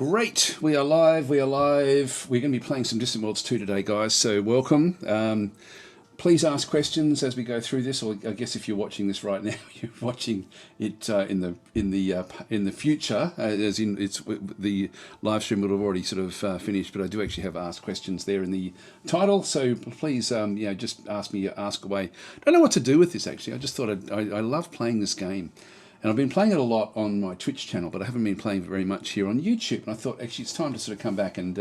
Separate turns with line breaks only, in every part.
Great, we are live, we are live. We're going to be playing some Distant Worlds 2 today, guys, so welcome. Please ask questions as we go through this, or I guess if you're watching this right now, you're watching it in the future, as in it's the live stream would have already sort of finished, but I do actually have ask questions there in the title, so please just ask away. Don't know what to do with this actually. I just thought I love playing this game. And I've been playing it a lot on my Twitch channel, but I haven't been playing very much here on YouTube. And I thought, actually, it's time to sort of come back and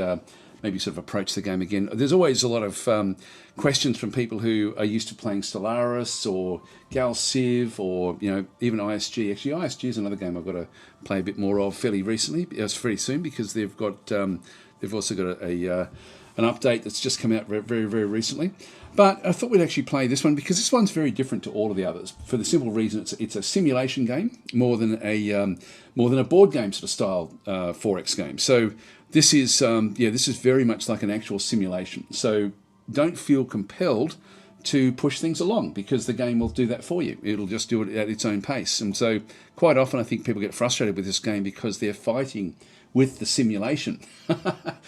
maybe sort of approach the game again. There's always a lot of questions from people who are used to playing Stellaris or Gal Civ or, even ISG. Actually, ISG is another game I've got to play a bit more of fairly recently. It's very soon because they've got they've also got an update that's just come out very, very recently. But I thought we'd actually play this one because this one's very different to all of the others for the simple reason it's a simulation game more than a board game sort of style 4X game. So this is this is very much like an actual simulation. So don't feel compelled to push things along because the game will do that for you. It'll just do it at its own pace. And so quite often I think people get frustrated with this game because they're fighting with the simulation,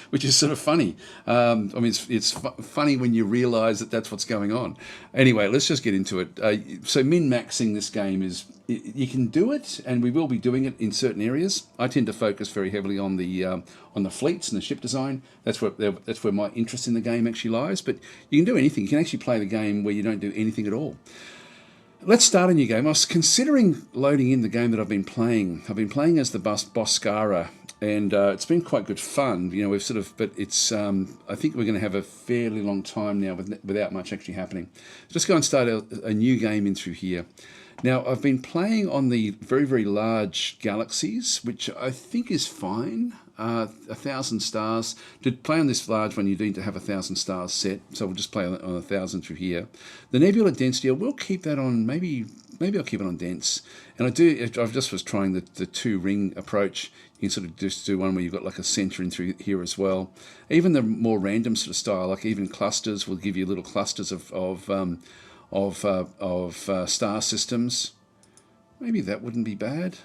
which is sort of funny. It's funny when you realise that that's what's going on. Anyway, let's just get into it. So min-maxing this game is, you can do it, and we will be doing it in certain areas. I tend to focus very heavily on the fleets and the ship design. That's where my interest in the game actually lies. But you can do anything. You can actually play the game where you don't do anything at all. Let's start a new game. I was considering loading in the game that I've been playing. I've been playing as the Boscara. And it's been quite good fun, but it's, I think we're going to have a fairly long time now without much actually happening. Just go and start a new game in through here. Now, I've been playing on the very, very large galaxies, which I think is fine. 1,000 stars. To play on this large one, you need to have 1,000 stars set, so we'll just play on 1,000 through here. The nebula density, I will keep that on, maybe I'll keep it on dense. And I just was trying the two ring approach. You can sort of just do one where you've got like a center in through here as well. Even the more random sort of style, like even clusters, will give you little clusters of star systems. Maybe that wouldn't be bad.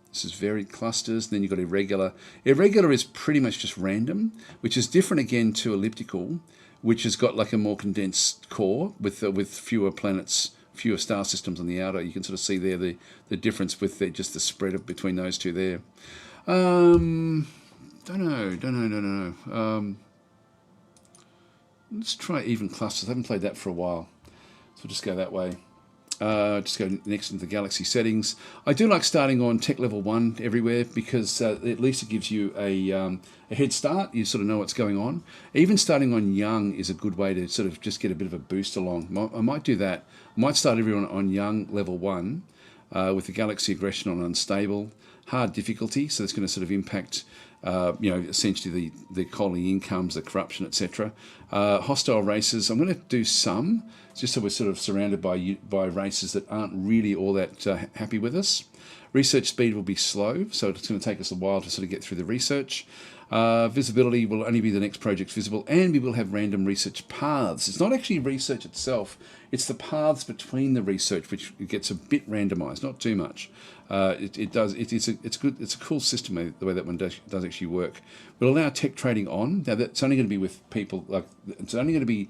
This is varied clusters. Then you've got irregular. Irregular is pretty much just random, which is different again to elliptical, which has got like a more condensed core with fewer planets, fewer star systems on the outer. You can sort of see there the difference with just the spread between those two there. Don't know. Let's try even clusters. I haven't played that for a while, so we'll just go that way. Just go next into the galaxy settings. I do like starting on tech level 1 everywhere because at least it gives you a head start. You sort of know what's going on. Even starting on young is a good way to sort of just get a bit of a boost along. I might do that. I might start everyone on young level 1 with the galaxy aggression on unstable. Hard difficulty, so it's going to sort of impact, essentially the colony incomes, the corruption, etc. Hostile races, I'm going to do some, just so we're sort of surrounded by races that aren't really all that happy with us. Research speed will be slow, so it's going to take us a while to sort of get through the research. Visibility will only be the next project's visible, and we will have random research paths. It's not actually research itself, it's the paths between the research which gets a bit randomized, not too much. It's a cool system the way that one does actually work. We'll allow tech trading on. Now that's only going to be with people, it's only going to be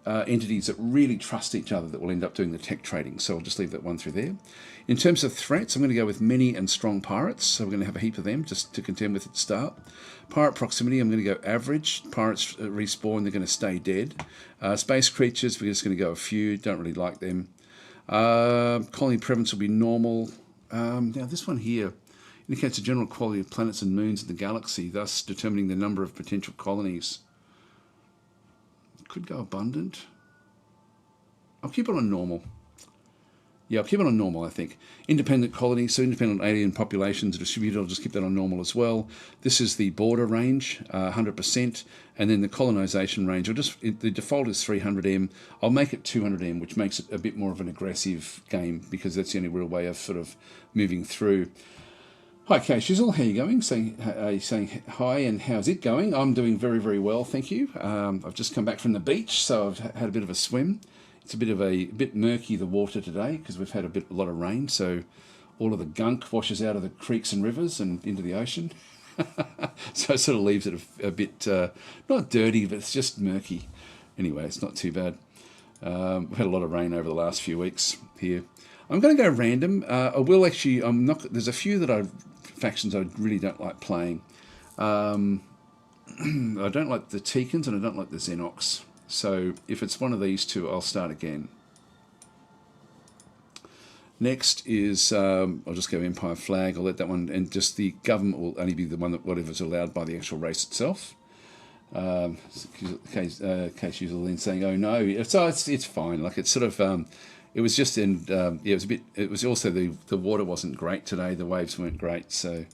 entities that really trust each other that will end up doing the tech trading. So I'll just leave that one through there. In terms of threats, I'm going to go with many and strong pirates. So we're going to have a heap of them just to contend with at the start. Pirate proximity, I'm going to go average. Pirates respawn, they're going to stay dead. Space creatures, we're just going to go a few. Don't really like them. Colony prevalence will be normal. Now this one here indicates the general quality of planets and moons in the galaxy, thus determining the number of potential colonies. Could go abundant. I'll keep it on normal. Yeah, I'll keep it on normal, I think. Independent colonies, so independent alien populations are distributed. I'll just keep that on normal as well. This is the border range, 100%, and then the colonization range. The default is 300M. I'll make it 200M, which makes it a bit more of an aggressive game because that's the only real way of sort of moving through. Hi, Kay Shizzle, how are you going? Saying hi, and how's it going? I'm doing very, very well, thank you. I've just come back from the beach, so I've had a bit of a swim. It's a bit murky, the water today, because we've had a lot of rain, so all of the gunk washes out of the creeks and rivers and into the ocean. So it sort of leaves it a bit, not dirty, but it's just murky. Anyway, it's not too bad. We've had a lot of rain over the last few weeks here. I'm going to go random. I will actually, I'm not, there's a few factions I really don't like playing. I don't like the Teekans and I don't like the Xenox. So if it's one of these two, I'll start again. Next is, I'll just go Empire Flag, I'll let that one, and just the government will only be the one that whatever's allowed by the actual race itself. Case user then saying, "Oh no, it's fine." Like it's sort of, it was just in, yeah, it was a bit. It was also the water wasn't great today. The waves weren't great, so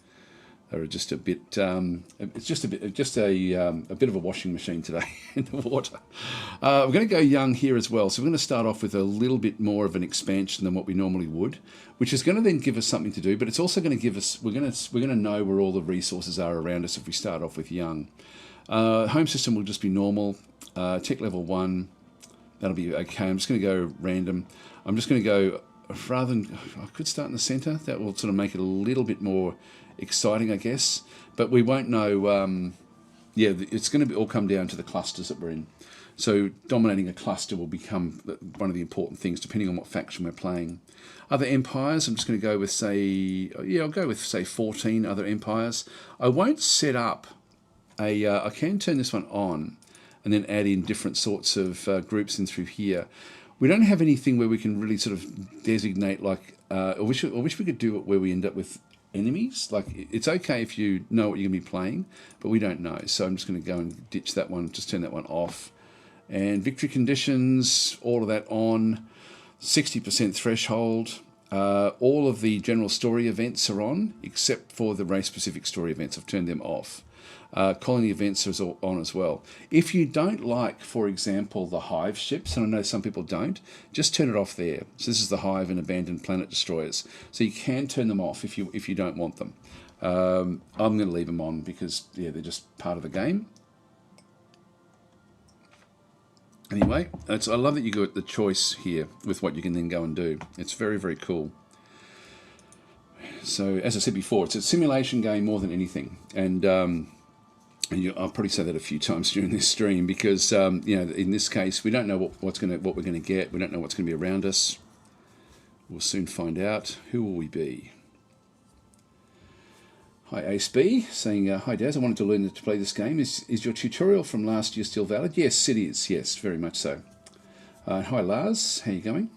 they were just a bit. It's just a bit of a washing machine today in the water. We're going to go young here as well, so we're going to start off with a little bit more of an expansion than what we normally would, which is going to then give us something to do. But it's also going to give us. We're going to know where all the resources are around us if we start off with young. Home system will just be normal. Tech level 1, that'll be okay. I'm just going to go random. I'm just going to go, rather than, I could start in the center. That will sort of make it a little bit more exciting, I guess. But we won't know, yeah, it's going to all come down to the clusters that we're in. So dominating a cluster will become one of the important things, depending on what faction we're playing. Other empires, I'm just going to go with, say, yeah, I'll go with, say, 14 other empires. I won't set up I can turn this one on and then add in different sorts of groups in through here. We don't have anything where we can really sort of designate like, I wish we could do it where we end up with enemies. Like it's okay if you know what you're going to be playing, but we don't know. So I'm just going to go and ditch that one, just turn that one off. And victory conditions, all of that on, 60% threshold. All of the general story events are on, except for the race-specific story events. I've turned them off. Colony events are on as well. If you don't like, for example, the Hive ships, and I know some people don't, just turn it off there. So this is the Hive and Abandoned Planet Destroyers. So you can turn them off if you don't want them. I'm going to leave them on because, yeah, they're just part of the game. Anyway, I love that you got the choice here with what you can then go and do. It's very, very cool. So, as I said before, it's a simulation game more than anything. And I'll probably say that a few times during this stream because, you know, in this case, we don't know what we're going to get. We don't know what's going to be around us. We'll soon find out. Who will we be? Hi Ace B, saying, hi Daz, I wanted to learn to play this game. Is your tutorial from last year still valid? Yes, it is. Yes, very much so. Hi Lars, how you going?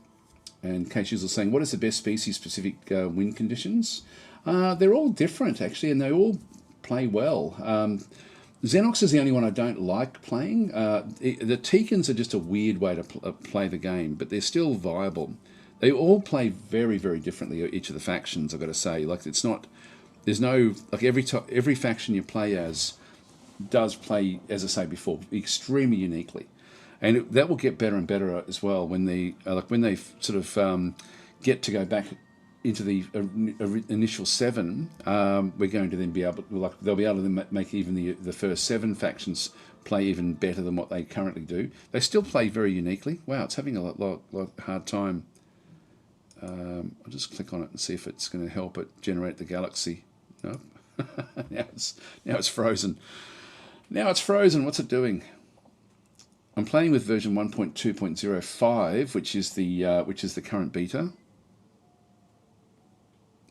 And Case User saying, what is the best species-specific win conditions? They're all different, actually, and they all play well. Xenox is the only one I don't like playing. The Teekans are just a weird way to play the game, but they're still viable. They all play very, very differently, each of the factions, I've got to say. Like, it's not... There's no... Like, every faction you play as does play, as I say before, extremely uniquely. And that will get better and better as well when they sort of get to go back into the initial 7. We're going to then be able, they'll be able to make even the first 7 factions play even better than what they currently do. They still play very uniquely. Wow, it's having a lot hard time. I'll just click on it and see if it's going to help it generate the galaxy. No, now it's frozen. Now it's frozen. What's it doing? I'm playing with version 1.2.05, which is the current beta.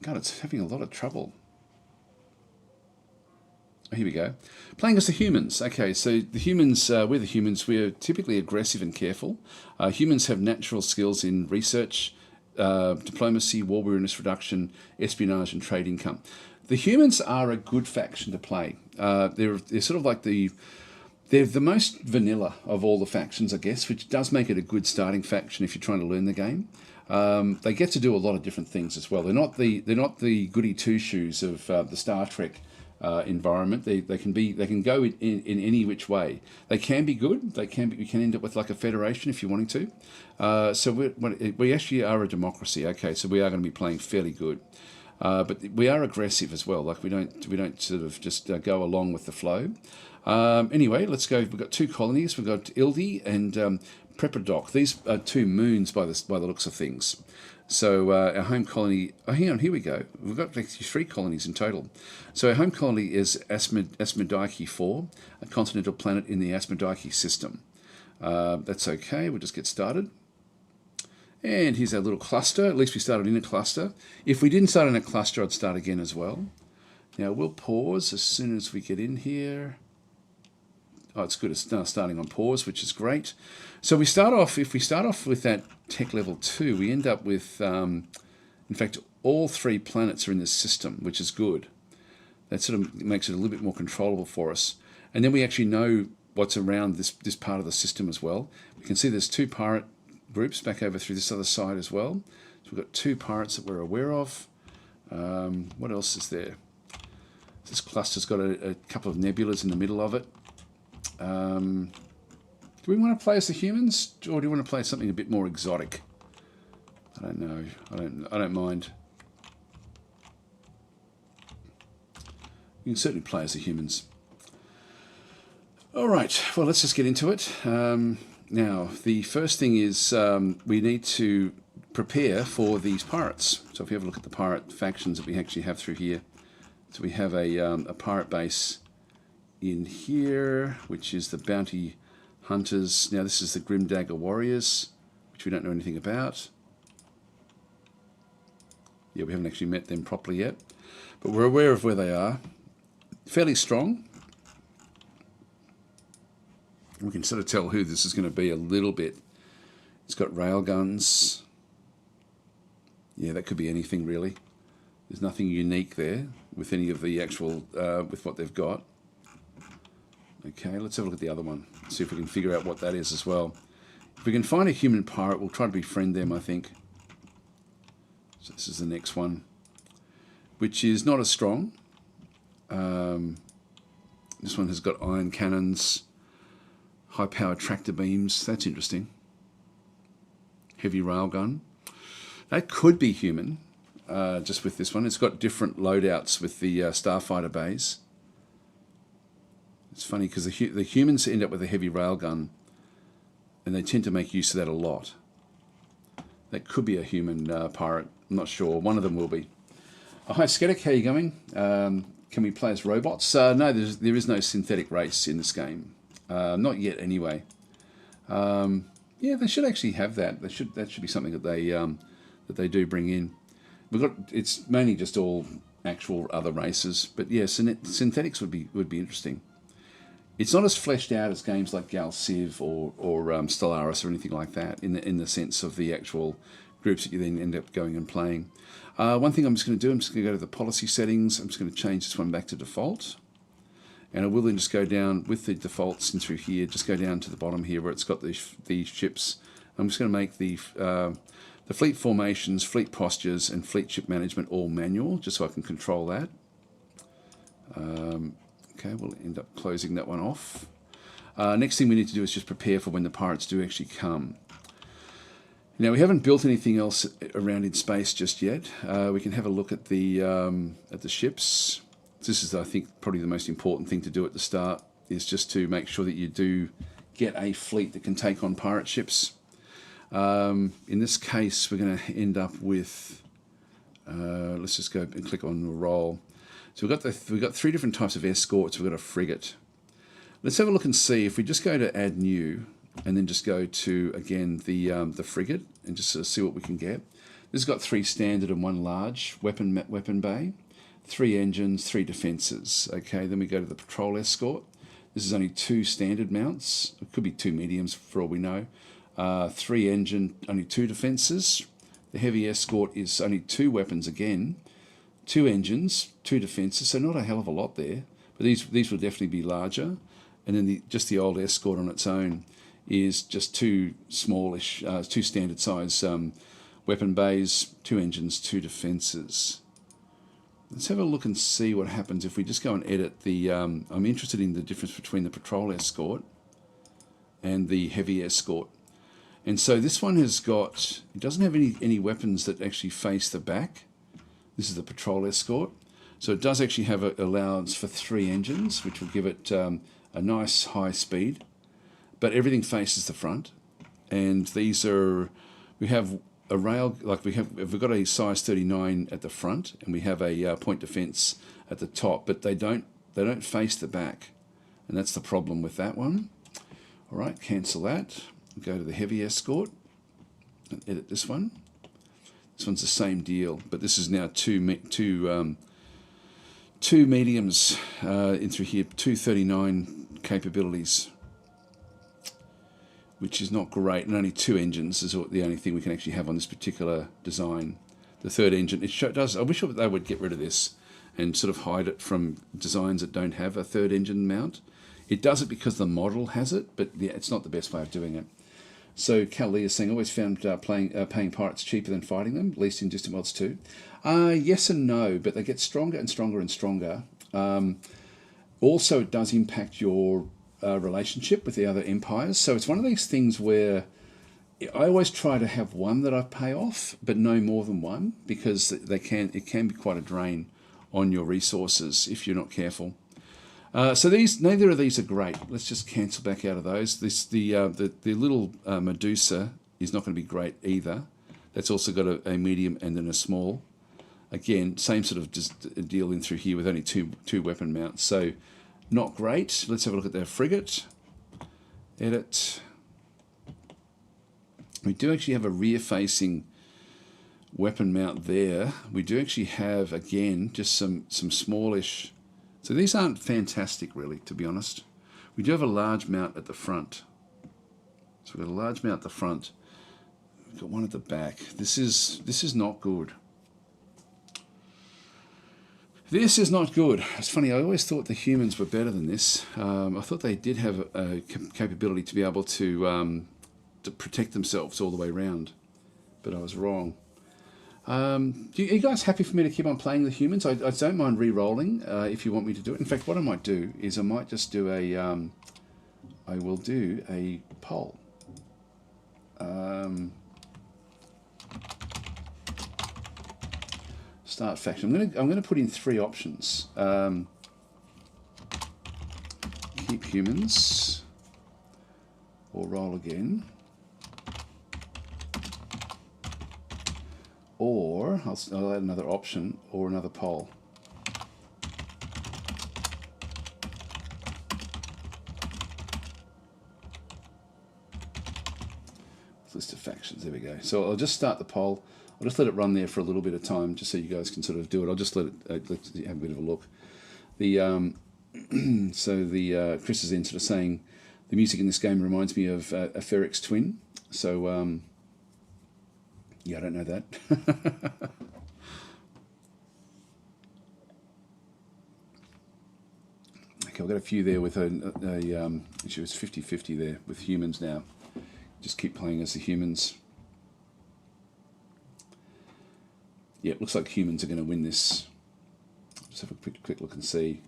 God, it's having a lot of trouble. Here we go. Playing as the humans. Okay, so the humans, we're the humans. We're typically aggressive and careful. Humans have natural skills in research, diplomacy, war weariness reduction, espionage, and trade income. The humans are a good faction to play. They're sort of like they're the most vanilla of all the factions, I guess, which does make it a good starting faction if you're trying to learn the game. They get to do a lot of different things as well. They're not the goody two shoes of the Star Trek environment. They can go in any which way. They can be good. You can end up with like a federation if you're wanting to. So we actually are a democracy. Okay, so we are going to be playing fairly good. But we are aggressive as well. Like we don't sort of just go along with the flow. Anyway, let's go. We've got 2 colonies. We've got Ildi and Prepperdoc. These are 2 moons by the looks of things. So our home colony, hang on, here we go. We've got actually 3 colonies in total. So our home colony is Asmodike 4, a continental planet in the Asmodike system. That's okay, we'll just get started. And here's our little cluster. At least we started in a cluster. If we didn't start in a cluster, I'd start again as well. Now we'll pause as soon as we get in here. Oh, it's good. It's now starting on pause, which is great. So we start off, if we start off with that tech level 2, we end up with, in fact, all 3 planets are in this system, which is good. That sort of makes it a little bit more controllable for us. And then we actually know what's around this part of the system as well. We can see there's 2 pirate groups back over through this other side as well. So we've got 2 pirates that we're aware of. What else is there? This cluster's got a couple of nebulas in the middle of it. Do we want to play as the humans, or do we want to play something a bit more exotic? I don't know. I don't mind. You can certainly play as the humans. All right. Well, let's just get into it. Now, the first thing is we need to prepare for these pirates. So if you have a look at the pirate factions that we actually have through here, so we have a pirate base in here, which is the Bounty Hunters. Now this is the Grim Dagger Warriors, which we don't know anything about. Yeah, we haven't actually met them properly yet, but we're aware of where they are. Fairly strong. We can sort of tell who this is going to be a little bit. It's got railguns. Yeah, that could be anything really. There's nothing unique there with any of the actual, with what they've got. Okay, let's have a look at the other one. See if we can figure out what that is as well. If we can find a human pirate, we'll try to befriend them, I think. So this is the next one, which is not as strong. This one has got iron cannons, high-powered tractor beams. That's interesting. Heavy railgun. That could be human, just with this one. It's got different loadouts with the starfighter bays. It's funny because the humans end up with a heavy railgun, and they tend to make use of that a lot. That could be a human pirate. I'm not sure. One of them will be. Oh, hi, Skedek. How are you going? Can we play as robots? No, there is no synthetic race in this game. Not yet, anyway. Yeah, they should actually have that. That should be something that they do bring in. It's mainly just all actual other races, but yeah, synthetics would be interesting. It's not as fleshed out as games like Gal Civ or Stellaris or anything like that in the sense of the actual groups that you then end up going and playing. One thing I'm just going to do, I'm just going to go to the policy settings. I'm just going to change this one back to default. And I will then just go down with the defaults in through here, just go down to the bottom here where it's got the ships. I'm just going to make the fleet formations, fleet postures, and fleet ship management all manual, just so I can control that. Okay, we'll end up closing that one off. Next thing we need to do is just prepare for when the pirates do actually come. Now, we haven't built anything else around in space just yet. We can have a look at the ships. This is, I think, probably the most important thing to do at the start, is just to make sure that you do get a fleet that can take on pirate ships. In this case, we're going to end up with, let's just go and click on roll. So we've got 3 different types of escorts. We've got a frigate. Let's have a look and see if we just go to add new, and then just go to again the frigate, and just sort of see what we can get. This has got 3 standard and 1 large weapon bay, 3 engines, 3 defences. Okay, then we go to the patrol escort. This is only 2 standard mounts. It could be 2 mediums for all we know. 3 engine, only 2 defences. The heavy escort is only 2 weapons again, 2 engines, 2 defences, so not a hell of a lot there. But these will definitely be larger. And then just the old escort on its own is just 2 smallish, 2 standard size weapon bays, 2 engines, 2 defences. Let's have a look and see what happens if we just go and edit the... I'm interested in the difference between the patrol escort and the heavy escort. And so this one has got... It doesn't have any weapons that actually face the back. This is the patrol escort. So it does actually have an allowance for 3 engines, which will give it a nice high speed. But everything faces the front. And these are... We have a rail, like if we've got a size 39 at the front and we have a point defence at the top, but they don't face the back, and that's the problem with that one. All right, cancel that. Go to the heavy escort and edit this one. This one's the same deal, but this is now two mediums in through here, 239 capabilities, which is not great, and only 2 engines is the only thing we can actually have on this particular design. The third engine, does. I wish they would get rid of this and sort of hide it from designs that don't have a third engine mount. It does it because the model has it, but yeah, it's not the best way of doing it. So Cal Lee is saying, always found paying pirates cheaper than fighting them, at least in Distant Worlds 2. Yes and no, but they get stronger and stronger and stronger. Also, it does impact your relationship with the other empires. So it's one of these things where I always try to have one that I pay off, but no more than one, because it can be quite a drain on your resources if you're not careful. So neither of these are great. Let's just cancel back out of those. The little Medusa is not going to be great either. That's also got a medium and then a small. Again, same sort of just deal in through here with only two weapon mounts. So not great. Let's have a look at their frigate. Edit. We do actually have a rear-facing weapon mount there. We do actually have, again, just some smallish. So these aren't fantastic, really, to be honest. We do have a large mount at the front. So we've got a large mount at the front. We've got one at the back. This is not good. This is not good. It's funny, I always thought the humans were better than this. I thought they did have a capability to be able to protect themselves all the way around, but I was wrong. Are you guys happy for me to keep on playing the humans? I don't mind re-rolling if you want me to do it. In fact, what I might do is I might just do I will do a poll. Start faction. I'm gonna put in 3 options. Keep humans, or roll again. Or I'll add another option or another poll. List of factions, there we go. So I'll just start the poll. I'll just let it run there for a little bit of time, just so you guys can sort of do it. I'll just let it have a bit of a look. Chris is in sort of saying the music in this game reminds me of a Ferrix twin. So yeah, I don't know that. Okay, I've got a few there with she was 50-50 there with humans now. Just keep playing as the humans. Yeah, it looks like humans are going to win this. Just have a quick look and see.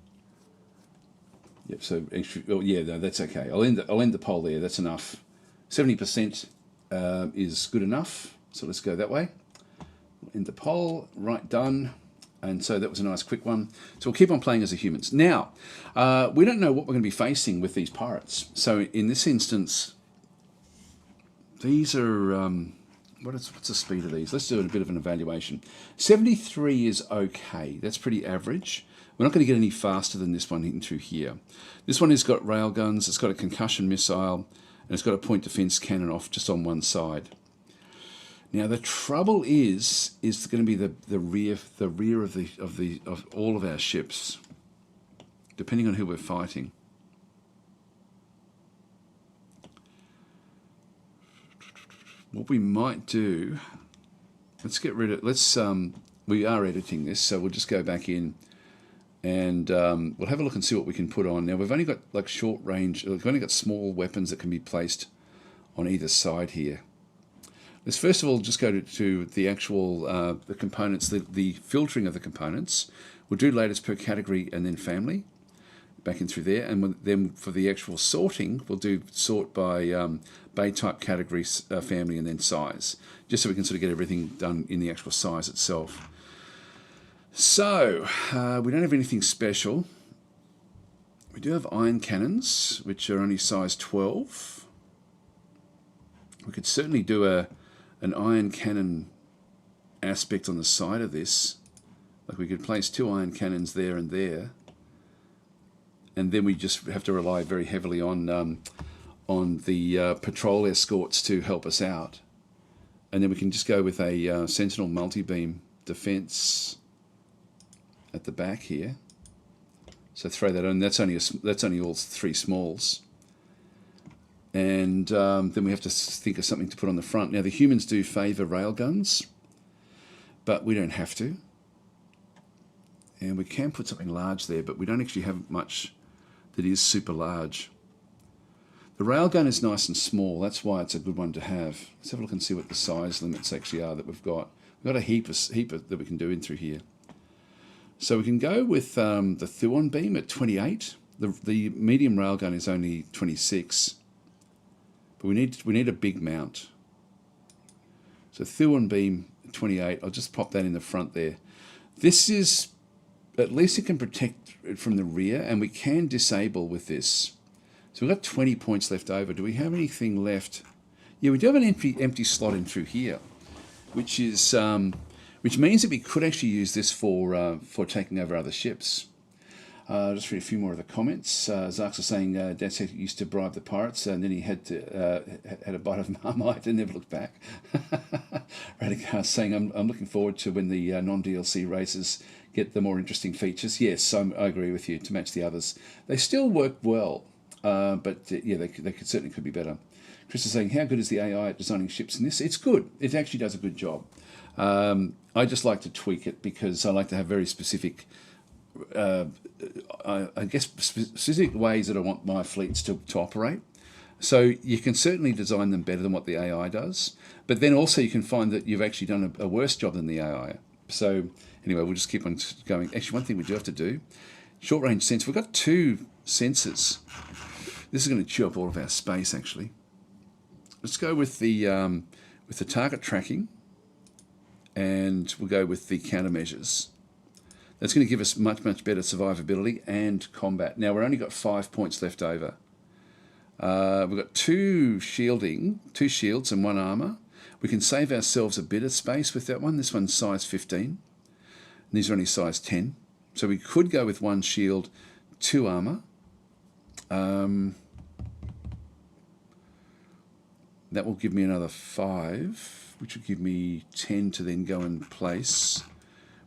Yep. So yeah, no, that's okay. I'll end the poll there. That's enough. 70% is good enough. So let's go that way. We'll end the poll. Right, done. And so that was a nice quick one. So we'll keep on playing as the humans. Now, we don't know what we're going to be facing with these pirates. So in this instance, these are, what's the speed of these? Let's do a bit of an evaluation. 73 is okay. That's pretty average. We're not going to get any faster than this one into here. This one has got rail guns, it's got a concussion missile, and it's got a point defense cannon off just on one side. Now the trouble is going to be the rear of all of our ships, depending on who we're fighting. What we might do, let's get rid of, we are editing this, so we'll just go back in and we'll have a look and see what we can put on. Now we've only got like short range, we've only got small weapons that can be placed on either side here. Let's first of all just go to the actual, the components, the filtering of the components. We'll do latest per category and then family, back in through there, and then for the actual sorting, we'll do sort by bay type, category, family, and then size, just so we can sort of get everything done in the actual size itself. So we don't have anything special. We do have iron cannons, which are only size 12. We could certainly do a an iron cannon aspect on the side of this. Like we could place 2 iron cannons there and there, and then we just have to rely very heavily on the patrol escorts to help us out. And then we can just go with a sentinel multi-beam defense at the back here. So throw that on. That's only all 3 smalls. And then we have to think of something to put on the front. Now the humans do favour railguns, but we don't have to. And we can put something large there, but we don't actually have much that is super large. The railgun is nice and small. That's why it's a good one to have. Let's have a look and see what the size limits actually are that we've got. We've got a heap that we can do in through here. So we can go with the Thuon beam at 28. The medium railgun is only 26. But we need a big mount. So Thuon beam 28. I'll just pop that in the front there. This is, at least it can protect it from the rear, and we can disable with this. So we've got 20 points left over. Do we have anything left? Yeah, we do have an empty slot in through here, which is which means that we could actually use this for taking over other ships. Just read a few more of the comments. Zarks is saying Dad said he used to bribe the pirates, and then he had a bite of Marmite and never looked back. Radikar saying I'm looking forward to when the non-DLC races get the more interesting features. Yes, I agree with you, to match the others. They still work well, but yeah, they certainly could be better. Chris is saying, how good is the AI at designing ships in this? It's good. It actually does a good job. I just like to tweak it because I like to have very specific, I guess, specific ways that I want my fleets to operate. So you can certainly design them better than what the AI does, but then also you can find that you've actually done a worse job than the AI. So anyway, we'll just keep on going. Actually, one thing we do have to do, short range sensor. We've got 2 sensors. This is going to chew up all of our space, actually. Let's go with the target tracking, and we'll go with the countermeasures. That's going to give us much better survivability and combat. Now we've only got 5 points left over. We've got 2 shielding, 2 shields and 1 armor. We can save ourselves a bit of space with that one. This one's size 15. And these are only size 10. So we could go with 1 shield, 2 armor. That will give me another 5, which would give me 10 to then go in place,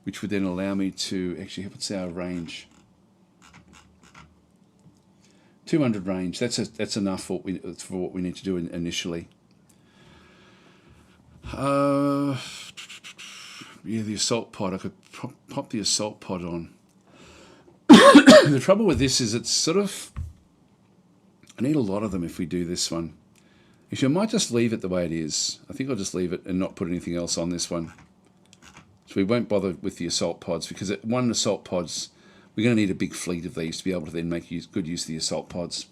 which would then allow me to actually, what's our range? 200 range. That's enough for what we need to do initially. Yeah, the assault pod. I could pop the assault pod on. The trouble with this is it's sort of, I need a lot of them if we do this one. Actually, I might just leave it the way it is. I think I'll just leave it and not put anything else on this one. So we won't bother with the assault pods, because one assault pods, we're going to need a big fleet of these to be able to then make good use of the assault pods.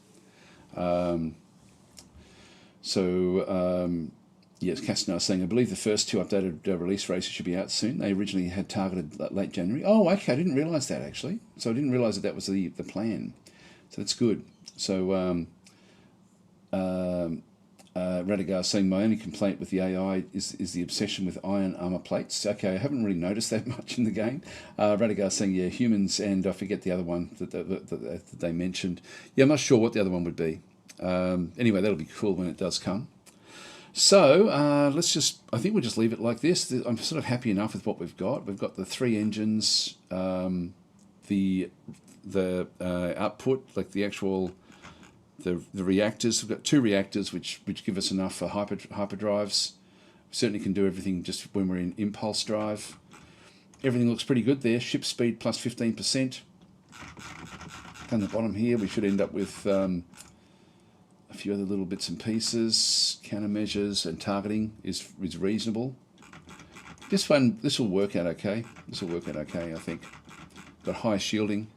Yes, Castanar is saying, I believe the first 2 updated release races should be out soon. They originally had targeted late January. Oh, okay, I didn't realise that, actually. So I didn't realise that was the plan. So that's good. So Radigar saying, my only complaint with the AI is the obsession with iron armor plates. Okay, I haven't really noticed that much in the game. Radigar saying, yeah, humans, and I forget the other one that they mentioned. Yeah, I'm not sure what the other one would be. Anyway, that'll be cool when it does come. So let's just, I think we'll just leave it like this. I'm sort of happy enough with what we've got. We've got the 3 engines, the output, like the actual, the reactors. We've got 2 reactors which give us enough for hyperdrives. We certainly can do everything just when we're in impulse drive. Everything looks pretty good there. Ship speed plus 15%. Down the bottom here we should end up with a few other little bits and pieces. Countermeasures and targeting is reasonable. This will work out okay. This will work out okay, I think. Got high shielding.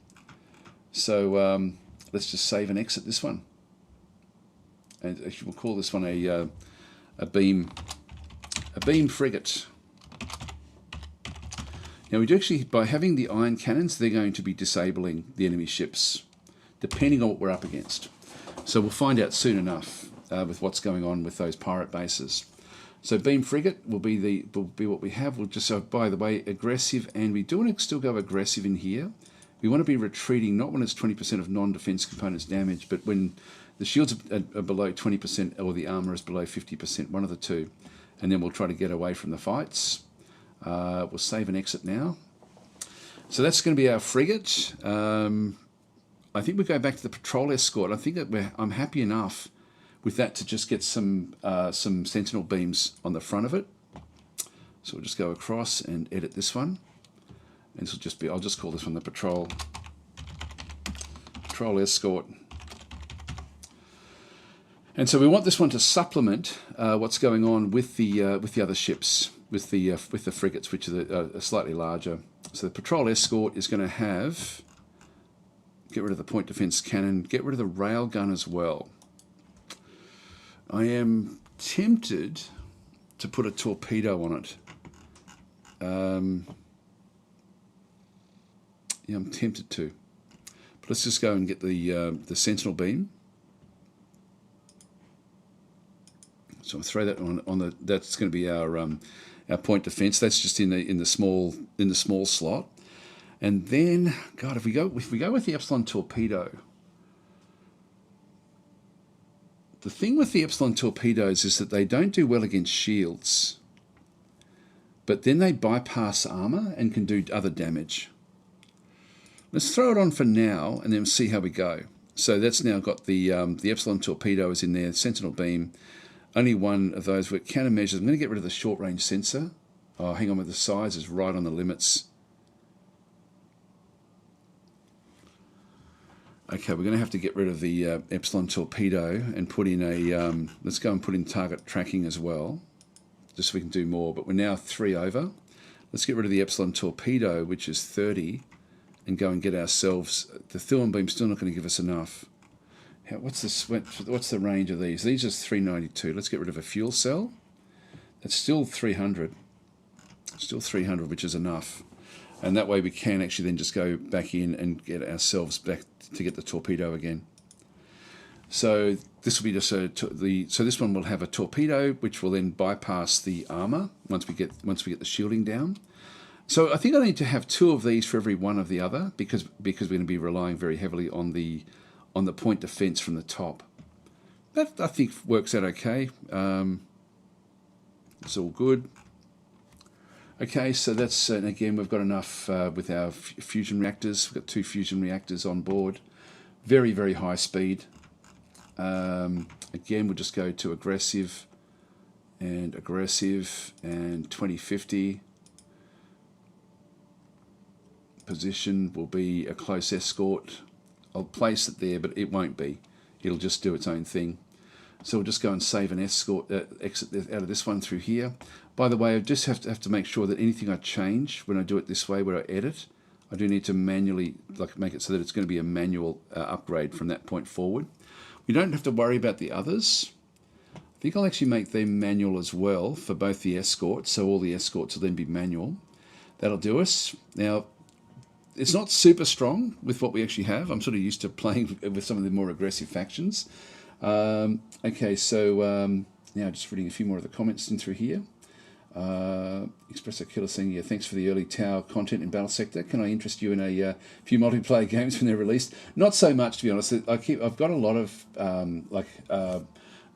So let's just save and exit this one. And actually we'll call this one a beam frigate. Now we do actually, by having the iron cannons, they're going to be disabling the enemy ships, depending on what we're up against. So we'll find out soon enough with what's going on with those pirate bases. So beam frigate will be what we have. We'll just, by the way, aggressive, and we do want to still go aggressive in here. We want to be retreating, not when it's 20% of non-defense components damage, but when the shields are below 20% or the armor is below 50%, one of the two. And then we'll try to get away from the fights. We'll save and exit now. So that's going to be our frigate. I think we go back to the patrol escort. I think that I'm happy enough with that to just get some sentinel beams on the front of it. So we'll just go across and edit this one. And this will just be, I'll just call this one the patrol escort. And so we want this one to supplement what's going on with the other ships, with the frigates, which are slightly larger. So the patrol escort is going to have, get rid of the point defense cannon, get rid of the rail gun as well. I am tempted to put a torpedo on it. Yeah, I'm tempted to. But let's just go and get the sentinel beam. So I'll throw that on the. That's going to be our point defense. That's just in the small slot. And then, God, if we go with the Epsilon torpedo. The thing with the Epsilon torpedoes is that they don't do well against shields, but then they bypass armor and can do other damage. Let's throw it on for now and then see how we go. So that's now got the Epsilon torpedo is in there, sentinel beam. Only one of those with countermeasures. I'm going to get rid of the short range sensor. Oh, hang on, with the size is right on the limits. Okay, we're going to have to get rid of the Epsilon torpedo and put in a, let's go and put in target tracking as well, just so we can do more. But we're now 3 over. Let's get rid of the Epsilon torpedo, which is 30, and go and get ourselves, the Thulin beam's still not going to give us enough. What's the range of these? These are 392. Let's get rid of a fuel cell. That's still 300. Still 300, which is enough. And that way we can actually then just go back in and get ourselves back to get the torpedo again. So this will be just so this one will have a torpedo, which will then bypass the armor once we get the shielding down. So I think I need to have 2 of these for every one of the other because we're going to be relying very heavily on the point defense from the top. That I think works out okay. It's all good. Okay, so that's, and again, we've got enough with our fusion reactors. We've got 2 fusion reactors on board. Very, very high speed. Again, we'll just go to aggressive and 2050. Position will be a close escort. I'll place it there, but it won't be. It'll just do its own thing. So we'll just go and save an escort, exit out of this one through here. By the way, I just have to make sure that anything I change when I do it this way, where I edit, I do need to manually make it so that it's going to be a manual upgrade from that point forward. We don't have to worry about the others. I think I'll actually make them manual as well for both the escorts, so all the escorts will then be manual. That'll do us. Now, it's not super strong with what we actually have. I'm sort of used to playing with some of the more aggressive factions. Okay, so now just reading a few more of the comments in through here. Espresso Killer saying, yeah, thanks for the early Tau content in Battle Sector. Can I interest you in a few multiplayer games when they're released? Not so much, to be honest. I've got a lot of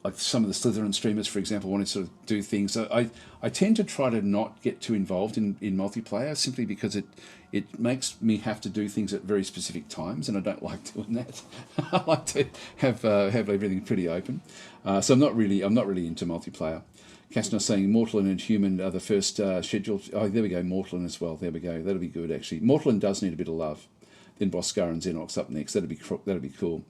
like some of the Slytherin streamers, for example, want to sort of do things. So I tend to try to not get too involved in multiplayer simply because it makes me have to do things at very specific times, and I don't like doing that. I like to have everything pretty open. So I'm not really into multiplayer. Kastner saying Mortal and Inhuman are the first scheduled. Oh, there we go, Mortal as well. There we go. That'll be good actually. Mortal does need a bit of love. Then Boscar and Xenox up next. That'll be cool.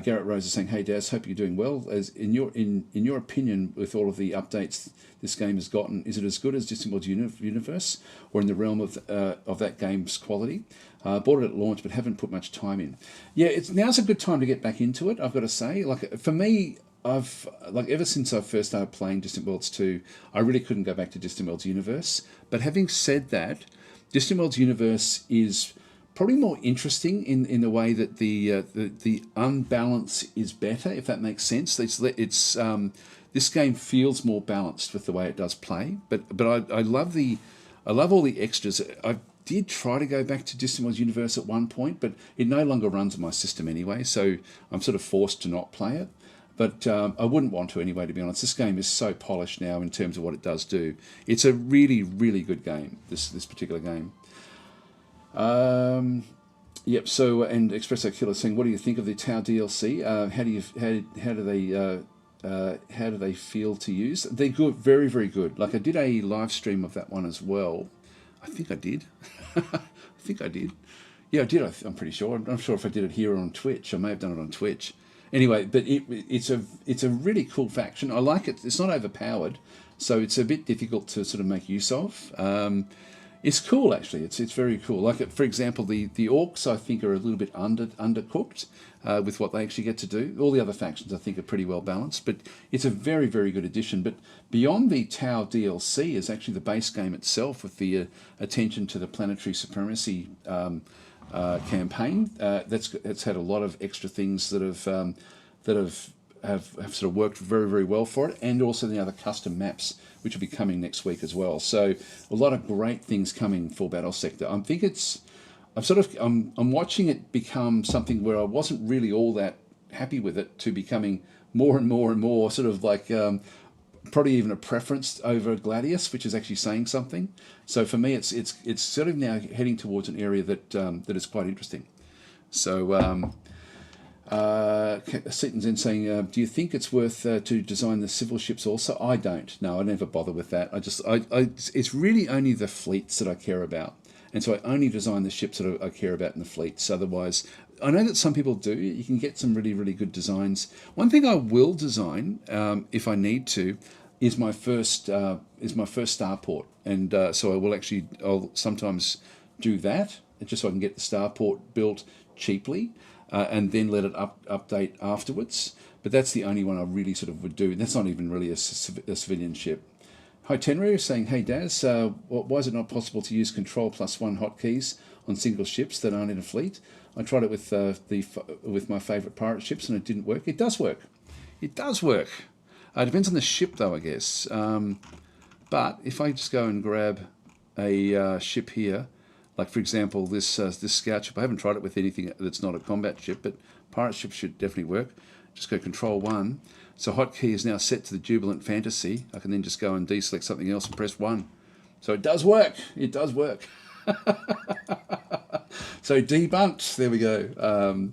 Garrett Rose is saying, "Hey Daz, hope you're doing well. As in your opinion, with all of the updates this game has gotten, is it as good as Distant Worlds Universe, or in the realm of that game's quality? Bought it at launch, but haven't put much time in. Yeah, now's a good time to get back into it. I've got to say, like for me, I've ever since I first started playing Distant Worlds 2, I really couldn't go back to Distant Worlds Universe. But having said that, Distant Worlds Universe is probably more interesting in the way that the unbalance is better, if that makes sense. This game feels more balanced with the way it does play, but I love all the extras. I did try to go back to Distant Worlds Universe at one point, but it no longer runs on my system anyway, so I'm sort of forced to not play it. But I wouldn't want to anyway, to be honest. This game is so polished now in terms of what it does do. It's a really, really good game, this particular game. Yep. So, and Espresso Killer saying, "What do you think of the Tau DLC? How do they feel to use? They're good, very, very good. Like I did a live stream of that one as well. I think I did. I think I did. Yeah, I did. I'm pretty sure. I'm not sure if I did it here or on Twitch. I may have done it on Twitch. Anyway, but it's a really cool faction. I like it. It's not overpowered, so it's a bit difficult to sort of make use of. It's cool actually. It's very cool. Like for example, the orcs I think are a little bit undercooked with what they actually get to do. All the other factions I think are pretty well balanced, but it's a very, very good addition. But beyond the Tau DLC is actually the base game itself, with the attention to the planetary supremacy campaign. That's had a lot of extra things that have sort of worked very, very well for it, and also the other custom maps which will be coming next week as well. So a lot of great things coming for Battle Sector. I'm watching it become something where I wasn't really all that happy with it, to becoming more and more and more sort of like probably even a preference over Gladius, which is actually saying something. So for me, it's sort of now heading towards an area that is quite interesting. So Seaton's in saying, do you think it's worth to design the civil ships also? I don't. No, I never bother with that. It's really only the fleets that I care about. And so I only design the ships that I care about in the fleets. Otherwise, I know that some people do. You can get some really, really good designs. One thing I will design, if I need to, is my first starport. And so I'll sometimes do that, just so I can get the starport built cheaply. And then let it update afterwards. But that's the only one I really sort of would do. That's not even really a civilian ship. Hi Tenru saying, hey Daz, why is it not possible to use Control +1 hotkeys on single ships that aren't in a fleet? I tried it with my favourite pirate ships and it didn't work. It does work. It does work. It depends on the ship though, I guess. But if I just go and grab a ship here, like for example, this scout ship. I haven't tried it with anything that's not a combat ship, but pirate ship should definitely work. Just go Control 1. So hotkey is now set to the Jubilant Fantasy. I can then just go and deselect something else and press 1. So it does work. It does work. So debunked. There we go.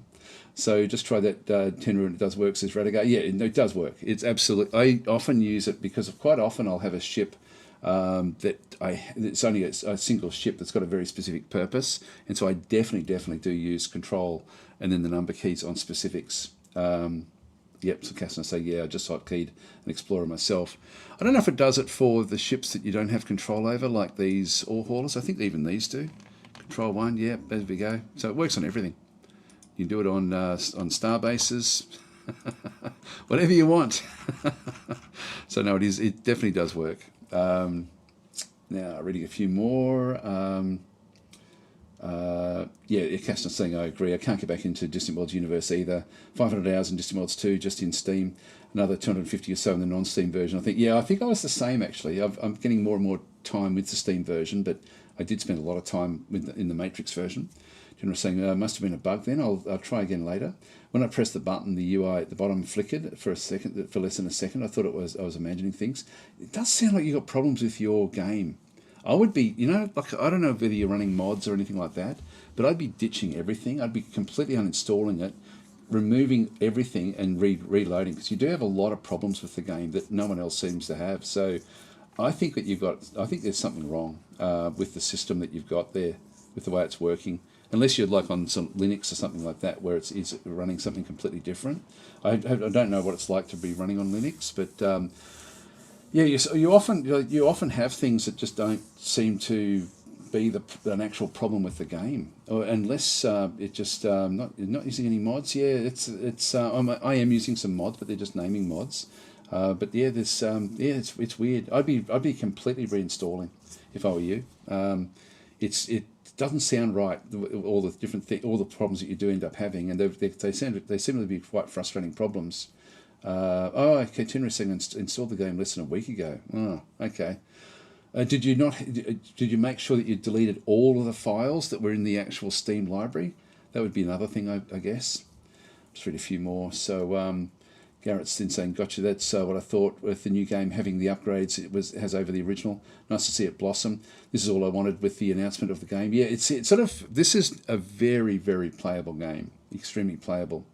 So just try that Tenru and it does work, says Radigar. Yeah, it does work. It's absolute. I often use it because quite often I'll have a ship it's only a single ship that's got a very specific purpose, and so I definitely do use Control and then the number keys on specifics. Yep, so Cassina say, yeah, I just hotkeyed an Explorer myself. I don't know if it does it for the ships that you don't have control over, like these ore haulers. I think even these do. Control 1, yeah, there we go. So it works on everything. You can do it on star bases, whatever you want. So no, it definitely does work. Now reading a few more. Yeah, Cassina's saying I agree. I can't get back into Distant Worlds Universe either. 500 hours in Distant Worlds 2 just in Steam. Another 250 or so in the non-Steam version. I think I was the same actually. I'm getting more and more time with the Steam version, but I did spend a lot of time in the Matrix version. General saying, must have been a bug then. I'll try again later. When I pressed the button, the UI at the bottom flickered for less than a second. I thought I was imagining things. It does sound like you got problems with your game. I would be, like I don't know whether you're running mods or anything like that, but I'd be ditching everything. I'd be completely uninstalling it, removing everything and reloading, because you do have a lot of problems with the game that no one else seems to have. So I think there's something wrong with the system that you've got there, with the way it's working. Unless you're like on some Linux or something like that, where it's running something completely different. I don't know what it's like to be running on Linux, but yeah, you often have things that just don't seem to be an actual problem with the game, or unless it just not using any mods. Yeah, I am using some mods, but they're just naming mods. But yeah, it's weird. I'd be completely reinstalling if I were you. doesn't sound right. All the different all the problems that you do end up having, and they seem to be quite frustrating problems. Okay, Tenry saying installed the game less than a week ago. Oh, okay. Did you not? Did you make sure that you deleted all of the files that were in the actual Steam library? That would be another thing, I guess. Just read a few more. So Garrett's then saying, "Gotcha. That's what I thought with the new game having the upgrades it has over the original. Nice to see it blossom. This is all I wanted with the announcement of the game. Yeah, it's sort of this is a very playable game, extremely playable.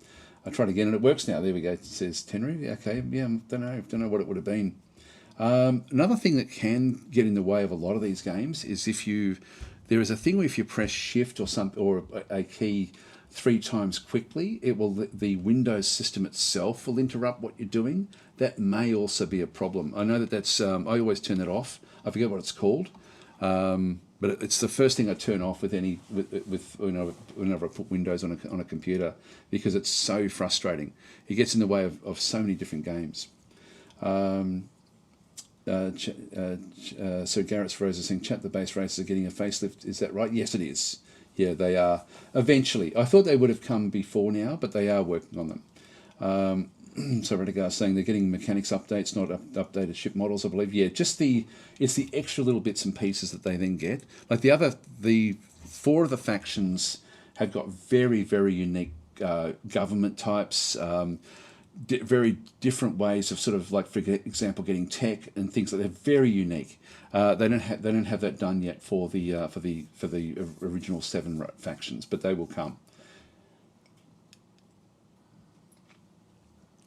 I tried again and it works now. There we go. It says Tenry. Okay, yeah, don't know what it would have been. Another thing that can get in the way of a lot of these games is there is a thing where if you press Shift or a key 3 times quickly, the Windows system itself will interrupt what you're doing. That may also be a problem. I know that's I always turn that off. I forget what it's called, but it's the first thing I turn off whenever I put Windows on a computer, because it's so frustrating. It gets in the way of so many different games. So Garrett's Rose is saying, chat the base races are getting a facelift. Is that right? Yes, it is. Yeah, they are. Eventually. I thought they would have come before now, but they are working on them. So Redigar saying they're getting mechanics updates, not updated ship models, I believe. Yeah, it's the extra little bits and pieces that they then get. Like the 4 of the factions have got very unique government types, very different ways of sort of, like, for example, getting tech and things like that. They're very unique. They don't have that done yet for the original 7 factions, but they will come.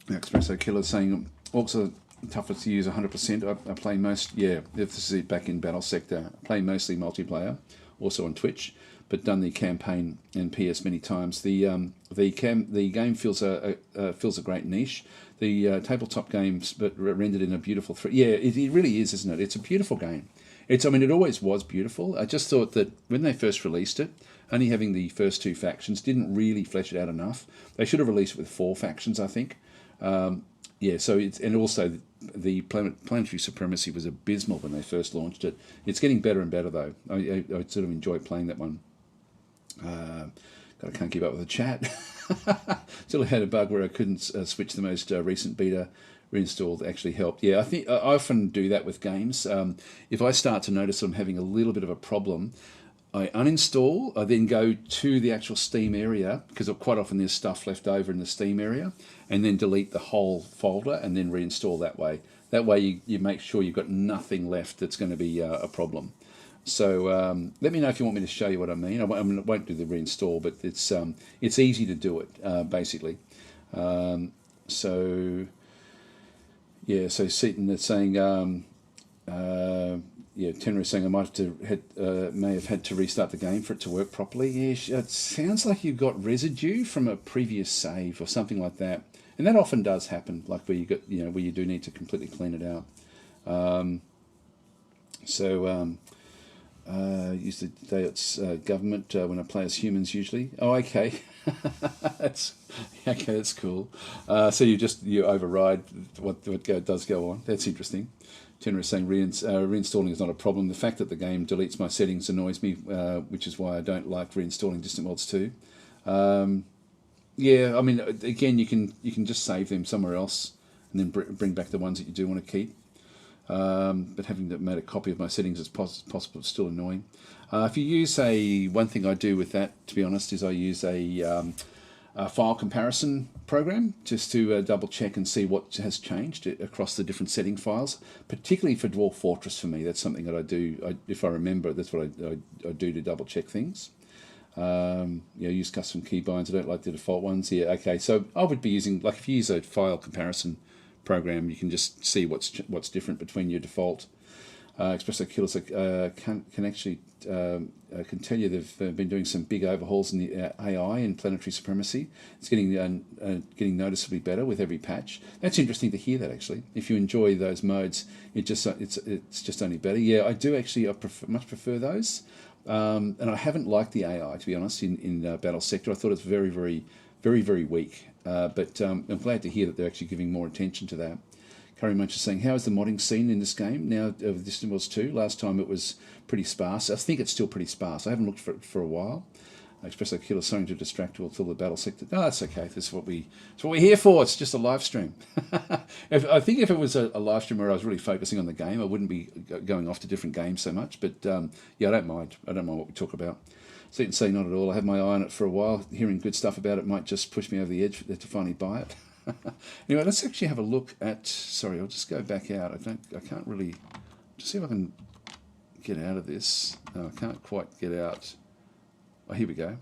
Espresso Killer saying also toughest to use 100%. I play this is back in Battle Sector. I play mostly multiplayer, also on Twitch, but done the campaign in PS many times. The game fills a great niche. The tabletop games, but rendered in a beautiful it really is, isn't it? It's a beautiful game. It always was beautiful. I just thought that when they first released it, only having the first 2 factions didn't really flesh it out enough. They should have released it with 4 factions, I think. So and also the planetary supremacy was abysmal when they first launched it. It's getting better and better though. I sort of enjoy playing that one. I can't keep up with the chat. Still had a bug where I couldn't switch the most recent beta reinstall that actually helped. Yeah, I think I often do that with games. If I start to notice I'm having a little bit of a problem, I uninstall, I then go to the actual Steam area, because quite often there's stuff left over in the Steam area, and then delete the whole folder and then reinstall that way. That way you make sure you've got nothing left that's going to be a problem. So let me know if you want me to show you what I mean. I won't do the reinstall, but it's easy to do it, basically. So Seaton is saying... Tenry is saying I may have had to restart the game for it to work properly. Yeah, it sounds like you've got residue from a previous save or something like that, and that often does happen. Like where where you do need to completely clean it out. Use the Dayot's government when I play as humans usually. Oh, okay. That's cool. So you override what does go on. That's interesting. Tenor is saying reinstalling is not a problem. The fact that the game deletes my settings annoys me, which is why I don't like reinstalling Distant Worlds 2. Again, you can just save them somewhere else and then bring back the ones that you do want to keep. But having made a copy of my settings as possible is still annoying. If you use one thing I do with that, to be honest, is I use a file comparison program just to double check and see what has changed across the different setting files, particularly for Dwarf Fortress. For me, that's something that I do. If I remember, that's what I do to double check things. Use custom keybinds. I don't like the default ones. Yeah, okay. So I would be using, like, if you use a file comparison program, you can just see what's different between your default. Espresso Killers can tell you they've been doing some big overhauls in the AI and planetary supremacy. It's getting noticeably better with every patch. That's interesting to hear that, actually. If you enjoy those modes, it's just only better. Yeah, I do actually. Much prefer those. And I haven't liked the AI, to be honest, in Battle Sector. I thought it's very weak. But I'm glad to hear that they're actually giving more attention to that. Curry Munch is saying, how is the modding scene in this game now of Distant Worlds 2? Last time it was pretty sparse. I think it's still pretty sparse. I haven't looked for a while. Espresso Killer something to distract or fill the battle sector. No, that's okay. That's what we're here for. It's just a live stream. I think if it was a live stream where I was really focusing on the game, I wouldn't be going off to different games so much. But yeah, I don't mind. I don't mind what we talk about. So you can say not at all. I have my eye on it for a while. Hearing good stuff about it might just push me over the edge to finally buy it. Anyway, let's actually have a look at. Sorry, I'll just go back out. I can't really. Just see if I can get out of this. No, I can't quite get out. Oh, here we go.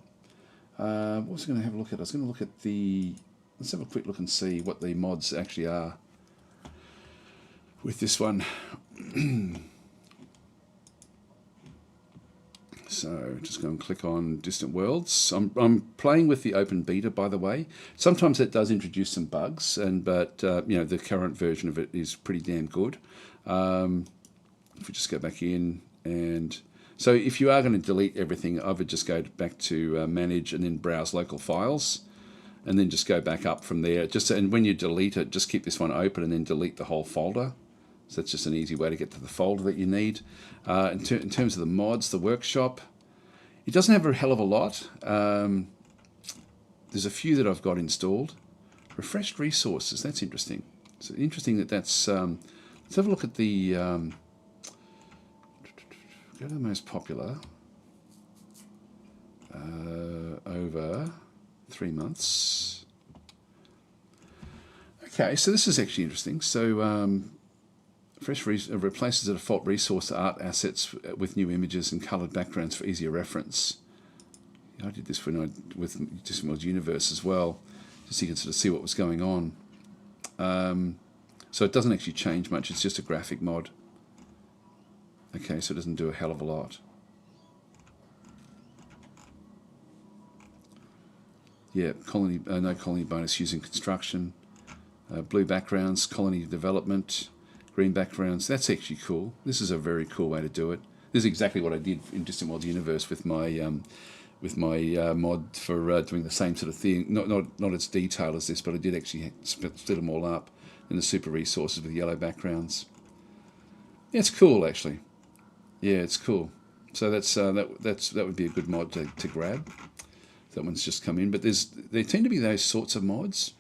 What was I going to have a look at? I was going to look at the... Let's have a quick look and see what the mods actually are with this one. So, just go and click on Distant Worlds. I'm playing with the open beta, by the way. Sometimes it does introduce some bugs, but you know, the current version of it is pretty damn good. If we just go back in and... So if you are going to delete everything, I would just go back to manage and then browse local files, and then just go back up from there. And when you delete it, just keep this one open and then delete the whole folder. So that's just an easy way to get to the folder that you need. In terms of the mods, the workshop, it doesn't have a hell of a lot. There's a few that I've got installed. Refreshed resources, that's interesting. It's interesting that's... let's have a look at the... Go to the most popular over 3 months. Okay, so this is actually interesting. So replaces the default resource art assets with new images and coloured backgrounds for easier reference. I did this with Distant Worlds Universe as well, just so you can sort of see what was going on. So it doesn't actually change much. It's just a graphic mod. Okay, so it doesn't do a hell of a lot. Yeah, colony, no colony bonus using construction. Blue backgrounds, colony development, green backgrounds. That's actually cool. This is a very cool way to do it. This is exactly what I did in Distant Worlds Universe with my mod for doing the same sort of thing. Not as detailed as this, but I did actually split them all up in the super resources with yellow backgrounds. Yeah, it's cool actually. Yeah, it's cool. So that would be a good mod to grab. That one's just come in, but there tend to be those sorts of mods.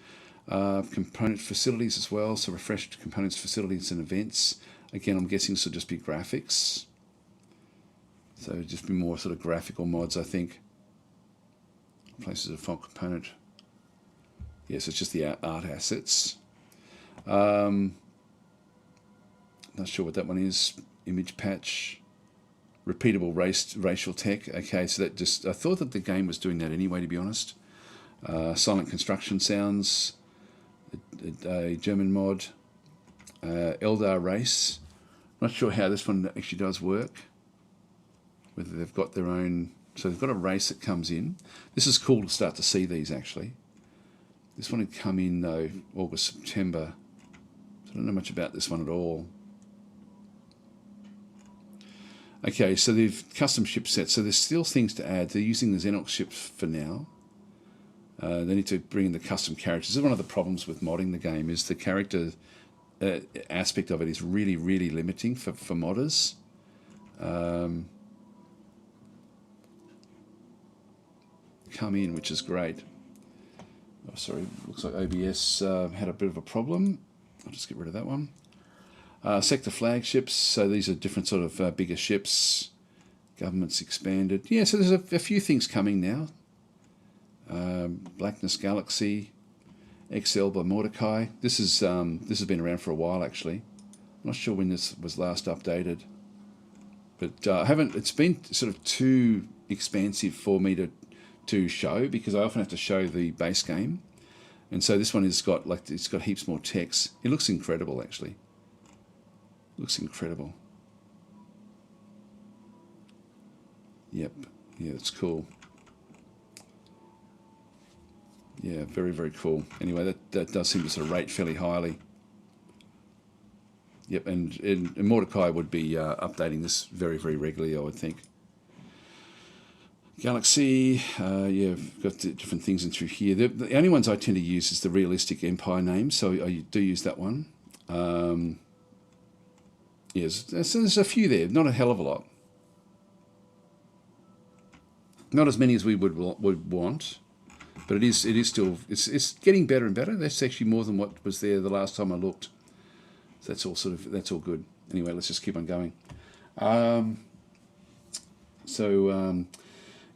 Component facilities as well, so refreshed components, facilities, and events. Again, I'm guessing this will just be graphics. So just be more sort of graphical mods, I think. Places a default component. Yes, it's just the art assets. Not sure what that one is. Image patch. Repeatable racial tech. Okay, so that just... I thought that the game was doing that anyway, to be honest. Silent construction sounds. A German mod. Eldar race. Not sure how this one actually does work. Whether they've got their own... So they've got a race that comes in. This is cool to start to see these, actually. This one had come in, though, August, September. So I don't know much about this one at all. Okay, so they've custom ship sets. So there's still things to add. They're using the Xenox ships for now. They need to bring in the custom characters. This is one of the problems with modding the game, is the character aspect of it is really, really limiting for modders. Come in, which is great. Oh, sorry, looks like OBS had a bit of a problem. I'll just get rid of that one. Sector flagships, so these are different sort of bigger ships. Government's expanded. Yeah, so there's a few things coming now. Blackness Galaxy, XL by Mordecai. This has been around for a while actually. I'm not sure when this was last updated, but I haven't. It's been sort of too expansive for me to show, because I often have to show the base game, and so this one has got it's got heaps more text. It looks incredible actually. Looks incredible. Yep. Yeah, it's cool. Yeah, very, very cool. Anyway, that does seem to sort of rate fairly highly. Yep, and Mordecai would be updating this very, very regularly, I would think. Galaxy, yeah, I've got different things in through here. The only ones I tend to use is the realistic Empire names, so I do use that one. Yes, there's a few there, not a hell of a lot. Not as many as we would want, but it is still it's getting better and better. That's actually more than what was there the last time I looked. So that's all good. Anyway, let's just keep on going.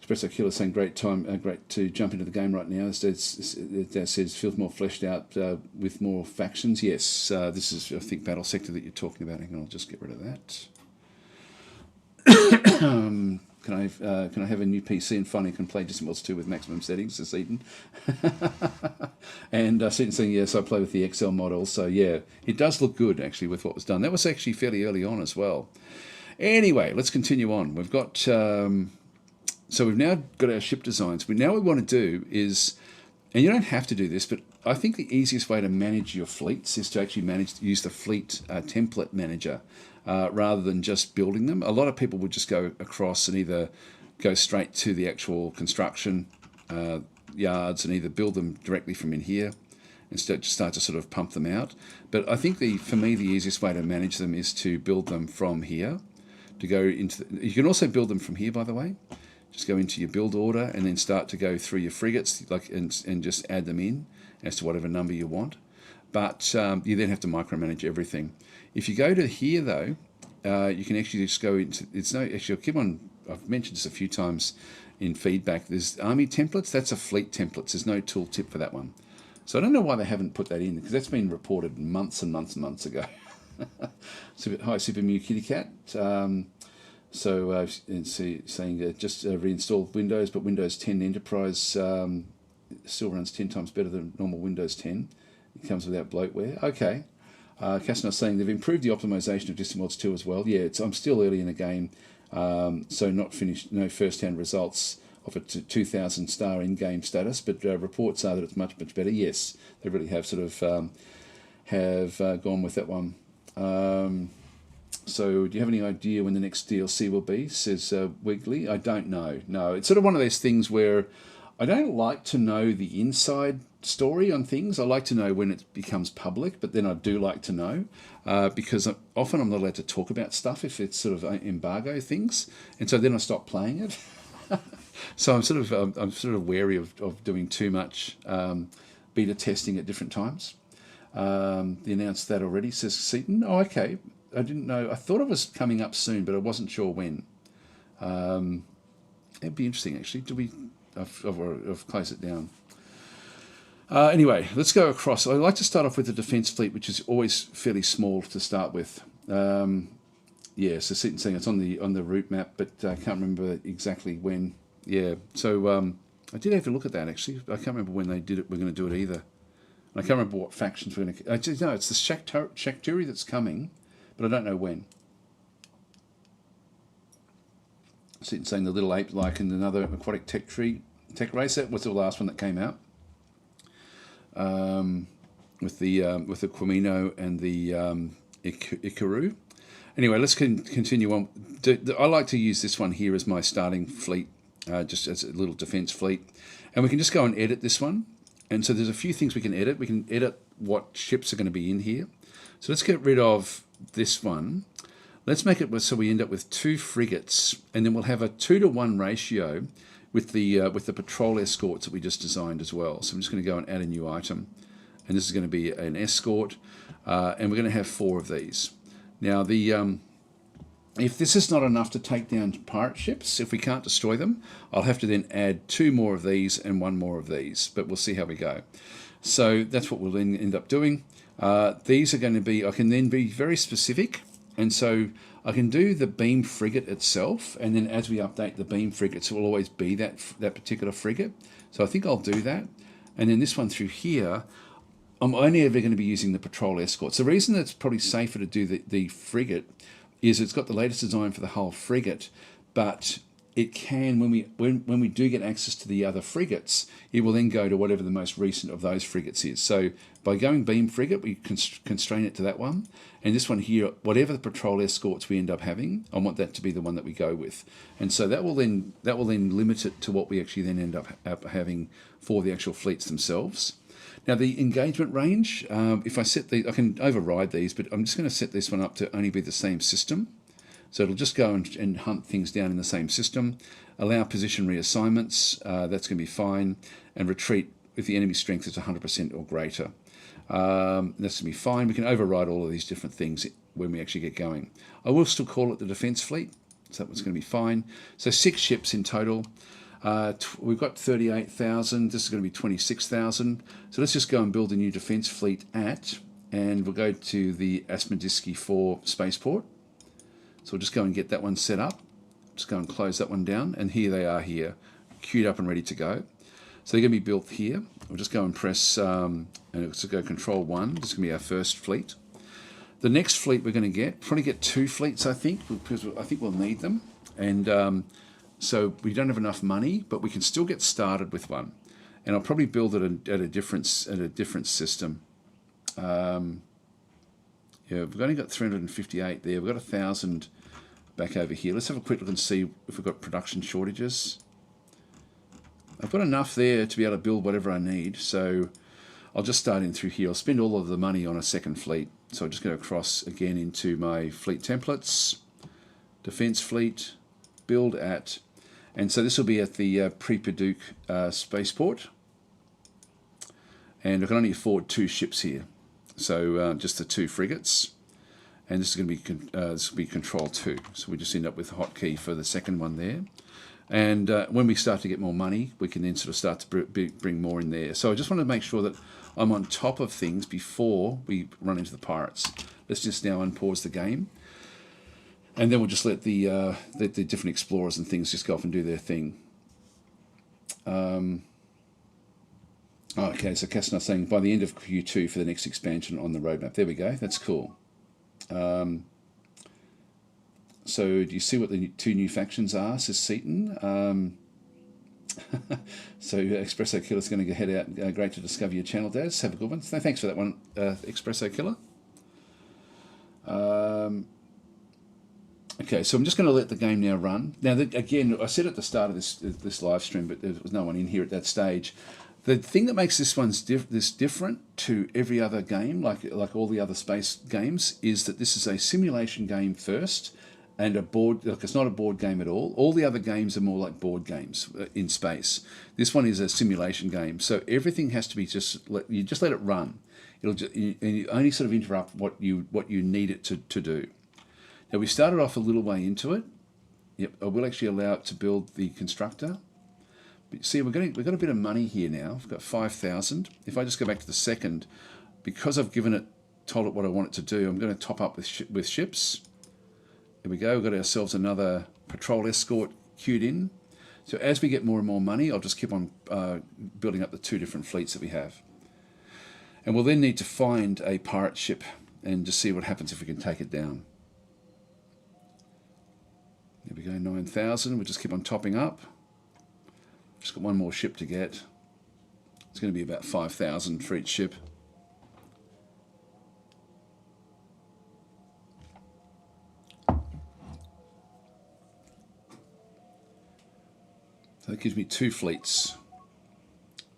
Espresso Killer saying great to jump into the game right now. That says feels more fleshed out with more factions. Yes, this is I think Battle Sector that you're talking about. Hang on, I'll just get rid of that. Can I have a new PC and finally can play Distant Worlds 2 with maximum settings? Says Eaton. And Seaton saying yes, I play with the XL model. So yeah, it does look good actually with what was done. That was actually fairly early on as well. Anyway, let's continue on. We've got so we've now got our ship designs. Now what we want to do is, and you don't have to do this, but I think the easiest way to manage your fleets is to actually use the fleet template manager rather than just building them. A lot of people would just go across and either go straight to the actual construction yards and either build them directly from in here and start to sort of pump them out. But I think for me the easiest way to manage them is to build them from here. To go into you can also build them from here, by the way. Just go into your build order and then start to go through your frigates and just add them in as to whatever number you want. But you then have to micromanage everything. If you go to here though, you can actually just go into, I've mentioned this a few times in feedback, there's army templates, that's a fleet templates, there's no tooltip for that one. So I don't know why they haven't put that in, because that's been reported months and months and months ago. Hi Super Mew Kitty Cat. Saying just reinstalled Windows, but Windows 10 Enterprise still runs 10 times better than normal Windows 10. It comes without bloatware. Okay. Casino's saying they've improved the optimization of Distant Worlds 2 as well. Yeah, I'm still early in the game, so not finished, no first-hand results of a 2,000 star in-game status, but reports are that it's much, much better. Yes, they really have sort of gone with that one. So do you have any idea when the next DLC will be, says Wiggly? I don't know. No, it's sort of one of those things where I don't like to know the inside story on things. I like to know when it becomes public, but then I do like to know because often I'm not allowed to talk about stuff if it's sort of embargo things, and so then I stop playing it. So I'm sort of wary of doing too much beta testing at different times. They announced that already, says Seaton. Oh, okay. I didn't know. I thought it was coming up soon, but I wasn't sure when. It'd be interesting, actually. I've closed it down. Anyway, let's go across. I like to start off with the defence fleet, which is always fairly small to start with. Yeah, so Seaton's saying it's on the route map, but I can't remember exactly when. Yeah, so I did have to look at that, actually. I can't remember when they did it. We're going to do it either. I can't remember what factions we're going to... No, it's the Shakturi that's coming, but I don't know when. Saying the little ape like in another aquatic tech race. That was the last one that came out. With the Quamino and the Ikaru. Anyway, let's continue on. I like to use this one here as my starting fleet, just as a little defense fleet, and we can just go and edit this one. And so there's a few things we can edit. We can edit what ships are going to be in here. So let's get rid of this one. Let's make it so we end up with 2 frigates, and then we'll have a 2-to-1 ratio with the patrol escorts that we just designed as well. So I'm just going to go and add a new item, and this is going to be an escort, and we're going to have 4 of these. Now, if this is not enough to take down pirate ships, if we can't destroy them, I'll have to then add 2 more of these and 1 more of these, but we'll see how we go. So that's what we'll then end up doing. These are going to be, I can then be very specific, and so I can do the beam frigate itself, and then as we update the beam frigates, it will always be that particular frigate. So I think I'll do that. And then this one through here, I'm only ever going to be using the patrol escorts. The reason it's probably safer to do the frigate is it's got the latest design for the whole frigate, but it can, when we do get access to the other frigates, it will then go to whatever the most recent of those frigates is. So by going beam frigate, we constrain it to that one. And this one here, whatever the patrol escorts we end up having, I want that to be the one that we go with. And so that will then limit it to what we actually then end up having for the actual fleets themselves. Now the engagement range, if I set I can override these, but I'm just going to set this one up to only be the same system. So it'll just go and hunt things down in the same system, allow position reassignments, that's going to be fine, and retreat if the enemy strength is 100% or greater. That's going to be fine. We can override all of these different things when we actually get going. I will still call it the defence fleet, so that one's going to be fine. So 6 ships in total. We've got 38,000. This is going to be 26,000. So let's just go and build a new defence fleet and we'll go to the Asmodiski 4 spaceport. So we'll just go and get that one set up. Just go and close that one down. And here they are here, queued up and ready to go. So they're going to be built here. We'll just go and press, and let's go Control 1. This is going to be our first fleet. The next fleet we're going to probably get 2 fleets, I think, because I think we'll need them. And so we don't have enough money, but we can still get started with one. And I'll probably build it at a different system. Yeah, we've only got 358 there. We've got 1,000 back over here. Let's have a quick look and see if we've got production shortages. I've got enough there to be able to build whatever I need. So I'll just start in through here. I'll spend all of the money on a second fleet. So I'll just go across again into my fleet templates, defense fleet, build at, and so this will be at the Pre-Paduc spaceport. And I can only afford 2 ships here. So just the 2 frigates, and this is going to be this will be Control 2. So we just end up with the hotkey for the second one there. And when we start to get more money, we can then sort of start to bring more in there. So I just want to make sure that I'm on top of things before we run into the pirates. Let's just now unpause the game, and then we'll just let the different explorers and things just go off and do their thing. Okay, so Cassana's saying by the end of Q2 for the next expansion on the roadmap. There we go. That's cool. So do you see what the 2 new factions are, says Seaton? So Espresso Killer's going to head out. Great to discover your channel, Daz. Have a good one. Thanks for that one, Espresso Killer. Okay, so I'm just going to let the game now run. Now, again, I said at the start of this live stream, but there was no one in here at that stage. The thing that makes this one different to every other game, like all the other space games, is that this is a simulation game first, and it's not a board game at all. All the other games are more like board games in space. This one is a simulation game, so everything has to be you just let it run. You only sort of interrupt what you need it to do. Now we started off a little way into it. Yep, I will actually allow it to build the constructor. But see, we've got a bit of money here now. We've got 5,000. If I just go back to the second, because I've told it what I want it to do, I'm going to top up with ships. There we go. We've got ourselves another patrol escort queued in. So as we get more and more money, I'll just keep on building up the 2 different fleets that we have. And we'll then need to find a pirate ship and just see what happens if we can take it down. There we go, 9,000. We'll just keep on topping up. Just got one more ship to get. It's going to be about 5,000 for each ship. So that gives me 2 fleets.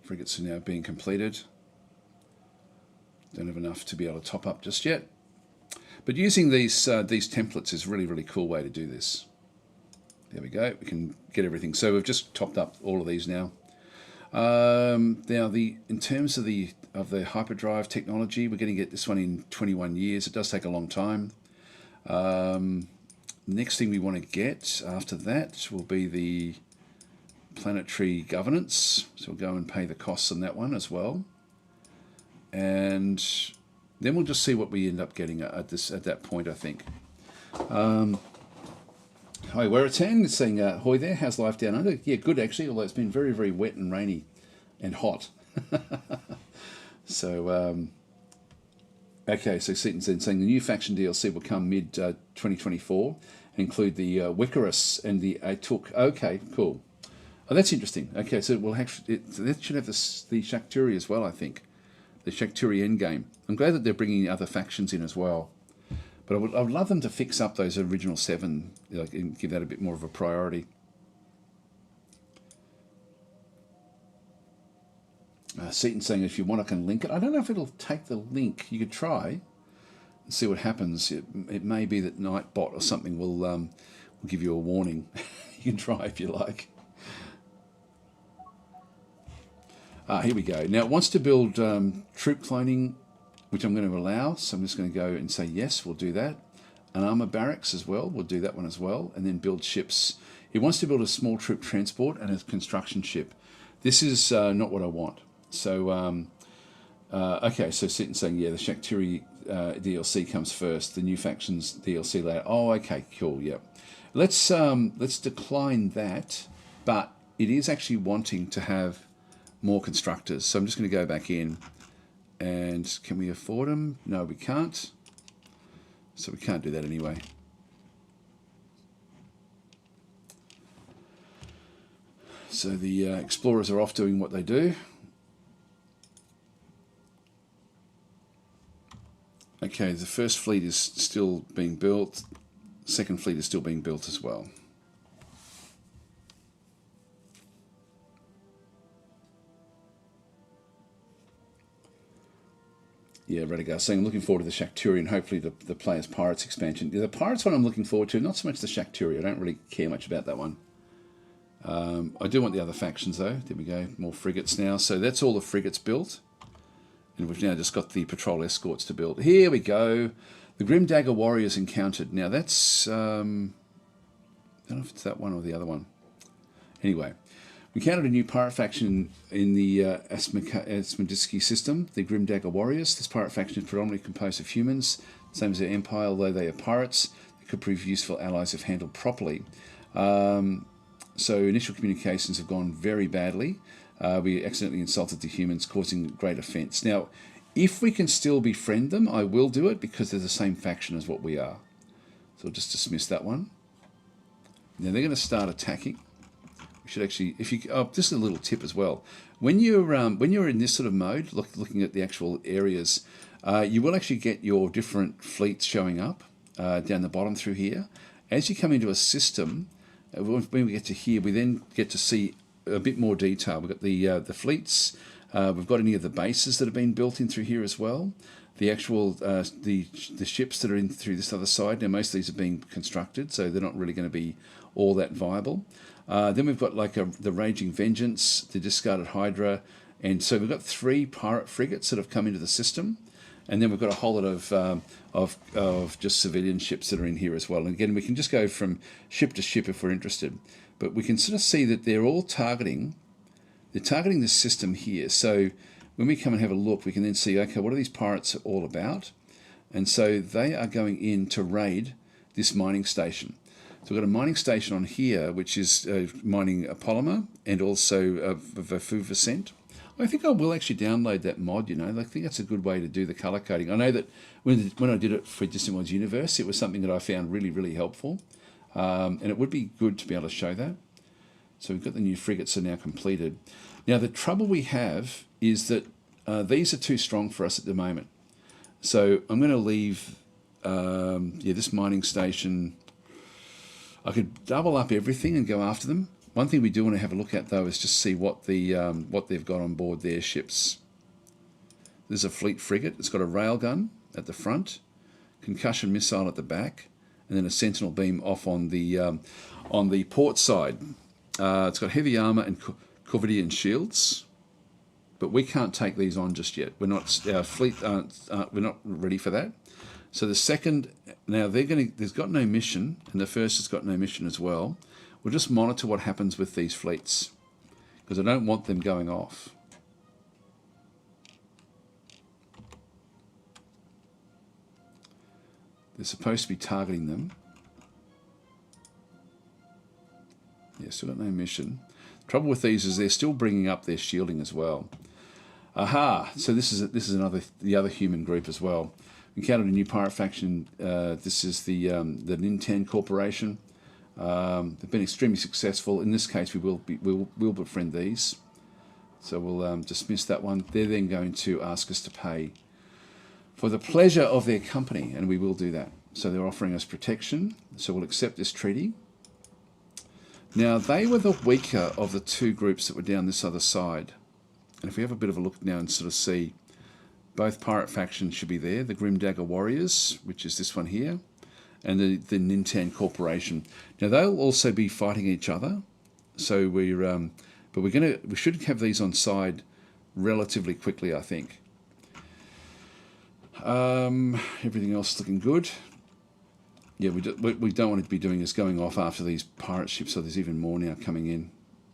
Frigates are now being completed. Don't have enough to be able to top up just yet. But using these templates is a really, really cool way to do this. There we go. We can get everything. So we've just topped up all of these now. Now, in terms of the hyperdrive technology, we're going to get this one in 21 years. It does take a long time. Next thing we want to get after that will be the planetary governance. So we'll go and pay the costs on that one as well. And then we'll just see what we end up getting at that point, I think. Hi, Weratan is saying, "Hoi there, how's life down under?" Yeah, good actually, although it's been very, very wet and rainy and hot. So, okay, so Seaton's then saying the new faction DLC will come mid 2024, include the Wicarus and the Atuk. Okay, cool. Oh, that's interesting. Okay, so we'll actually that should have the Shakturi as well, I think. The Shakturi endgame. I'm glad that they're bringing other factions in as well. But I would love them to fix up those original 7, like, and give that a bit more of a priority. Seaton saying, if you want, I can link it. I don't know if it'll take the link. You could try and see what happens. It may be that Nightbot or something will give you a warning. You can try if you like. Here we go. Now it wants to build troop cloning, which I'm going to allow. So I'm just going to go and say, yes, we'll do that. An armor barracks as well. We'll do that one as well. And then build ships. It wants to build a small troop transport and a construction ship. This is not what I want. So, okay, so Seaton saying, yeah, the Shakturi DLC comes first. The new factions DLC later. Oh, okay, cool, yeah. Let's decline that, but it is actually wanting to have more constructors. So I'm just going to go back in, and can we afford them? No, we can't. So we can't do that anyway. So the explorers are off doing what they do. Okay, the first fleet is still being built. Second fleet is still being built as well. Yeah, Redigar saying, looking forward to the Shakturi and hopefully the Players Pirates expansion. The Pirates one I'm looking forward to, not so much the Shakturi. I don't really care much about that one. I do want the other factions though. There we go, more frigates now. So that's all the frigates built. And we've now just got the patrol escorts to build. Here we go. The Grim Dagger Warriors encountered. Now that's, I don't know if it's that one or the other one. Anyway, we encountered a new pirate faction in the Asmodisky system, the Grim Dagger Warriors. This pirate faction is predominantly composed of humans, same as their empire, although they are pirates. They could prove useful allies if handled properly. So initial communications have gone very badly. We accidentally insulted the humans, causing great offence. Now, if we can still befriend them, I will do it because they're the same faction as what we are. So I'll just dismiss that one. Now they're going to start attacking. We should actually, if you, oh, this is a little tip as well. When you're in this sort of mode, looking at the actual areas, you will actually get your different fleets showing up down the bottom through here. As you come into a system, when we get to here, we then get to see a bit more detail. We've got the fleets. We've got any of the bases that have been built in through here as well. The actual the ships that are in through this other side. Now most of these are being constructed, so they're not really going to be all that viable. Then we've got like the Raging Vengeance, the Discarded Hydra, and so we've got 3 pirate frigates that have come into the system, and then we've got a whole lot of just civilian ships that are in here as well. And again, we can just go from ship to ship if we're interested, but we can sort of see that they're all targeting. They're targeting this system here. So when we come and have a look, we can then see, okay, what are these pirates all about? And so they are going in to raid this mining station. So we've got a mining station on here, which is mining a polymer and also a Vafuvescent. I think I will actually download that mod, you know. I think that's a good way to do the color coding. I know that when I did it for Distant Worlds Universe, it was something that I found really, really helpful. And it would be good to be able to show that. So we've got the new frigates are now completed. Now the trouble we have is that these are too strong for us at the moment. So I'm going to leave this mining station. I could double up everything and go after them. One thing we do want to have a look at though is just see what they've got on board their ships. There's a fleet frigate. It's got a railgun at the front, concussion missile at the back, and then a sentinel beam off on the port side. It's got heavy armor and Corvidian shields, but we can't take these on just yet. We're not, our fleet we're not ready for that. So the second, now there's got no mission, and the first has got no mission as well. We'll just monitor what happens with these fleets, because I don't want them going off. They're supposed to be targeting them. Yeah, still got no mission. The trouble with these is they're still bringing up their shielding as well. Aha! So this is the other human group as well. Encountered a new pirate faction. This is the Ninten Corporation. They've been extremely successful. In this case, we'll befriend these. So we'll dismiss that one. They're then going to ask us to pay for the pleasure of their company, and we will do that. So they're offering us protection, so we'll accept this treaty. Now, they were the weaker of the two groups that were down this other side. And if we have a bit of a look now and sort of see, both pirate factions should be there. The Grim Dagger Warriors, which is this one here, and the Ninten Corporation. Now, they'll also be fighting each other. So we should have these on side relatively quickly, I think. Everything else looking good. Yeah, what we don't want to be doing is going off after these pirate ships, so there's even more now coming in.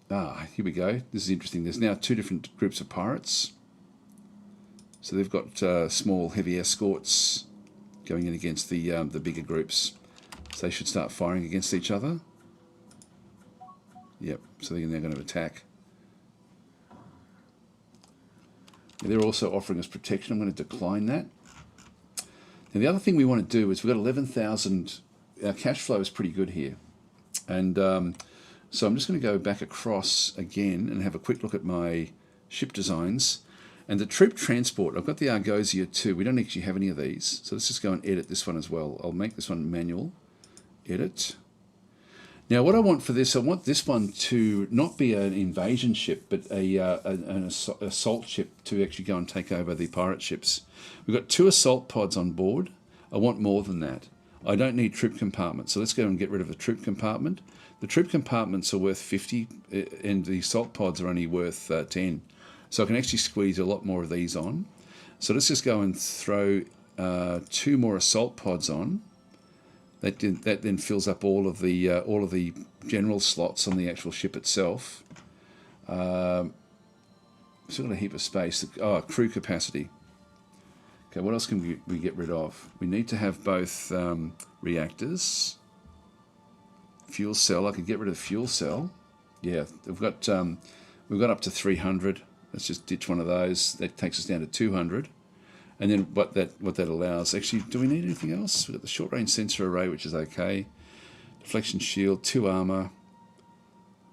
Here we go. This is interesting. There's now two different groups of pirates. So they've got small, heavy escorts going in against the bigger groups. So they should start firing against each other. Yep, so they're going to attack. They're also offering us protection. I'm going to decline that. Now, the other thing we want to do is we've got 11,000. Our cash flow is pretty good here. And so I'm just going to go back across again and have a quick look at my ship designs. And the troop transport, I've got the Argosia too. We don't actually have any of these. So let's just go and edit this one as well. I'll make this one manual. Edit. Now, what I want for this, I want this one to not be an invasion ship, but an assault ship to actually go and take over the pirate ships. We've got 2 assault pods on board. I want more than that. I don't need troop compartments, so let's go and get rid of the troop compartment. The troop compartments are worth 50, and the assault pods are only worth 10. So I can actually squeeze a lot more of these on. So let's just go and throw 2 more assault pods on. That then fills up all of the general slots on the actual ship itself. Still got a heap of space. Crew capacity. Okay, what else can we get rid of? We need to have both reactors. Fuel cell. I could get rid of the fuel cell. Yeah, we've got up to 300. Let's just ditch one of those. That takes us down to 200. And then what that allows, actually, do we need anything else? We've got the short range sensor array, which is okay. Deflection shield, 2 armor,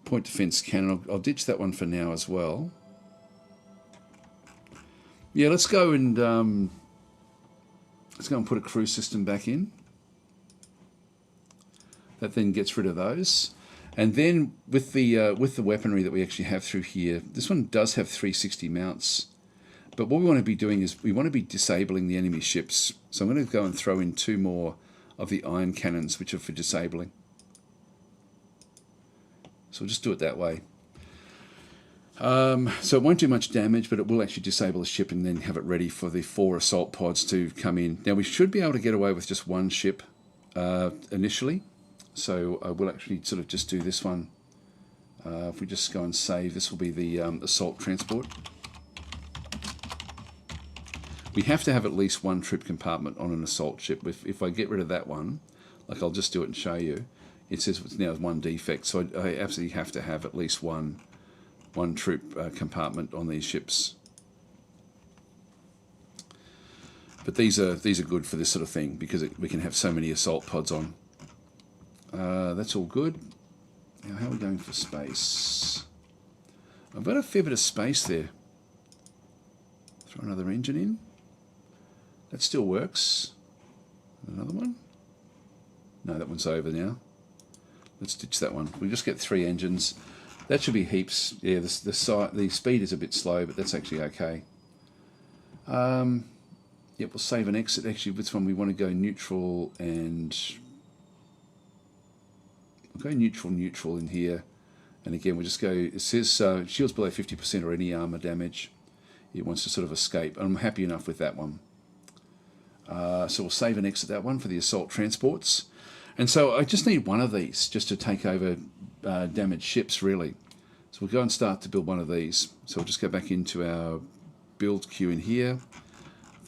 point defense cannon. I'll ditch that one for now as well. Yeah, let's go and put a crew system back in. That then gets rid of those. And then with the weaponry that we actually have through here, this one does have 360 mounts. But what we want to be doing is we want to be disabling the enemy ships. So I'm going to go and throw in 2 more of the iron cannons, which are for disabling. So we'll just do it that way. So it won't do much damage, but it will actually disable the ship and then have it ready for the 4 assault pods to come in. Now we should be able to get away with just 1 ship initially. So I will actually sort of just do this one. If we just go and save, this will be the assault transport. We have to have at least 1 troop compartment on an assault ship. If I get rid of that one, like I'll just do it and show you, it says it's now 1 defect. So I absolutely have to have at least one troop compartment on these ships. But these are good for this sort of thing because we can have so many assault pods on. That's all good. Now, how are we going for space? I've got a fair bit of space there. Throw another engine in. That still works. Another one? No, that one's over now. Let's ditch that one. We just get 3 engines. That should be heaps. Yeah, the speed is a bit slow, but that's actually okay. Yep, we'll save and exit. Actually, this one we want to go neutral and... We'll go neutral in here. And again, we'll just go... It says shields below 50% or any armor damage. It wants to sort of escape. I'm happy enough with that one. So we'll save and exit that one for the assault transports. And so I just need 1 of these just to take over damaged ships, really. So we'll go and start to build 1 of these. So we'll just go back into our build queue in here.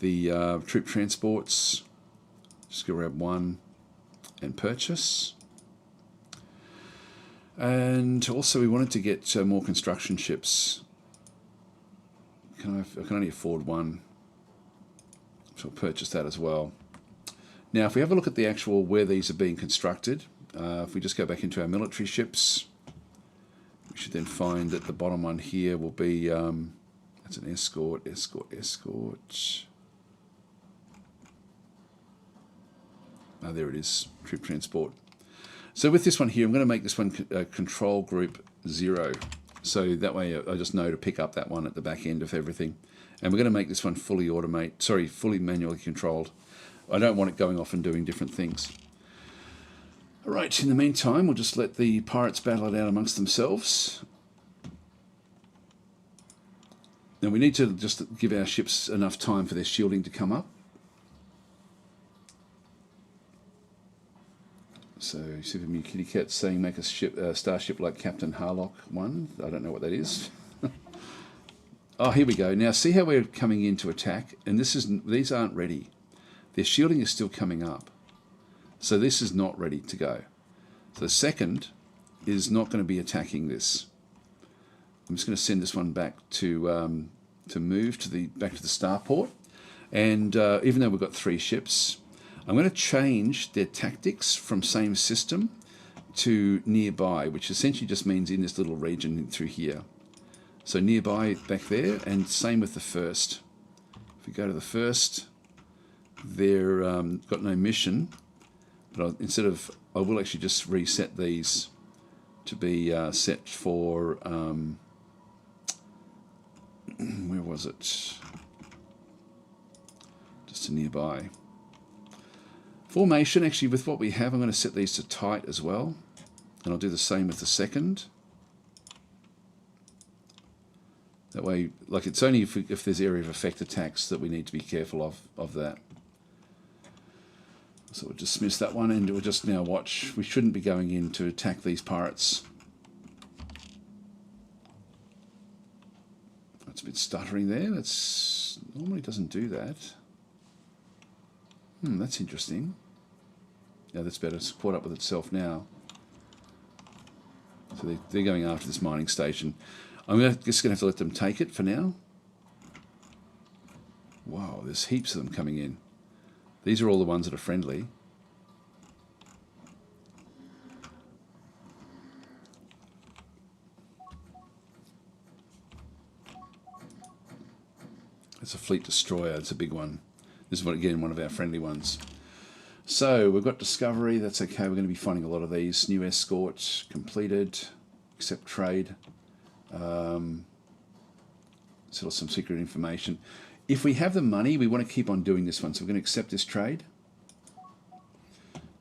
The troop transports. Just go grab 1 and purchase. And also we wanted to get more construction ships. I can only afford 1. So So we'll purchase that as well. Now, if we have a look at the actual where these are being constructed, if we just go back into our military ships, we should then find that the bottom one here will be, that's an escort. Oh, there it is, troop transport. So with this one here, I'm going to make this one control group 0. So that way I just know to pick up that one at the back end of everything. And we're going to make this one fully fully manually controlled. I don't want it going off and doing different things. All right, in the meantime, we'll just let the pirates battle it out amongst themselves. Now we need to just give our ships enough time for their shielding to come up. So Super Mew Kitty Cat saying make a starship like Captain Harlock 1. I don't know what that is. Oh, here we go. Now see how we're coming in to attack, and these aren't ready. Their shielding is still coming up. So this is not ready to go. So the second is not going to be attacking this. I'm just going to send this one back to move to back to the starport. And even though we've got 3 ships, I'm going to change their tactics from same system to nearby, which essentially just means in this little region through here. So nearby back there, and same with the first. If we go to the first, they're got no mission, but I will actually just reset these to be set for, where was it? Just to nearby. Formation, actually with what we have, I'm going to set these to tight as well. And I'll do the same with the second. That way, like it's only if there's area of effect attacks that we need to be careful of that. So we'll dismiss that one and we'll just now watch. We shouldn't be going in to attack these pirates. That's a bit stuttering there. That's normally doesn't do that. That's interesting. Yeah, that's better. It's caught up with itself now. So they're going after this mining station. I'm just going to have to let them take it for now. Wow, there's heaps of them coming in. These are all the ones that are friendly. It's a fleet destroyer. It's a big one. This is, again, one of our friendly ones. So we've got discovery. That's okay. We're going to be finding a lot of these. New escort completed. Accept trade. Sell some secret information. If we have the money, we want to keep on doing this one. So we're going to accept this trade.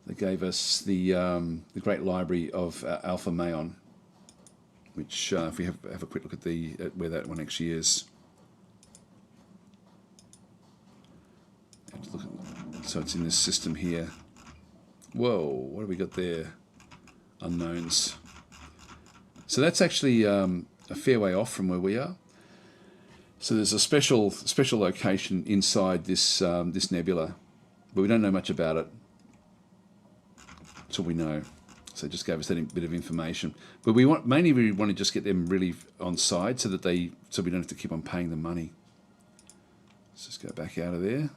They gave us the great library of Alpha Mayon, which if we have a quick look at where that one actually is. So it's in this system here. Whoa, what have we got there? Unknowns. So that's actually a fair way off from where we are. So there's a special location inside this this nebula, but we don't know much about it. That's all we know. So it just gave us that bit of information. But we want to just get them really on side so we don't have to keep on paying them money. Let's just go back out of there.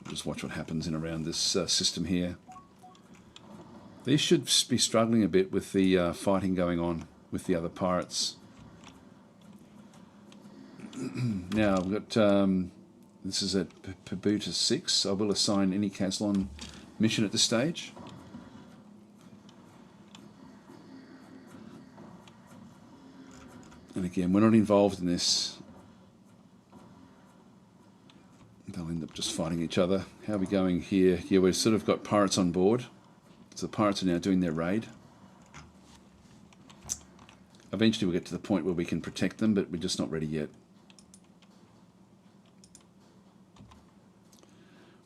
Just watch what happens in around this system here. These should be struggling a bit with the fighting going on with the other pirates. Now we've got this is at Pabuta 6. I will assign any Caslon mission at this stage. And again, we're not involved in this. They'll end up just fighting each other. How are we going here? Yeah, we've sort of got pirates on board. So the pirates are now doing their raid. Eventually we'll get to the point where we can protect them, but we're just not ready yet.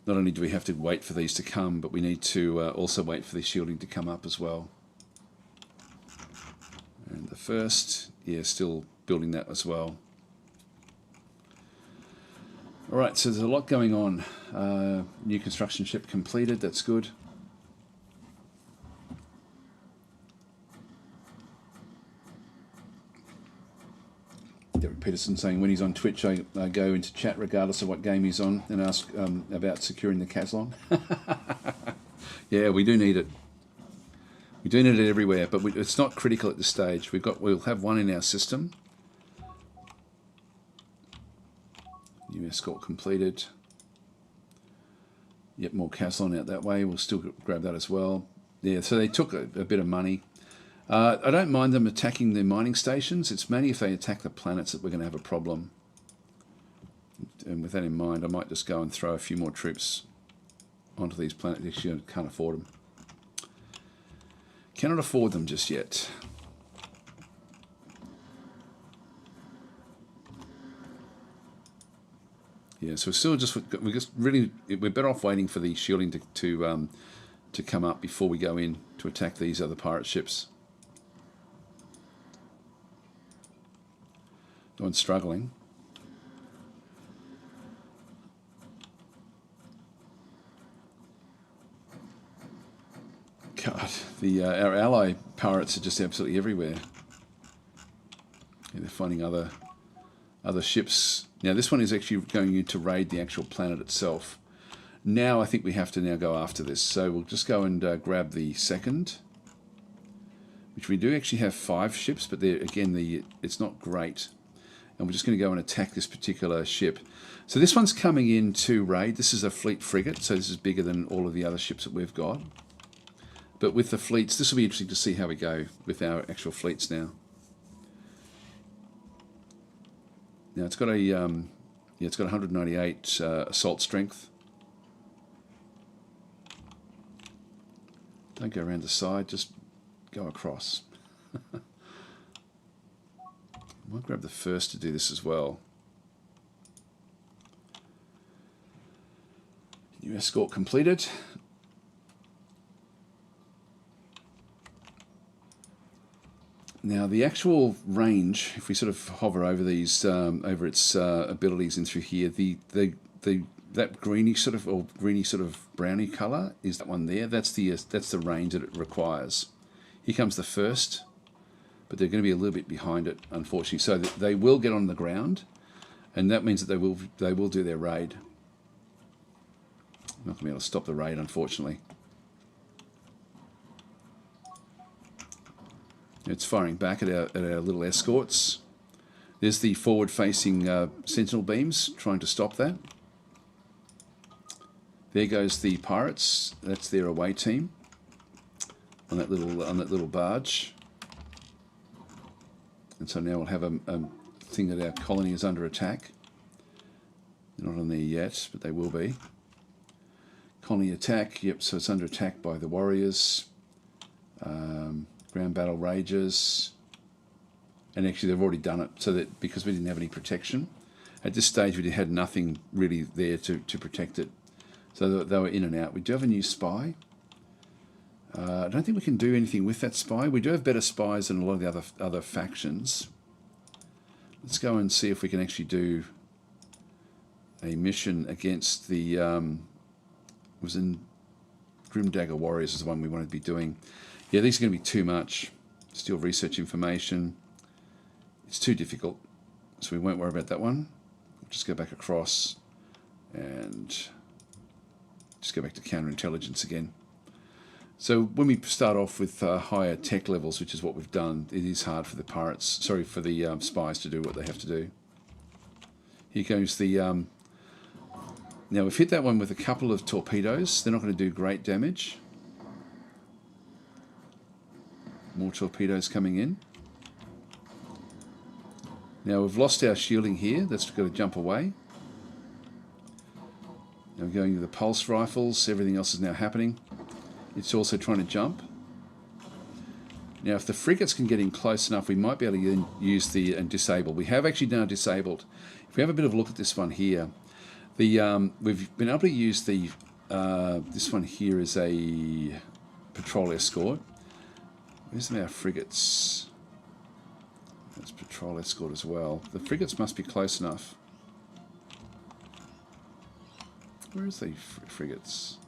Not only do we have to wait for these to come, but we need to also wait for the shielding to come up as well. And the first, yeah, still building that as well. Alright, so there's a lot going on. New construction ship completed, that's good. Derek Peterson saying when he's on Twitch, I go into chat regardless of what game he's on and ask about securing the Caslon. Yeah, we do need it. We do need it everywhere, but it's not critical at this stage. We'll have one in our system. New escort completed. Yep, more Caslon out that way. We'll still grab that as well. Yeah, so they took a bit of money. I don't mind them attacking the mining stations. It's mainly if they attack the planets that we're going to have a problem. And with that in mind, I might just go and throw a few more troops onto these planets. Actually, I can't afford them. Cannot afford them just yet. Yeah, so we're better off waiting for the shielding to come up before we go in to attack these other pirate ships. The one's struggling. God, our ally pirates are just absolutely everywhere. Yeah, they're finding other ships. Now this one is actually going in to raid the actual planet itself. Now I think we have to now go after this. So we'll just go and grab the second, which we do actually have 5 ships, but again it's not great. And we're just going to go and attack this particular ship. So this one's coming in to raid. This is a fleet frigate, so this is bigger than all of the other ships that we've got. But with the fleets, this will be interesting to see how we go with our actual fleets now. Now it's got it's got 198 assault strength. Don't go around the side, just go across. I might grab the first to do this as well. New escort completed. Now the actual range, if we sort of hover over these, over its abilities in through here, that greeny sort of browny colour is that one there. That's the range that it requires. Here comes the first, but they're going to be a little bit behind it, unfortunately. So they will get on the ground, and that means that they will do their raid. I'm not going to be able to stop the raid, unfortunately. It's firing back at our little escorts. There's the forward-facing sentinel beams trying to stop that. There goes the pirates. That's their away team on that little barge. And so now we'll have a thing that our colony is under attack. They're not on there yet, but they will be. Colony attack. Yep. So it's under attack by the warriors. Ground battle rages, and actually they've already done it, so that because we didn't have any protection at this stage, we had nothing really there to protect it, so they were in and out. We do have a new spy. I don't think we can do anything with that spy. We do have better spies than a lot of the other factions. Let's go and see if we can actually do a mission against the was in Grim Dagger Warriors is the one we wanted to be doing. Yeah, these are going to be too much. Still research information. It's too difficult, so we won't worry about that one. We'll just go back across and just go back to counterintelligence again. So when we start off with higher tech levels, which is what we've done, it is hard for the for the spies to do what they have to do. Here goes the... now we've hit that one with a couple of torpedoes. They're not going to do great damage. More torpedoes coming in. Now we've lost our shielding here. That's got to jump away. Now we're going to the pulse rifles. Everything else is now happening. It's also trying to jump. Now if the frigates can get in close enough, we might be able to use the and disable. We have actually now disabled. If we have a bit of a look at this one here, we've been able to use the this one here is a patrol escort. Where's our frigates? That's patrol escort as well. The frigates must be close enough. Where is the frigates?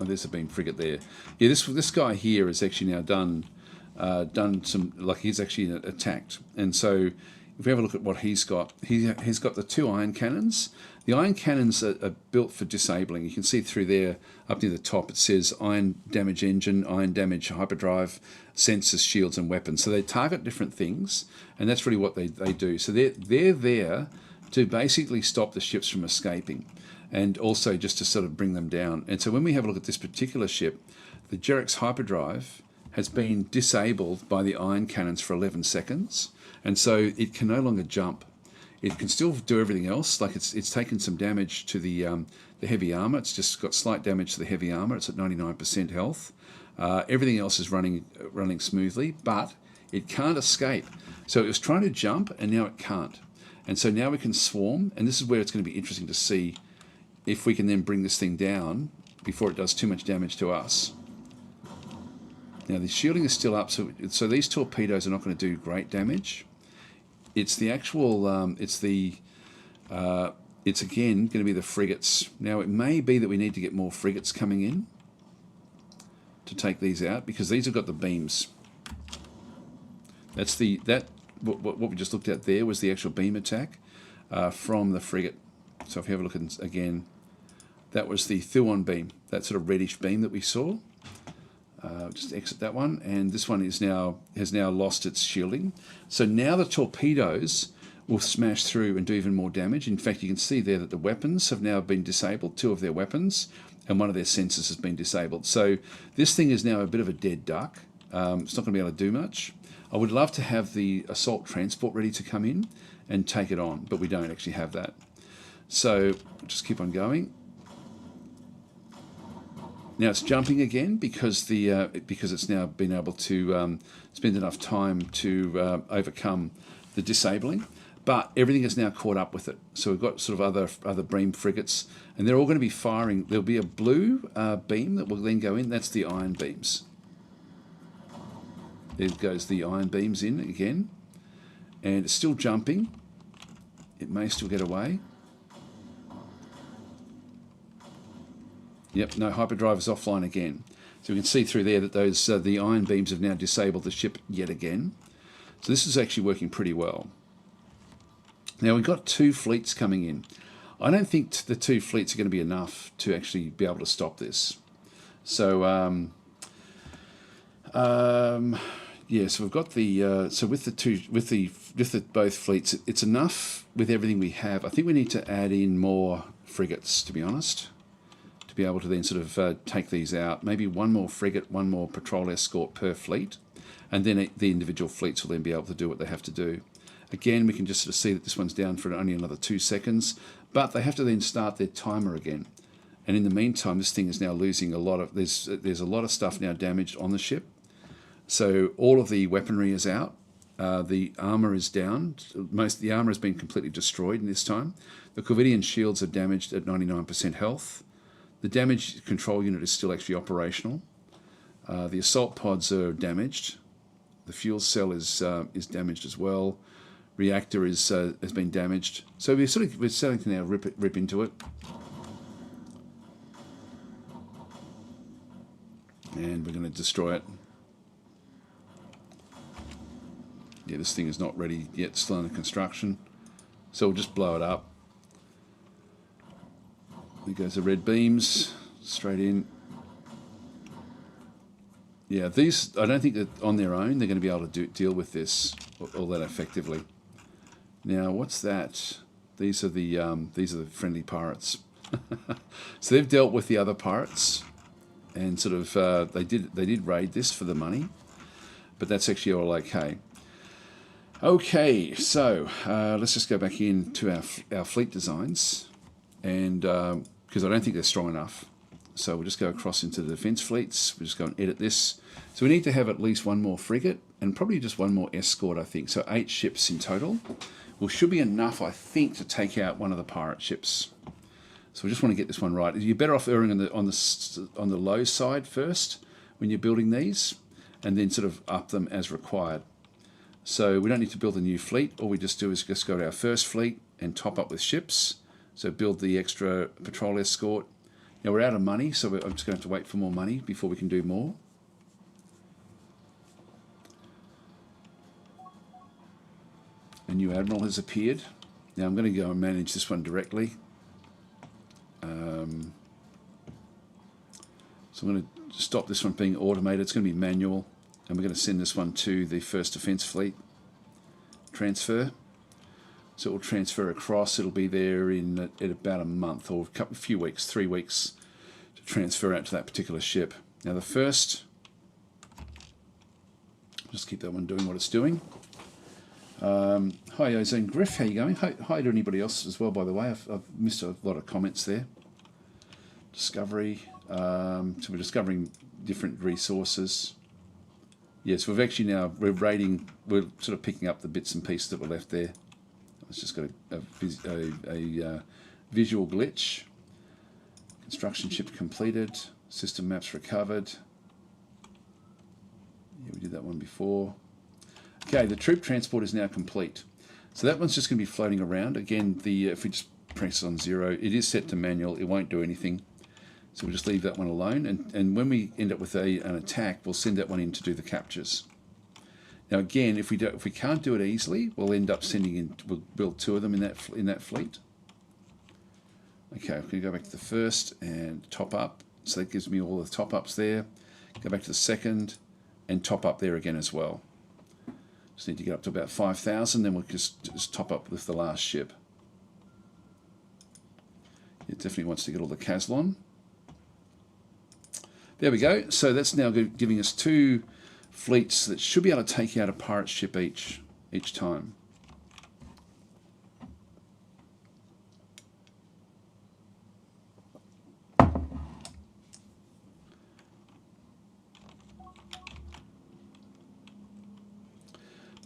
Oh, there's a beam frigate there. Yeah, this guy here has actually now done done some, like he's actually attacked. And so if we have a look at what he's got, he's got the 2 iron cannons. The iron cannons are built for disabling. You can see through there, up near the top, it says iron damage engine, iron damage hyperdrive, sensors, shields, and weapons. So they target different things, and that's really what they do. So they're there to basically stop the ships from escaping, and also just to sort of bring them down. And so when we have a look at this particular ship, the Jerix hyperdrive has been disabled by the iron cannons for 11 seconds, and so it can no longer jump. It can still do everything else. Like it's taken some damage to the heavy armor. It's just got slight damage to the heavy armor. It's at 99% health. Everything else is running smoothly, but it can't escape. So it was trying to jump, and now it can't. And so now we can swarm, and this is where it's going to be interesting to see if we can then bring this thing down before it does too much damage to us. Now the shielding is still up, so these torpedoes are not going to do great damage. It's the actual, it's again going to be the frigates. Now it may be that we need to get more frigates coming in to take these out, because these have got the beams. That's what we just looked at there was the actual beam attack from the frigate. So if you have a look at again, that was the Thuon beam, that sort of reddish beam that we saw. Just exit that one, and this one has now lost its shielding. So now the torpedoes will smash through and do even more damage. In fact, you can see there that the weapons have now been disabled, 2 of their weapons, and 1 of their sensors has been disabled. So this thing is now a bit of a dead duck. It's not going to be able to do much. I would love to have the assault transport ready to come in and take it on, but we don't actually have that. So just keep on going. Now it's jumping again because it's now been able to spend enough time to overcome the disabling, but everything is now caught up with it. So we've got sort of other beam frigates, and they're all going to be firing. There'll be a blue beam that will then go in. That's the iron beams. There goes the iron beams in again, and it's still jumping. It may still get away. Yep, no, hyperdrive is offline again. So we can see through there that those the iron beams have now disabled the ship yet again. So this is actually working pretty well. Now we've got 2 fleets coming in. I don't think the 2 fleets are going to be enough to actually be able to stop this. So yeah, so we've got the so with the both fleets, it's enough with everything we have. I think we need to add in more frigates, to be honest, to be able to then sort of take these out. Maybe 1 more frigate, 1 more patrol escort per fleet, and then the individual fleets will then be able to do what they have to do. Again, we can just sort of see that this one's down for only another 2 seconds, but they have to then start their timer again. And in the meantime, this thing is now losing a lot of, there's a lot of stuff now damaged on the ship. So all of the weaponry is out. The armor is down. The armor has been completely destroyed in this time. The Corvidian shields are damaged at 99% health. The damage control unit is still actually operational. The assault pods are damaged. The fuel cell is damaged as well. Reactor has been damaged. So we're starting to now rip into it. And we're going to destroy it. Yeah, this thing is not ready yet, still under construction. So we'll just blow it up. There goes the red beams, straight in. Yeah, these, I don't think that on their own they're going to be able to deal with this all that effectively. Now, what's that? These are the friendly pirates. So they've dealt with the other pirates, and sort of they did raid this for the money, but that's actually all okay. Okay, so let's just go back into our fleet designs, and because I don't think they're strong enough, so we'll just go across into the defence fleets. We'll just go and edit this. So we need to have at least 1 more frigate and probably just 1 more escort, I think. So 8 ships in total. Well, should be enough, I think, to take out one of the pirate ships. So we just want to get this one right. You're better off erring on the low side first when you're building these, and then sort of up them as required. So we don't need to build a new fleet. All we just do is just go to our first fleet and top up with ships. So build the extra patrol escort. Now we're out of money, so I'm just going to have to wait for more money before we can do more. A new admiral has appeared. Now I'm going to go and manage this one directly. So I'm going to stop this one being automated. It's going to be manual. And we're going to send this one to the 1st Defence Fleet. Transfer. So it will transfer across. It'll be there in about a month or a few weeks, 3 weeks, to transfer out to that particular ship. Now the first, just keep that one doing what it's doing. Hi Ozone Griff, how you going? Hi to anybody else as well, by the way. I've missed a lot of comments there. Discovery. So we're discovering different resources. Yes, we're sort of picking up the bits and pieces that were left there. It's just got a visual glitch. Construction ship completed. System maps recovered. Yeah, we did that one before. Okay, the troop transport is now complete. So that one's just going to be floating around. Again, if we just press on 0, it is set to manual. It won't do anything. So we'll just leave that one alone. And when we end up with an attack, we'll send that one in to do the captures. Now again, if we can't do it easily, we'll end up we'll build 2 of them in that fleet. Okay, I'm going to go back to the first and top up. So that gives me all the top ups there. Go back to the second and top up there again as well. Just need to get up to about 5,000, then we'll just top up with the last ship. It definitely wants to get all the Caslon. There we go. So that's now giving us 2 fleets that should be able to take out a pirate ship each time.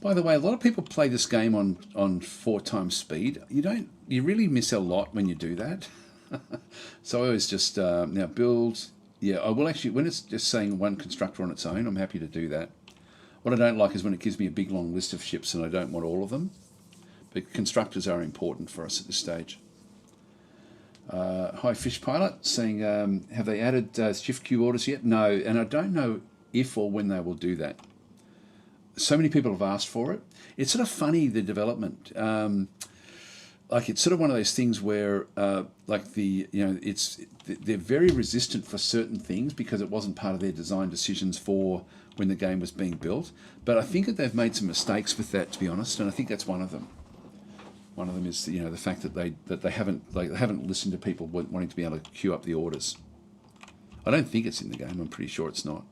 By the way, a lot of people play this game on 4 times speed. You really miss a lot when you do that. So I always just now build. Yeah, I will actually, when it's just saying one constructor on its own, I'm happy to do that. What I don't like is when it gives me a big long list of ships and I don't want all of them. But constructors are important for us at this stage. Hi Fish Pilot, saying, have they added shift queue orders yet? No, and I don't know if or when they will do that. So many people have asked for it. It's sort of funny, the development. Like it's sort of one of those things where, they're very resistant for certain things because it wasn't part of their design decisions for when the game was being built. But I think that they've made some mistakes with that, to be honest, and I think that's one of them. One of them is the fact that they haven't listened to people wanting to be able to queue up the orders. I don't think it's in the game. I'm pretty sure it's not,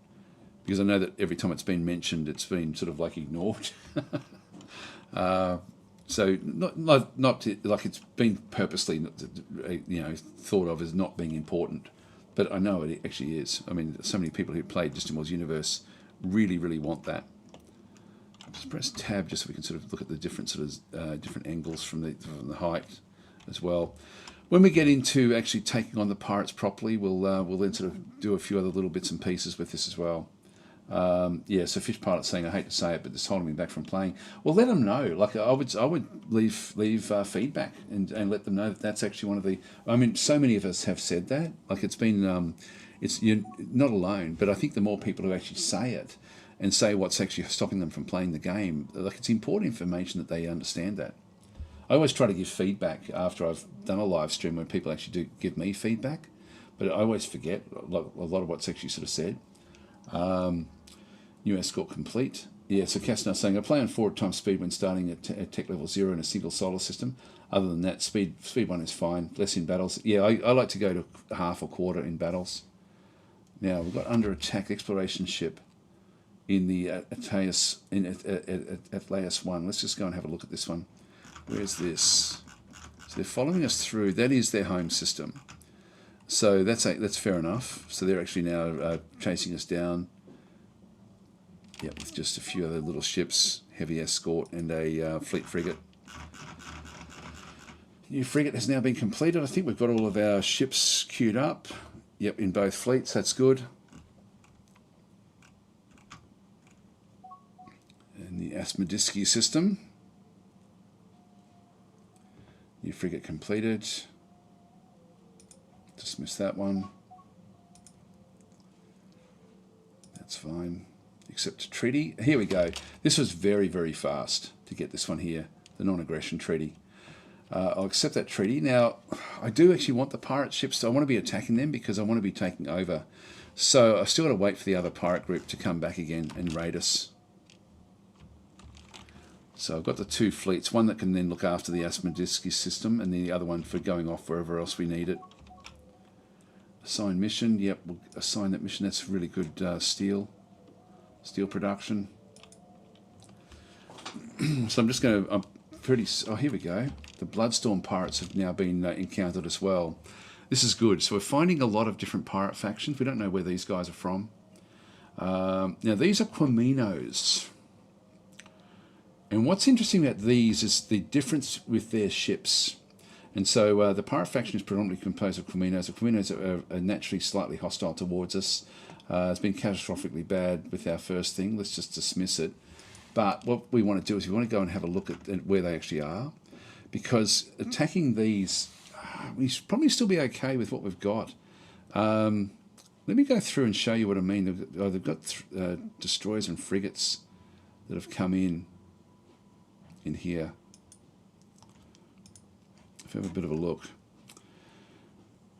because I know that every time it's been mentioned, it's been sort of like ignored. So not like it's been purposely thought of as not being important, but I know it actually is. I mean, so many people who played Distant Worlds Universe really, really want that. Just press tab just so we can sort of look at the different different angles from the height as well. When we get into actually taking on the pirates properly, we'll then sort of do a few other little bits and pieces with this as well. Yeah, so Fish Pilot's saying, I hate to say it, but it's holding me back from playing. Well, let them know. Like I would leave feedback and let them know that that's actually one of the. I mean, so many of us have said that. Like it's been, you're not alone. But I think the more people who actually say it and say what's actually stopping them from playing the game, like it's important information that they understand that. I always try to give feedback after I've done a live stream when people actually do give me feedback, but I always forget a lot of what's actually sort of said. New escort complete. Yeah, so Casnar's saying, I play on 4 times speed when starting at tech level 0 in a single solar system. Other than that, speed 1 is fine. Less in battles. Yeah, I like to go to half or quarter in battles. Now, we've got under attack exploration ship in the Atlaeus 1. Let's just go and have a look at this one. Where's this? So they're following us through. That is their home system. So that's fair enough. So they're actually now chasing us down. Yep, with just a few other little ships, heavy escort, and a fleet frigate. New frigate has now been completed. I think we've got all of our ships queued up. Yep, in both fleets. That's good. And the Asmodisky system. New frigate completed. Dismiss that one. That's fine. Accept treaty. Here we go. This was very, very fast to get this one here. the non-aggression treaty. I'll accept that treaty. Now, I do actually want the pirate ships, so I want to be attacking them because I want to be taking over. So I've still got to wait for the other pirate group to come back again and raid us. So I've got the 2 fleets, one that can then look after the Asmodiscus system and the other one for going off wherever else we need it. Assign mission, yep, we'll assign that mission. That's really good steel production. So I'm just going to, oh, here we go. The Bloodstorm pirates have now been encountered as well. This is good. So we're finding a lot of different pirate factions. We don't know where these guys are from. Now these are Quiminos. And what's interesting about these is the difference with their ships. And so the pirate faction is predominantly composed of Quiminos. The Quiminos are naturally slightly hostile towards us. It's been catastrophically bad with our first thing. Let's just dismiss it. But what we want to do is we want to go and have a look at where they actually are. Because attacking these, we should probably still be okay with what we've got. Let me go through and show you what I mean. They've got destroyers and frigates that have come in here. If we have a bit of a look.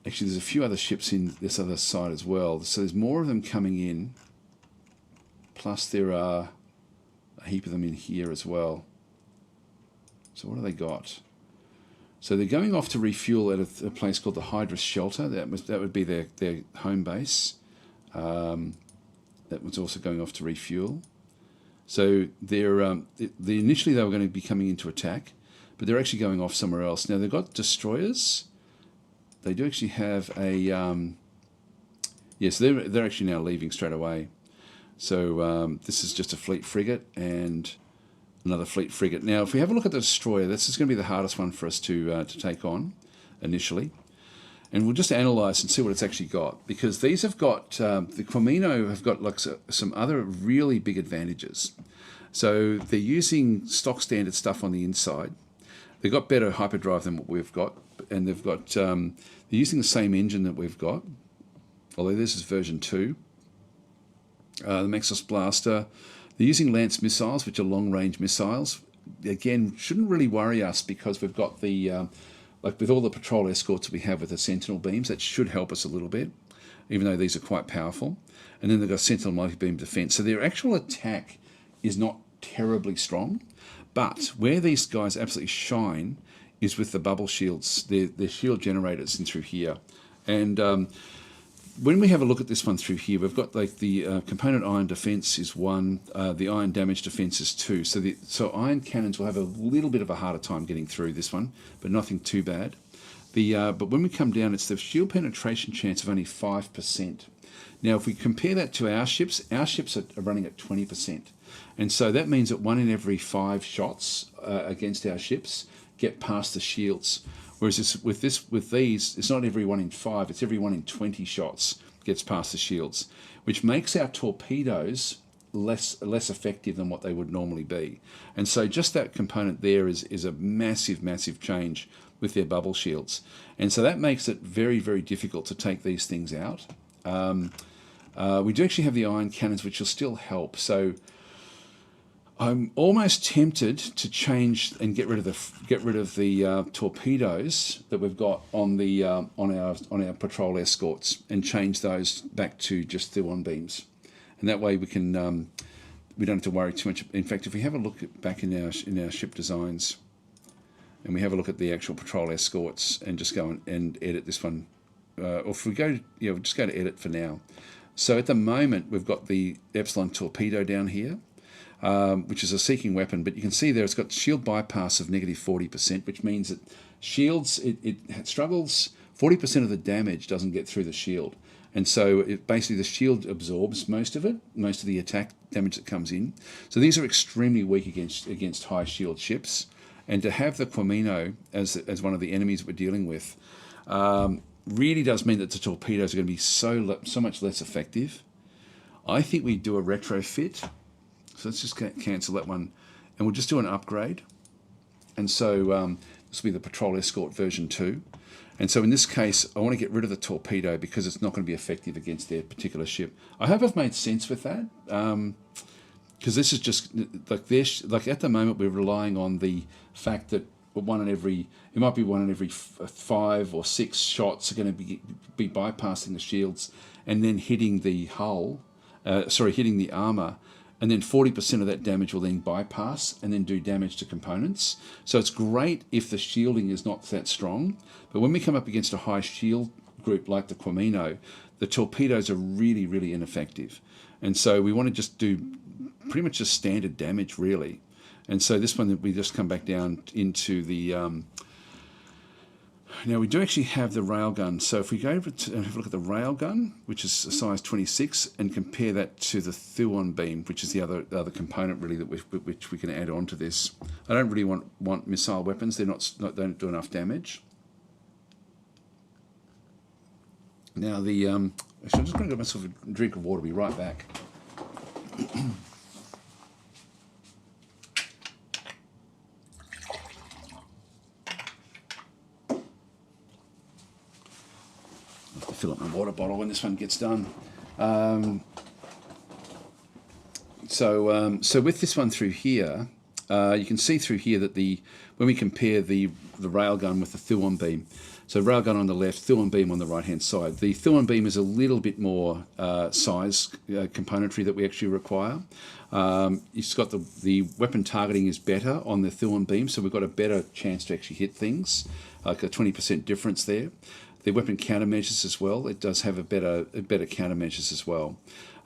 Actually, there's a few other ships in this other side as well. So there's more of them coming in. Plus there are a heap of them in here as well. So what have they got? So they're going off to refuel at a place called the Hydrus Shelter. That would be their home base. That was also going off to refuel. So initially they were going to be coming into attack, but they're actually going off somewhere else. Now they've got destroyers. They do actually have a yes. They're actually now leaving straight away. So this is just a fleet frigate and another fleet frigate. Now, if we have a look at the destroyer, this is going to be the hardest one for us to take on initially. And we'll just analyse and see what it's actually got. Because these have got, the Quimino have got like some other really big advantages. So they're using stock standard stuff on the inside. They've got better hyperdrive than what we've got. And they've got, they're using the same engine that we've got. Although this is version 2. The Maxos Blaster. They're using Lance missiles, which are long-range missiles. Again, shouldn't really worry us because we've got the, like with all the patrol escorts we have with the Sentinel beams, that should help us a little bit, even though these are quite powerful. And then they've got Sentinel multi-beam defense. So their actual attack is not terribly strong, but where these guys absolutely shine is with the bubble shields, their shield generators in through here. And when we have a look at this one through here, we've got like the component iron defense is 1, the iron damage defense is 2. So iron cannons will have a little bit of a harder time getting through this one, but nothing too bad. But when we come down, it's the shield penetration chance of only 5%. Now, if we compare that to our ships are running at 20%. And so that means that 1 in every 5 shots against our ships get past the shields. Whereas with these, it's not every 1 in 5, it's every 1 in 20 shots gets past the shields, which makes our torpedoes less effective than what they would normally be. And so just that component there is a massive, massive change with their bubble shields. And so that makes it very, very difficult to take these things out. We do actually have the iron cannons, which will still help. So I'm almost tempted to change and get rid of the torpedoes that we've got on our patrol escorts and change those back to just the 1 beams, and that way we can we don't have to worry too much. In fact, if we have a look back in our ship designs, and we have a look at the actual patrol escorts and just go and edit this one, or if we go, we'll just go to edit for now. So at the moment we've got the Epsilon torpedo down here. Which is a seeking weapon, but you can see there it's got shield bypass of -40%, which means that shields, it struggles, 40% of the damage doesn't get through the shield. And so basically the shield absorbs most of it, most of the attack damage that comes in. So these are extremely weak against high shield ships. And to have the Quimino as one of the enemies we're dealing with really does mean that the torpedoes are going to be so much less effective. I think we do a retrofit. So let's just cancel that one, and we'll just do an upgrade. And so this will be the Patrol Escort version 2. And so in this case, I want to get rid of the torpedo because it's not going to be effective against their particular ship. I hope I've made sense with that. because this is just like this. Like at the moment, we're relying on the fact that it might be one in every 5 or 6 shots are going to be bypassing the shields and then hitting the hull, hitting the armor, and then 40% of that damage will then bypass and then do damage to components. So it's great if the shielding is not that strong, but when we come up against a high shield group like the Quamino, the torpedoes are really, really ineffective. And so we want to just do pretty much just standard damage, really. And so this one, we just come back down into the... now we do actually have the railgun. So if we go over to have a look at the railgun, which is a size 26, and compare that to the Thuon beam, which is the other component really which we can add on to this. I don't really want missile weapons. They don't do enough damage. Now actually I'm just going to get myself a drink of water. Be right back. Fill up my water bottle when this one gets done. So with this one through here, you can see through here that when we compare the railgun with the Thuon beam, so railgun on the left, Thuon beam on the right hand side. The Thuon beam is a little bit more size componentry that we actually require. It's got the weapon targeting is better on the Thuon beam, so we've got a better chance to actually hit things, like a 20% difference there. The weapon countermeasures as well. It does have a better countermeasures as well.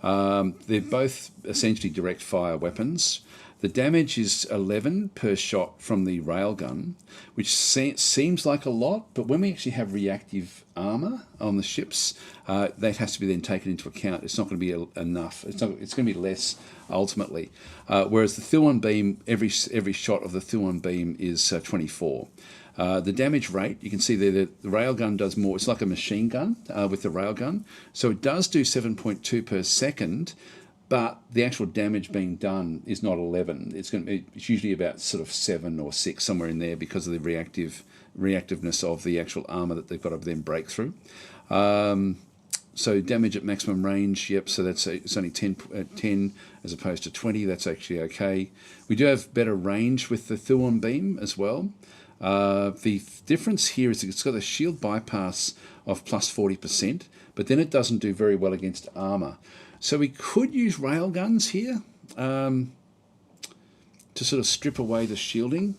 They're both essentially direct fire weapons. The damage is 11 per shot from the railgun, which seems like a lot, but when we actually have reactive armor on the ships, that has to be then taken into account. It's not going to be enough. It's going to be less ultimately. Whereas the Thuon beam, every shot of the Thuon beam is 24. The damage rate, you can see there that the railgun does more. It's like a machine gun with the railgun. So it does do 7.2 per second, but the actual damage being done is not 11. It's usually about sort of 7 or 6, somewhere in there, because of the reactiveness of the actual armor that they've got to then break through. So damage at maximum range, yep, so it's only 10 as opposed to 20. That's actually okay. We do have better range with the Thuon beam as well. The difference here is it's got a shield bypass of plus 40%, but then it doesn't do very well against armor. So we could use railguns here to sort of strip away the shielding,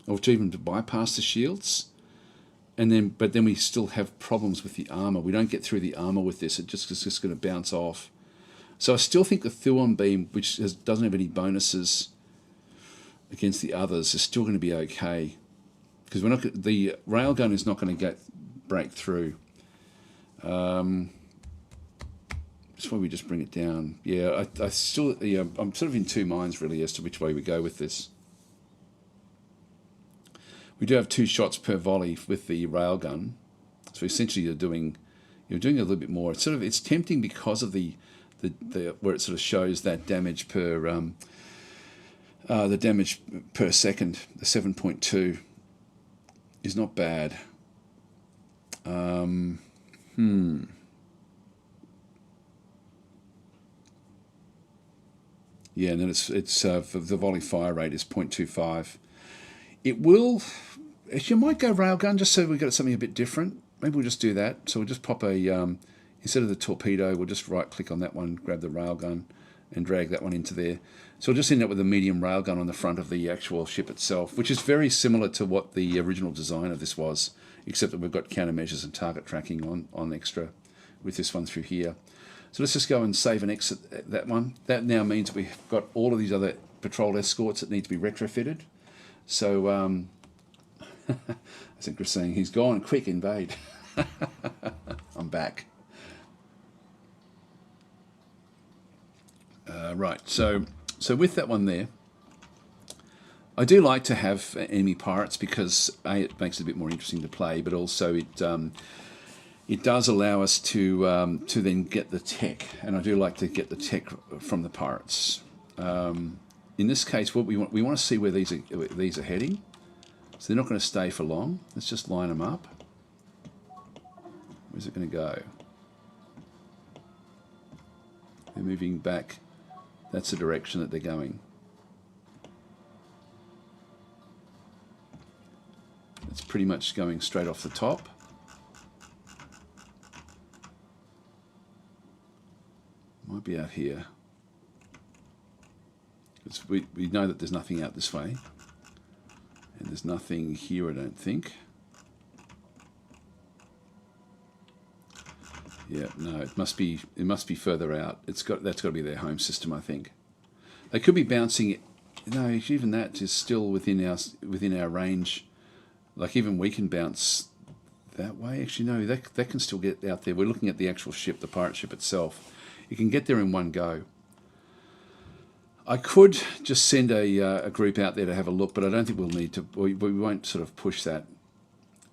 or to even to bypass the shields. But then we still have problems with the armor. We don't get through the armor with this. It's just going to bounce off. So I still think the Thuon beam, which doesn't have any bonuses against the others, is still going to be okay. Because the railgun is not going to break through. That's why we just bring it down. Yeah, I'm sort of in two minds really as to which way we go with this. We do have 2 shots per volley with the railgun, so essentially you're doing a little bit more. It's tempting because of the where it sort of shows that damage per the damage per second, the 7.2 is not bad. Yeah, and then it's the volley fire rate is 0.25. It will. You might go railgun just so we've got something a bit different. Maybe we'll just do that. So we'll just pop instead of the torpedo, we'll just right click on that one, grab the railgun, and drag that one into there. So we'll just end up with a medium railgun on the front of the actual ship itself, which is very similar to what the original design of this was, except that we've got countermeasures and target tracking on extra with this one through here. So let's just go and save and exit that one. That now means we've got all of these other patrol escorts that need to be retrofitted. So, I think we're saying, he's gone, quick, invade. I'm back. Right, so with that one there, I do like to have enemy pirates because A, it makes it a bit more interesting to play, but also it does allow us to then get the tech, and I do like to get the tech from the pirates. In this case, what we want to see where these are heading. So they're not going to stay for long. Let's just line them up. Where's it going to go? They're moving back That's the direction that they're going. It's pretty much going straight off the top. Might be out here. We know that there's nothing out this way. And there's nothing here, I don't think. Yeah, no, it must be further out. That's got to be their home system, I think. They could be bouncing it. No, even that is still within our range. Like even we can bounce that way. Actually, no, that can still get out there. We're looking at the actual ship, the pirate ship itself. You can get there in one go. I could just send a group out there to have a look, but I don't think we'll need to. We won't sort of push that.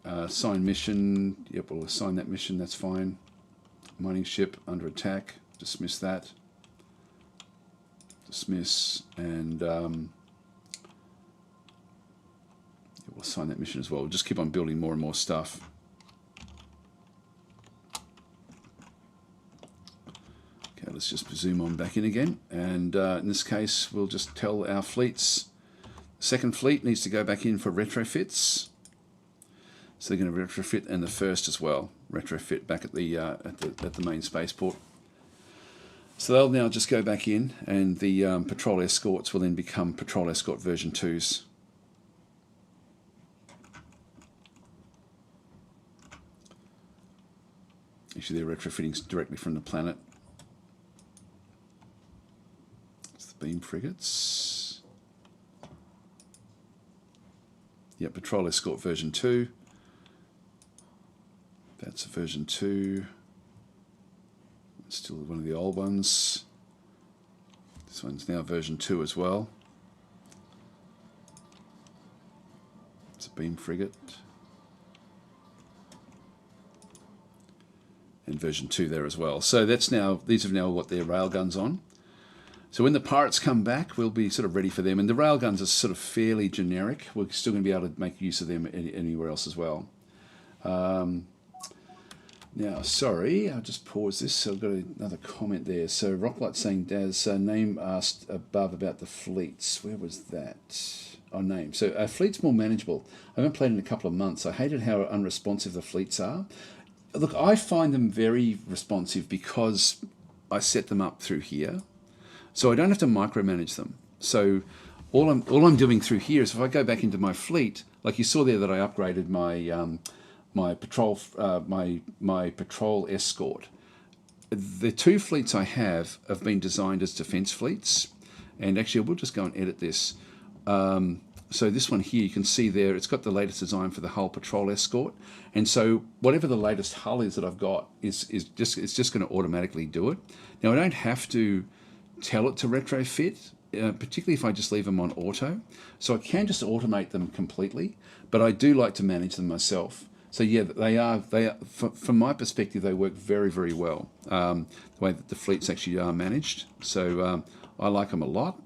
Assign mission. Yep, we'll assign that mission. That's fine. Mining ship under attack. Dismiss that. Dismiss, and we'll assign that mission as well. We'll just keep on building more and more stuff. Okay, let's just zoom on back in again, and in this case we'll just tell our fleets. The second fleet needs to go back in for retrofits, so they're going to retrofit, and the first as well retrofit back at the main spaceport. So they'll now just go back in, and the patrol escorts will then become patrol escort version 2s. Actually, they're retrofitting directly from the planet. It's the beam frigates. Yeah, patrol escort version 2. That's version 2. Still one of the old ones. This one's now version 2 as well. It's a beam frigate. And version 2 there as well. So that's now, these have now got their railguns on. So when the pirates come back, we'll be sort of ready for them. And the railguns are sort of fairly generic. We're still going to be able to make use of them anywhere else as well. Now, sorry, I'll just pause this. So I've got another comment there. So Rocklight saying, Daz, name asked above about the fleets. Where was that? Oh, name. So fleet's more manageable. I haven't played in a couple of months. I hated how unresponsive the fleets are. Look, I find them very responsive because I set them up through here. So I don't have to micromanage them. So all I'm doing through here is if I go back into my fleet, like you saw there that I upgraded my my patrol escort. The two fleets I have been designed as defense fleets, and actually we'll just go and edit this. So this one here, you can see there, it's got the latest design for the hull patrol escort, and so whatever the latest hull is that I've got it's just going to automatically do it. Now I don't have to tell it to retrofit, particularly if I just leave them on auto. So I can just automate them completely, but I do like to manage them myself. So yeah, they are from my perspective, they work very, very well. The way that the fleets actually are managed. So I like them a lot.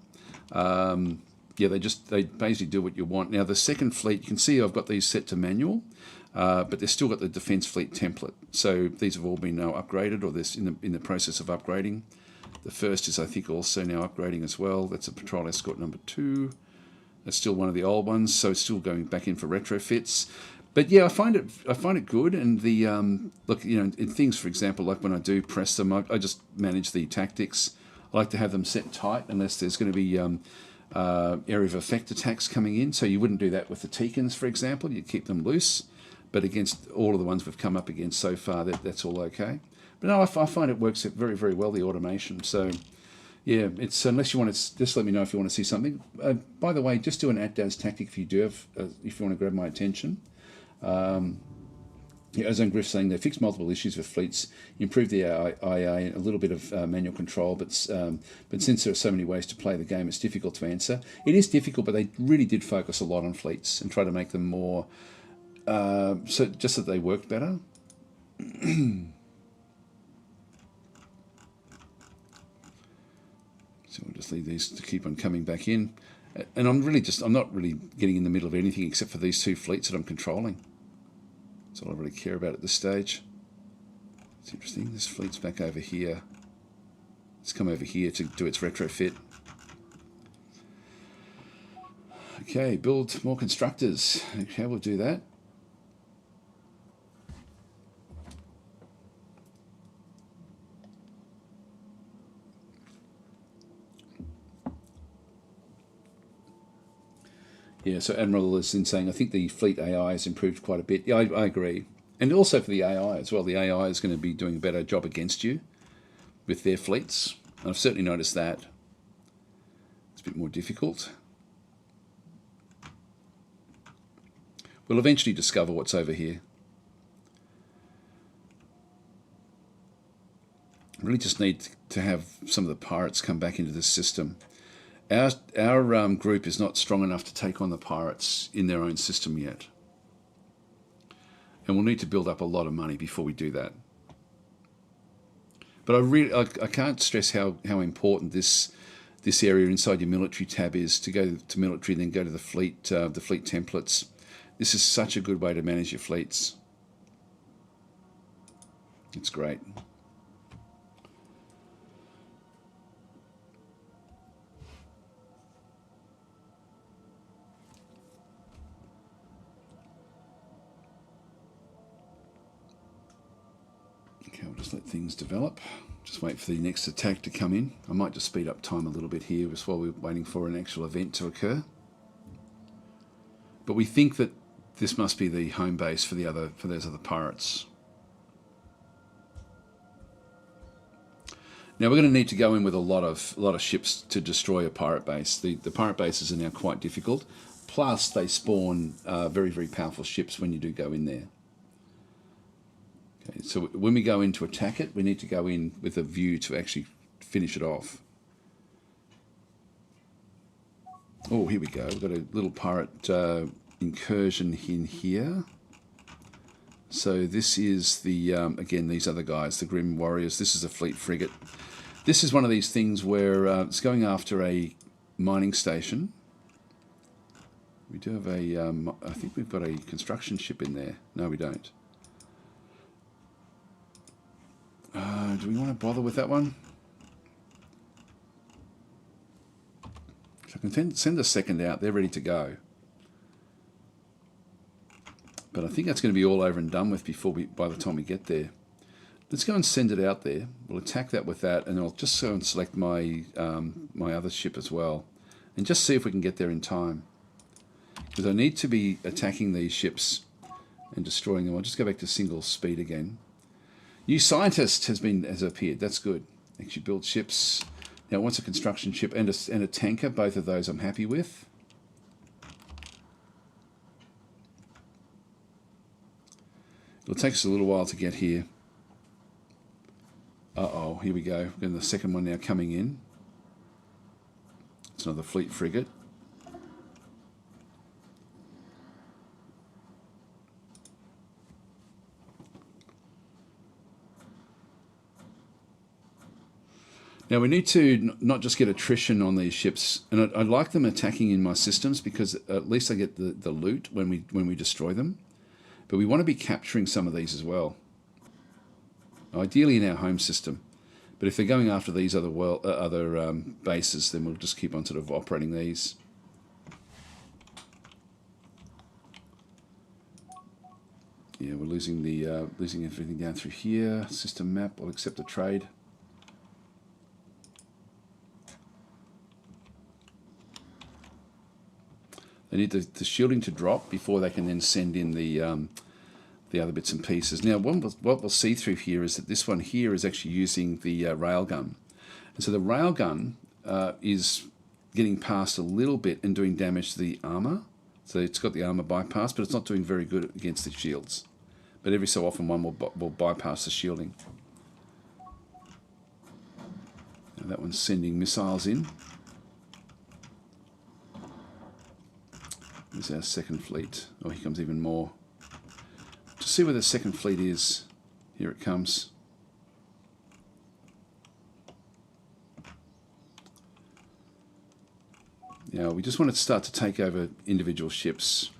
Yeah, they basically do what you want. Now the second fleet, you can see I've got these set to manual, but they've still got the defense fleet template. So these have all been now upgraded, or this in the process of upgrading. The first is, I think, also now upgrading as well. That's a patrol escort number 2. That's still one of the old ones, so it's still going back in for retrofits. But yeah, I find it good, and the look, you know, in things, for example, like when I do press them, I just manage the tactics. I like to have them set tight unless there's going to be area of effect attacks coming in. So you wouldn't do that with the Teekins, for example. You'd keep them loose, but against all of the ones we've come up against so far, that's all okay. But no, I find it works very, very well, the automation. So yeah, it's, unless you want to, just let me know if you want to see something. By the way, just do an @Daz tactic if you do have, if you want to grab my attention. Yeah, Ozone Griff saying they fixed multiple issues with fleets, improved the IA, a little bit of manual control, but since there are so many ways to play the game, it's difficult to answer. It is difficult, but they really did focus a lot on fleets and try to make them more, so just that they worked better. So we'll just leave these to keep on coming back in. And I'm not really getting in the middle of anything except for these two fleets that I'm controlling. That's all I really care about at this stage. It's interesting, this fleet's back over here. It's come over here to do its retrofit. Okay, build more constructors. Okay, we'll do that. Yeah, so Admiral is in saying, I think the fleet AI has improved quite a bit. Yeah, I agree. And also for the AI as well. The AI is going to be doing a better job against you with their fleets. And I've certainly noticed that. It's a bit more difficult. We'll eventually discover what's over here. Really just need to have some of the pirates come back into this system. Our group is not strong enough to take on the pirates in their own system yet. And we'll need to build up a lot of money before we do that. But I can't stress how important this area inside your military tab is. To go to military, then go to the fleet templates. This is such a good way to manage your fleets. It's great. Okay, we'll just let things develop. Just wait for the next attack to come in. I might just speed up time a little bit here just while we're waiting for an actual event to occur. But we think that this must be the home base for those other pirates. Now we're going to need to go in with a lot of ships to destroy a pirate base. The pirate bases are now quite difficult. Plus they spawn very, very powerful ships when you do go in there. Okay, so when we go in to attack it, we need to go in with a view to actually finish it off. Oh, here we go. We've got a little pirate incursion in here. So this is the, again, these other guys, the Grim Warriors. This is a fleet frigate. This is one of these things where it's going after a mining station. We do have a, I think we've got a construction ship in there. No, we don't. Do we want to bother with that one? So I can send the second out. They're ready to go. But I think that's going to be all over and done with by the time we get there. Let's go and send it out there. We'll attack that with that, and I'll just go and select my my other ship as well, and just see if we can get there in time. Because I need to be attacking these ships and destroying them. I'll just go back to single speed again. New scientist has appeared. That's good. Actually build ships. Now it wants a construction ship and a tanker. Both of those I'm happy with. It'll take us a little while to get here. Uh-oh, here we go. We've got the second one now coming in. It's another fleet frigate. Now we need to not just get attrition on these ships, and I like them attacking in my systems because at least I get the loot when we destroy them. But we want to be capturing some of these as well. Ideally in our home system. But if they're going after these other bases, then we'll just keep on sort of operating these. Yeah, we're losing everything down through here. System map. I'll accept the trade. They need the shielding to drop before they can then send in the other bits and pieces. Now, what we'll see through here is that this one here is actually using the railgun. And so the railgun is getting past a little bit and doing damage to the armor. So it's got the armor bypass, but it's not doing very good against the shields. But every so often one will bypass the shielding. Now that one's sending missiles in. There's our second fleet. Oh, here comes even more. To see where the second fleet is. Here it comes. Now, we just want to start to take over individual ships.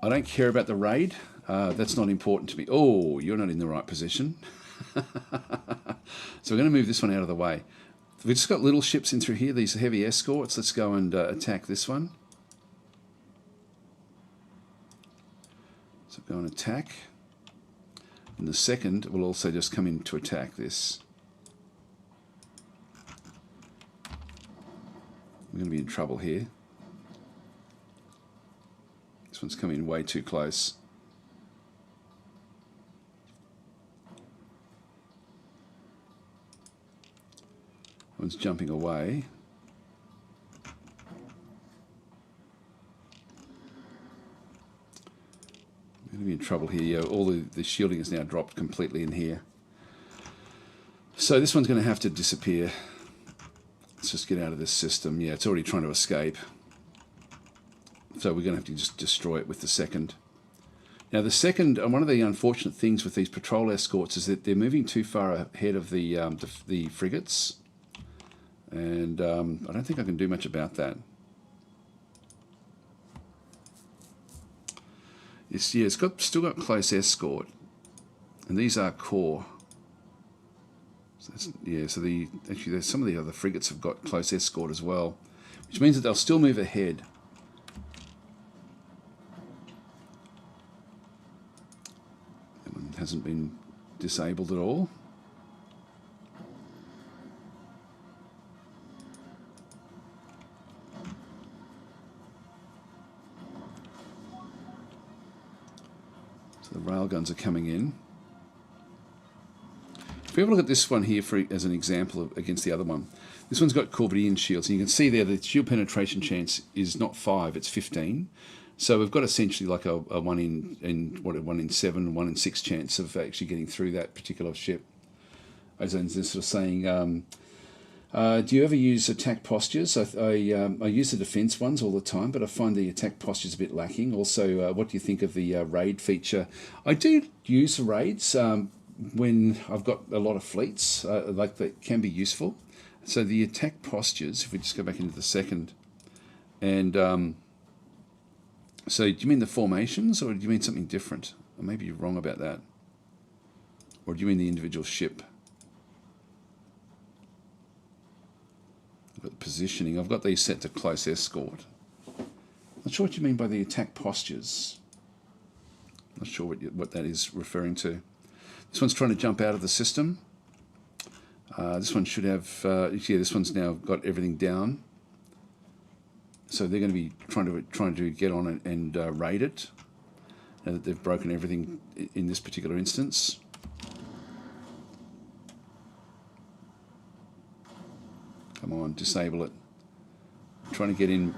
I don't care about the raid. That's not important to me. Oh, you're not in the right position. So we're going to move this one out of the way. We've just got little ships in through here, these heavy escorts. Let's go and attack this one. So go and attack. And the second will also just come in to attack this. We're going to be in trouble here. This one's coming in way too close. One's jumping away. We're going to be in trouble here. Yeah, all the shielding is now dropped completely in here. So this one's going to have to disappear. Let's just get out of this system. Yeah, it's already trying to escape. So we're going to have to just destroy it with the second. Now the second, one of the unfortunate things with these patrol escorts is that they're moving too far ahead of the frigates. And I don't think I can do much about that. It's still got close escort, and these are core. So actually there's some of the other frigates have got close escort as well, which means that they'll still move ahead. That one hasn't been disabled at all. The railguns are coming in. If we have a look at this one here as an example against the other one, this one's got Corvidian shields, and you can see there the shield penetration chance is not 5, it's 15. So we've got essentially like a 1 in 7, 1 in 6 chance of actually getting through that particular ship. As in sort of saying, do you ever use attack postures? I use the defense ones all the time, but I find the attack postures a bit lacking. Also, what do you think of the raid feature? I do use the raids when I've got a lot of fleets, like that can be useful. So the attack postures, if we just go back into the second, and so do you mean the formations, or do you mean something different? Or maybe you're wrong about that. Or do you mean the individual ship? I've got the positioning. I've got these set to close escort. Not sure what you mean by the attack postures. Not sure what that is referring to. This one's trying to jump out of the system. This one should have, yeah, this one's now got everything down. So they're going to be trying to get on it and raid it. Now that they've broken everything in this particular instance. Come on, disable it. I'm trying to get in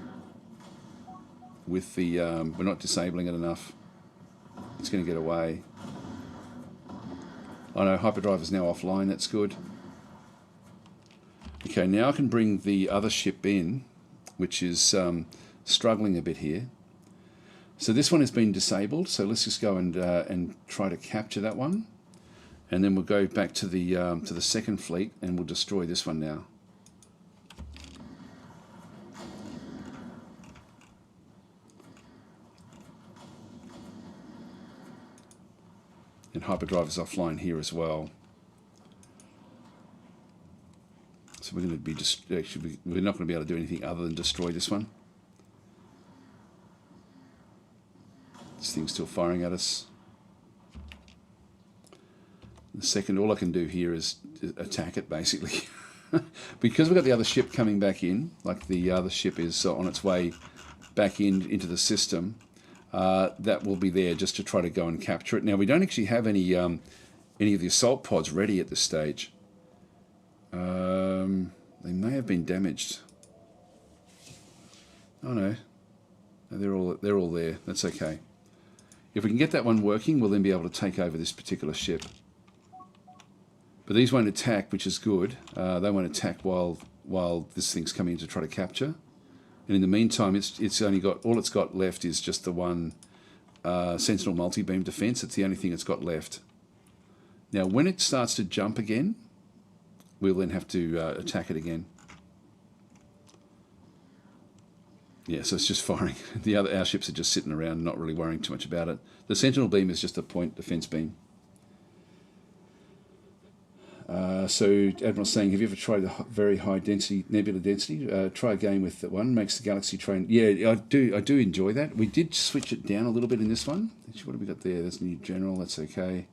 with the, we're not disabling it enough. It's going to get away. I know, hyperdrive is now offline, that's good. Okay, now I can bring the other ship in, which is struggling a bit here. So this one has been disabled, so let's just go and try to capture that one. And then we'll go back to the second fleet and we'll destroy this one now. And hyperdrive is offline here as well. So we're going to be actually we're not going to be able to do anything other than destroy this one. This thing's still firing at us. The second, all I can do here is attack it basically. Because we've got the other ship coming back in, like the other ship is on its way back into the system. That will be there just to try to go and capture it. Now we don't actually have any of the assault pods ready at this stage. They may have been damaged. Oh no, they're all there. That's okay. If we can get that one working, we'll then be able to take over this particular ship. But these won't attack, which is good. They won't attack while this thing's coming in to try to capture. And in the meantime, it's only got, all it's got left is just the one Sentinel multi-beam defense. It's the only thing it's got left. Now, when it starts to jump again, we'll then have to attack it again. Yeah, so it's just firing. Our ships are just sitting around, not really worrying too much about it. The Sentinel beam is just a point defense beam. So Admiral's saying, have you ever tried a very high density nebula density? Try a game with that one. Makes the galaxy train. Yeah, I do enjoy that. We did switch it down a little bit in this one. Actually, what have we got there? There's new general, that's okay.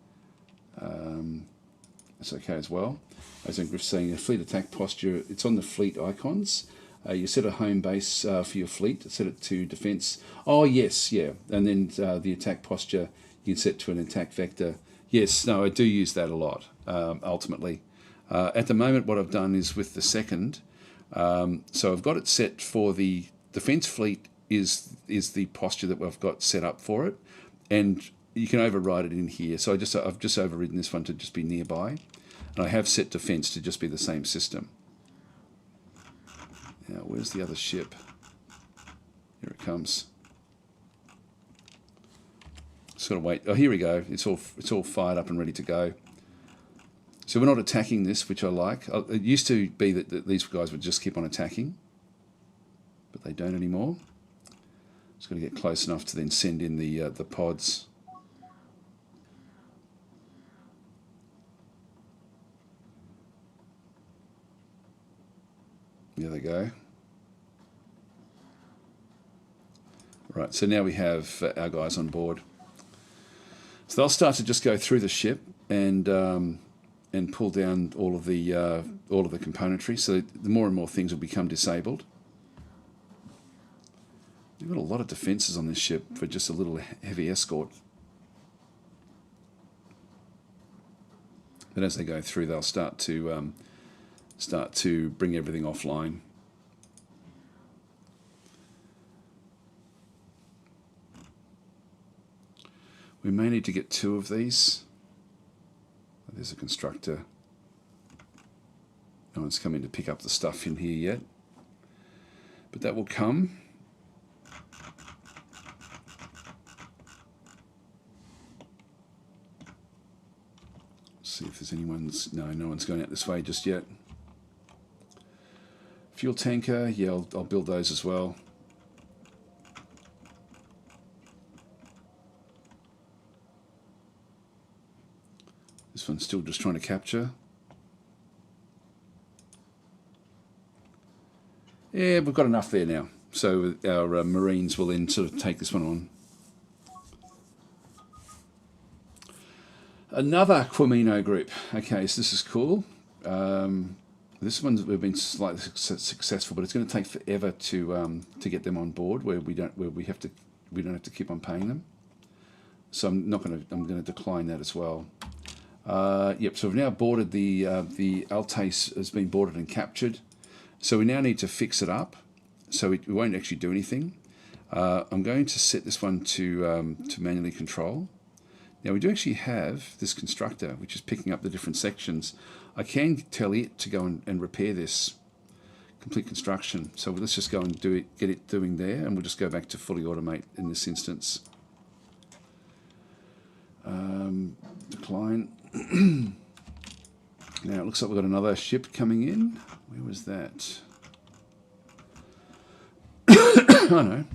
That's okay as well. As I'm saying, a fleet attack posture, it's on the fleet icons. You set a home base for your fleet, set it to defense. Oh, yes, yeah. And then the attack posture, you can set to an attack vector. Yes, no, I do use that a lot, ultimately. At the moment, what I've done is with the second, so I've got it set for the defense fleet is the posture that we've got set up for it. And you can override it in here. So I've just overridden this one to just be nearby. And I have set defense to just be the same system. Now, where's the other ship? Here it comes. Just gotta wait. Oh, here we go. It's all fired up and ready to go. So we're not attacking this, which I like. It used to be that these guys would just keep on attacking, but they don't anymore. Just got to get close enough to then send in the pods. There they go. Right, so now we have our guys on board. So they'll start to just go through the ship and pull down all of the componentry. So the more and more things will become disabled. We've got a lot of defences on this ship for just a little heavy escort. But as they go through, they'll start to bring everything offline. We may need to get 2 of these. There's a constructor. No one's come in to pick up the stuff in here yet, but that will come. See if there's anyone's. No one's going out this way just yet. Fuel tanker, yeah, I'll build those as well. This one's still just trying to capture. Yeah, we've got enough there now. So our Marines will then sort of take this one on. Another Quamino group. Okay, so this is cool. This one's we've been slightly successful, but it's going to take forever to get them on board. Where we don't have to keep on paying them. So I'm going to decline that as well. Yep. So we've now boarded the Altace has been boarded and captured. So we now need to fix it up. So it won't actually do anything. I'm going to set this one to manually control. Now we do actually have this constructor, which is picking up the different sections. I can tell it to go and repair this complete construction. So let's just go and get it doing there, and we'll just go back to fully automate in this instance. Decline. Now it looks like we've got another ship coming in. Where was that? Oh no.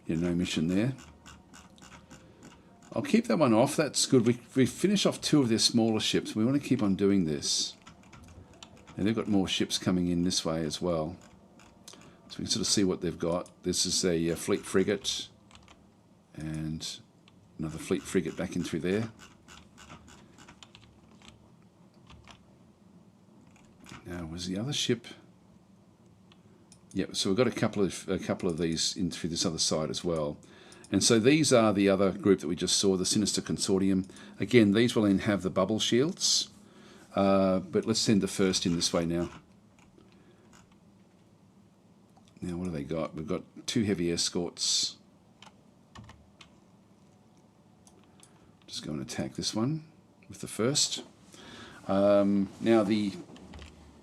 Yeah, no mission there. I'll keep that one off. That's good. We finish off 2 of their smaller ships. We want to keep on doing this. And they've got more ships coming in this way as well. So we can sort of see what they've got. This is a fleet frigate. And another fleet frigate back in through there. Now, was the other ship? Yep, so we've got a couple of these in through this other side as well. And so these are the other group that we just saw, the Sinister Consortium. Again, these will then have the bubble shields. But let's send the first in this way now. Now, what have they got? We've got 2 heavy escorts. Just go and attack this one with the first. Now,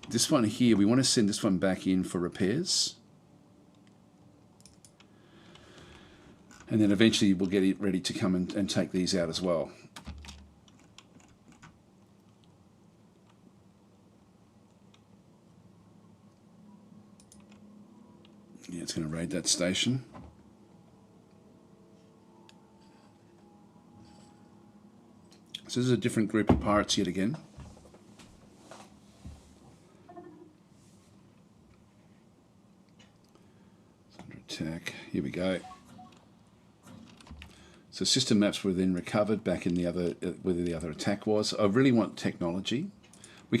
this one here, we want to send this one back in for repairs. And then eventually we'll get it ready to come and take these out as well. Yeah, it's going to raid that station. So this is a different group of pirates yet again. Attack. Here we go. So system maps were then recovered back in the other, where the other attack was. I really want technology. We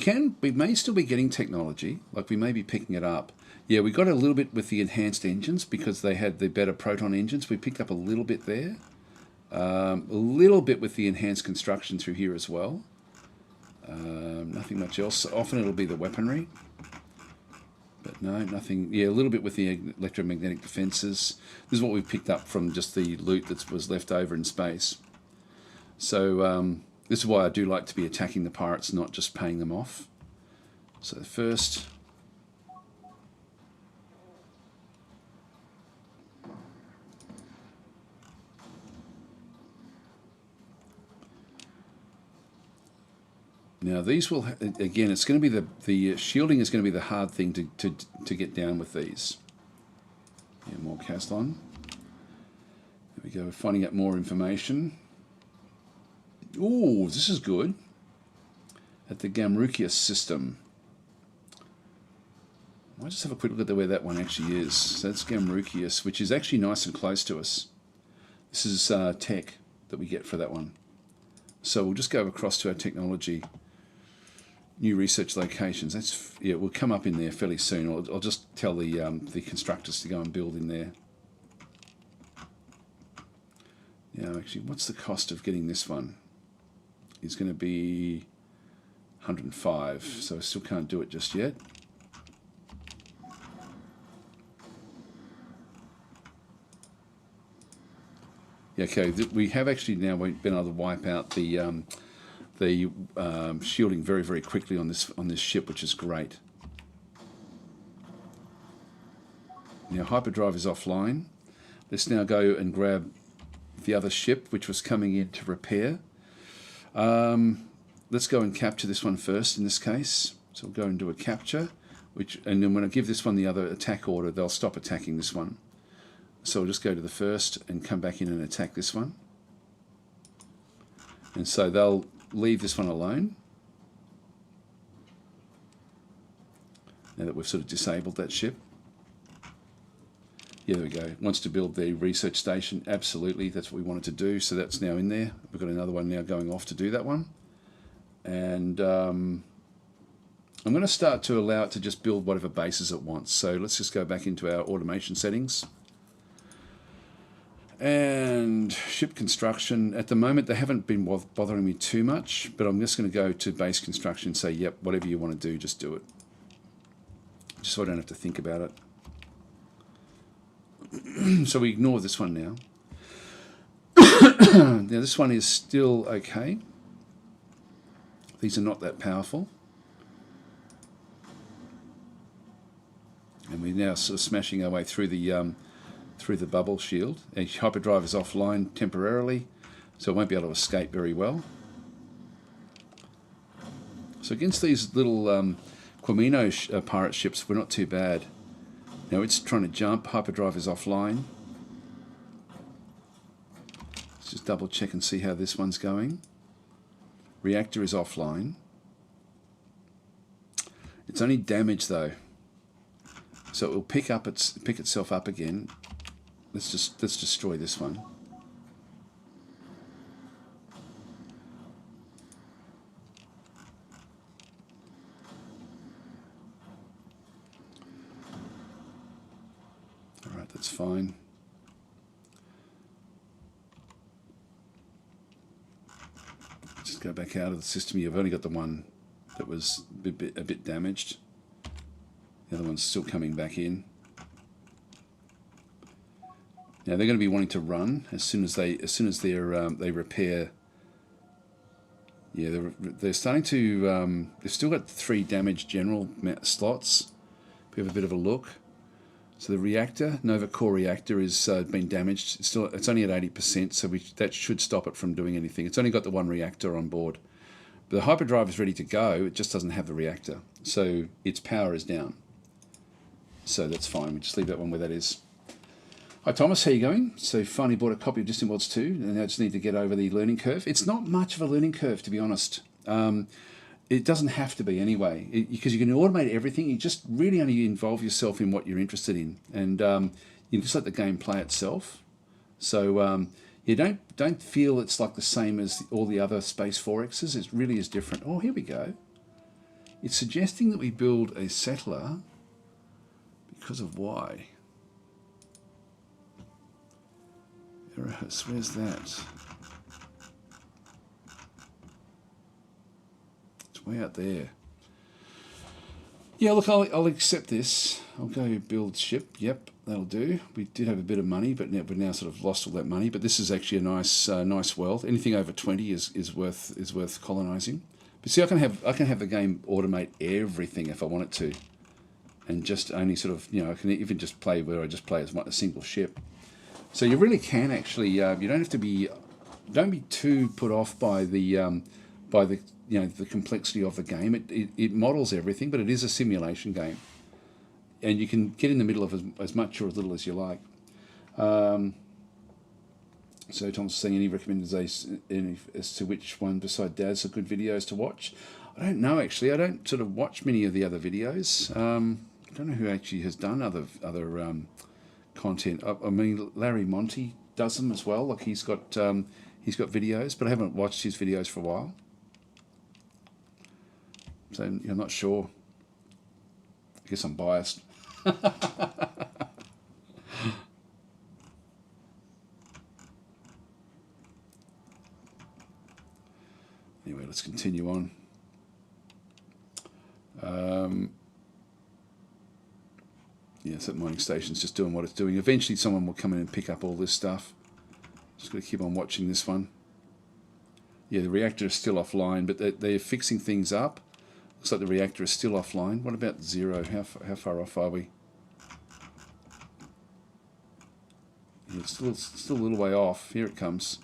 may still be getting technology, like we may be picking it up. Yeah, we got a little bit with the enhanced engines because they had the better proton engines. We picked up a little bit there. A little bit with the enhanced construction through here as well. Nothing much else. Often it'll be the weaponry. But no, nothing. Yeah, a little bit with the electromagnetic defences. This is what we've picked up from just the loot that was left over in space. So this is why I do like to be attacking the pirates, not just paying them off. So first... Now these will, again, it's going to be the shielding is going to be the hard thing to get down with these. Yeah, more cast on. There we go, we're finding out more information. Ooh, this is good. At the Gamrukius system. I'll just have a quick look at where that one actually is. So that's Gamrukius, which is actually nice and close to us. This is tech that we get for that one. So we'll just go across to our technology. New research locations. That's, yeah, we'll come up in there fairly soon. I'll just tell the constructors to go and build in there. Now, actually, what's the cost of getting this one? It's going to be 105, so I still can't do it just yet. Yeah, okay, we have actually now been able to wipe out the shielding very, very quickly on this ship, which is great. Now hyperdrive is offline. Let's now go and grab the other ship, which was coming in to repair. Let's go and capture this one first in this case. So we'll go and do a capture, and then when I give this one the other attack order, they'll stop attacking this one. So we'll just go to the first and come back in and attack this one. And so they'll leave this one alone. Now that we've sort of disabled that ship. Yeah, there we go. Wants to build the research station. Absolutely, that's what we wanted to do. So that's now in there. We've got another one now going off to do that one. And I'm going to start to allow it to just build whatever bases it wants. So let's just go back into our automation settings. And ship construction, at the moment they haven't been bothering me too much, but I'm just going to go to base construction and say, yep, whatever you want to do, just do it. Just so I don't have to think about it. So we ignore this one now. Now this one is still okay. These are not that powerful. And we're now sort of smashing our way through the bubble shield. And hyperdrive is offline temporarily, so it won't be able to escape very well. So against these little Quamino pirate ships, we're not too bad. Now it's trying to jump. Hyperdrive is offline. Let's just double check and see how this one's going. Reactor is offline. It's only damage though, so it will pick itself up again. Let's destroy this one. All right, that's fine. Just go back out of the system. You've only got the one that was a bit damaged. The other one's still coming back in. Now they're going to be wanting to run as soon as they repair. Yeah, they're starting to. They've still got 3 damaged general slots. We have a bit of a look. So the reactor, Nova Core reactor, is been damaged. It's only at 80%, so that should stop it from doing anything. It's only got the 1 reactor on board. But the hyperdrive is ready to go. It just doesn't have the reactor, so its power is down. So that's fine. We just leave that one where that is. Hi Thomas, how you going? So finally bought a copy of Distant Worlds 2, and I just need to get over the learning curve. It's not much of a learning curve, to be honest. It doesn't have to be anyway, because you can automate everything. You just really only involve yourself in what you're interested in, and You just let the game play itself. So you don't feel it's like the same as all the other Space 4Xs. It really is different. Oh, here we go. It's suggesting that we build a settler because of why. Where's that? It's way out there. Yeah, look, I'll accept this. I'll go build ship. Yep, that'll do. We did have a bit of money, but now we've now sort of lost all that money. But this is actually a nice world. Anything over 20 is worth colonizing. But see, I can have the game automate everything if I want it to, and just only sort of, you know, I can even just play where I just play as a single ship. So you really can actually, you don't have to be, don't be too put off by the you know, the complexity of the game. It models everything, but it is a simulation game, and you can get in the middle of as much or as little as you like. So Tom's saying, any recommendations as to which one beside Dad's are good videos to watch? I don't know, actually. I don't sort of watch many of the other videos. I don't know who actually has done other content. I mean, Larry Monty does them as well. Like he's got videos, but I haven't watched his videos for a while. So I'm not sure. I guess I'm biased. Anyway, let's continue on. Yes, that mining station's just doing what it's doing. Eventually someone will come in and pick up all this stuff. Just got to keep on watching this one. Yeah, the reactor is still offline, but they're fixing things up. Looks like the reactor is still offline. What about 0? How far off are we? Yeah, it's still a little way off. Here it comes.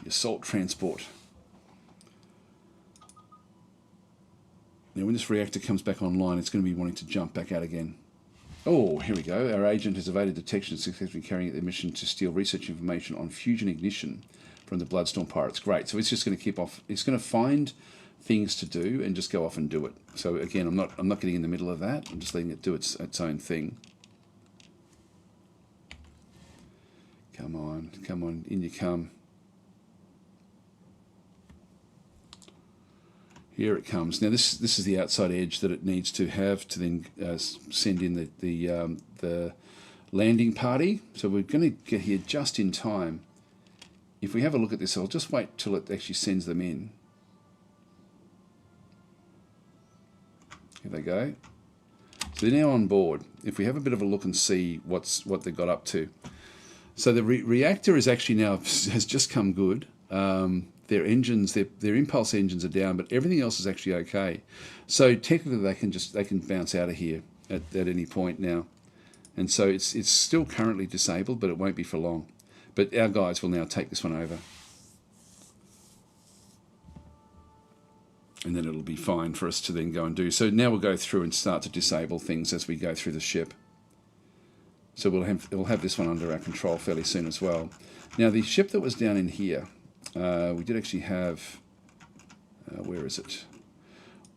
Your salt transport. Now, when this reactor comes back online, it's going to be wanting to jump back out again. Oh, here we go. Our agent has evaded detection and successfully carrying out their mission to steal research information on fusion ignition from the Bloodstorm pirates. Great. So it's just going to keep off. It's going to find things to do and just go off and do it. So again, I'm not getting in the middle of that. I'm just letting it do its own thing. Come on, in you come. Here it comes. Now this is the outside edge that it needs to have to then send in the landing party. So we're going to get here just in time. If we have a look at this, I'll just wait till it actually sends them in. Here they go. So they're now on board. If we have a bit of a look and see what they got up to. So the reactor is actually now has just come good. Their engines, their impulse engines are down, but everything else is actually okay. So technically, they can bounce out of here at any point now, and so it's still currently disabled, but it won't be for long. But our guys will now take this one over, and then it'll be fine for us to then go and do. So now we'll go through and start to disable things as we go through the ship. So we'll have this one under our control fairly soon as well. Now the ship that was down in here. We did actually have, where is it?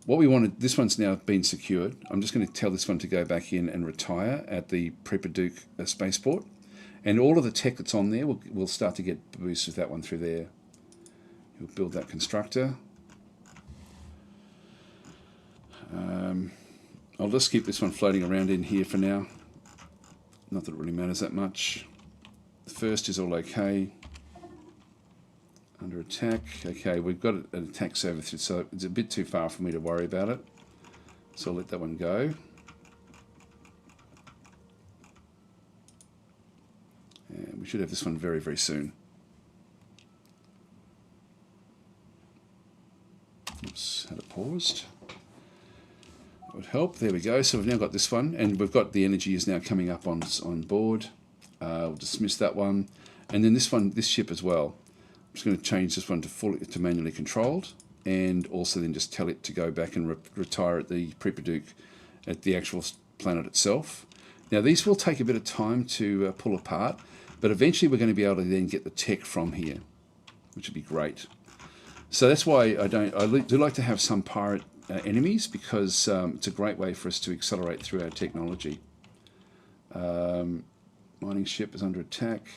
What we wanted, this one's now been secured. I'm just going to tell this one to go back in and retire at the Prepper spaceport. And all of the tech that's on there, we'll start to get boosts with that one through there. We'll build that constructor. I'll just keep this one floating around in here for now. Not that it really matters that much. The first is all okay. Under attack. Okay, we've got an attack service, so it's a bit too far for me to worry about it. So I'll let that one go. And we should have this one very, very soon. Oops, had it paused. That would help. There we go. So we've now got this one, and we've got the energy is now coming up on board. We'll dismiss that one, and then this ship as well. I'm just going to change this one to manually controlled, and also then just tell it to go back and retire at the Prepper at the actual planet itself. Now these will take a bit of time to pull apart, but eventually we're going to be able to then get the tech from here, which would be great. So that's why I do like to have some pirate enemies, because it's a great way for us to accelerate through our technology. Mining ship is under attack.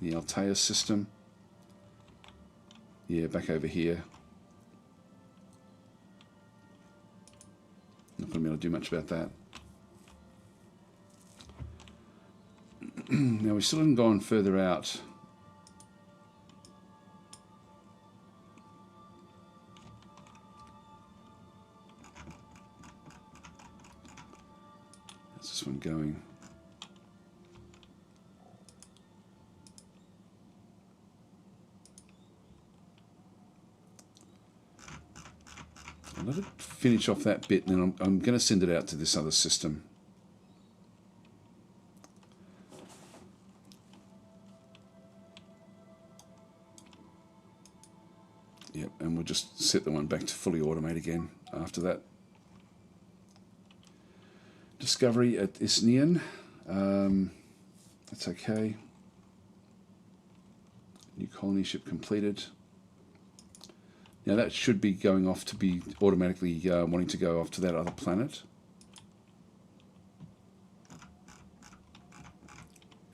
The Altair system. Yeah, back over here. Not going to be able to do much about that. Now, we still haven't gone further out. How's this one going? I'll let it finish off that bit, and then I'm going to send it out to this other system. Yep, and we'll just set the one back to fully automate again after that. Discovery at Isnian. That's okay. New colony ship completed. Now that should be going off to be automatically wanting to go off to that other planet.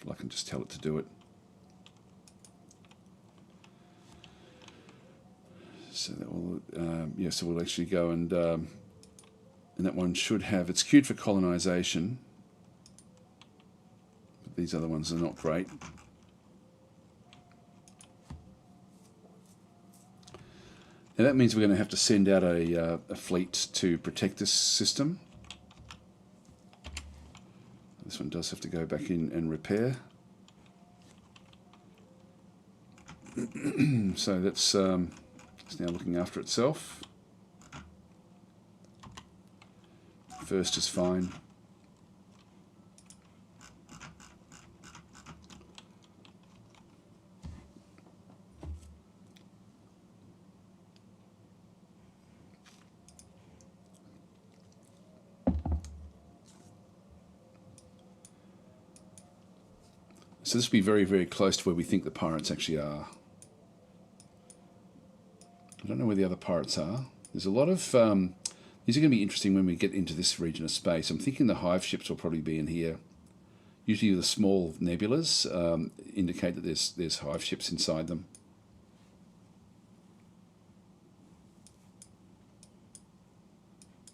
I can just tell it to do it. So that will, yeah. So we'll actually go and that one should have. It's queued for colonization, but these other ones are not great. Now that means we're going to have to send out a fleet to protect this system. This one does have to go back in and repair. So that's it's now looking after itself. First is fine. So this will be very, very close to where we think the pirates actually are. I don't know where the other pirates are. There's a lot of... these are going to be interesting when we get into this region of space. I'm thinking the hive ships will probably be in here. Usually the small nebulas indicate that there's hive ships inside them.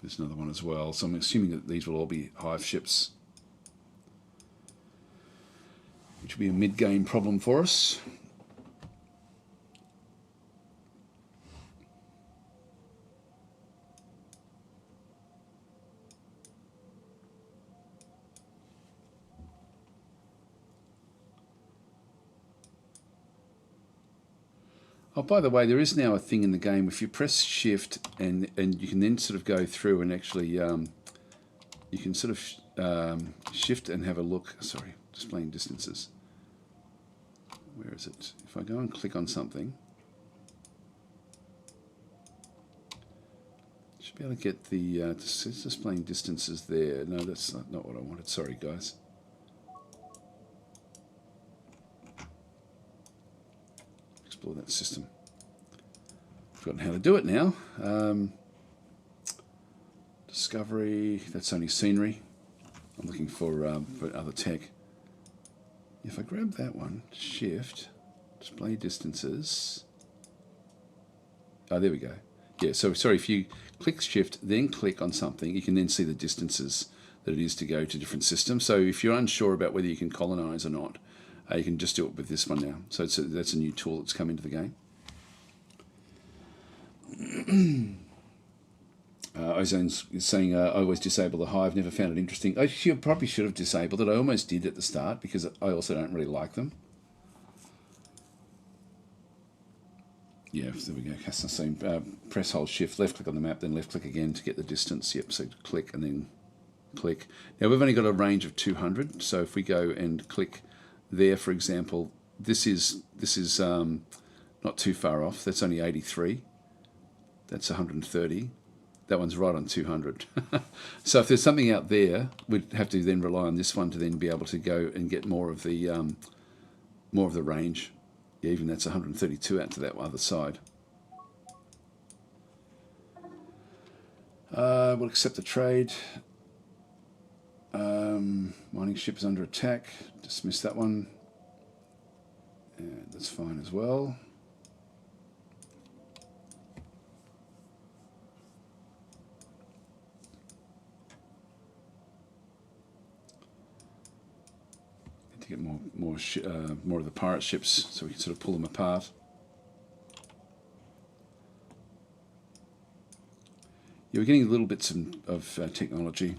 There's another one as well. So I'm assuming that these will all be hive ships, which will be a mid-game problem for us. Oh, by the way, there is now a thing in the game. If you press Shift and you can then sort of go through and actually you can sort of shift and have a look. Sorry, displaying distances. Where is it? If I go and click on something, should be able to get the displaying distances there. No, that's not what I wanted. Sorry, guys. Explore that system. Forgotten how to do it now. Discovery. That's only scenery. I'm looking for other tech. If I grab that one, Shift, display distances. Oh, there we go. Yeah, so sorry, if you click Shift, then click on something, you can then see the distances that it is to go to different systems. So if you're unsure about whether you can colonize or not, you can just do it with this one now. So that's a new tool that's come into the game. Ozone's saying, I always disable the hive, never found it interesting. I probably should have disabled it. I almost did at the start because I also don't really like them. Yeah, there we go. Customer saying, press hold Shift, left click on the map, then left click again to get the distance. Yep, so click and then click. Now we've only got a range of 200, so if we go and click there, for example, this is not too far off. That's only 83. That's 130. That one's right on 200. So if there's something out there, we'd have to then rely on this one to then be able to go and get more of the range. Yeah, even that's 132 out to that other side. We'll accept the trade. Mining ship is under attack. Dismiss that one. And that's fine as well. Need to get more of the pirate ships so we can sort of pull them apart. Yeah, we're getting little bits of technology,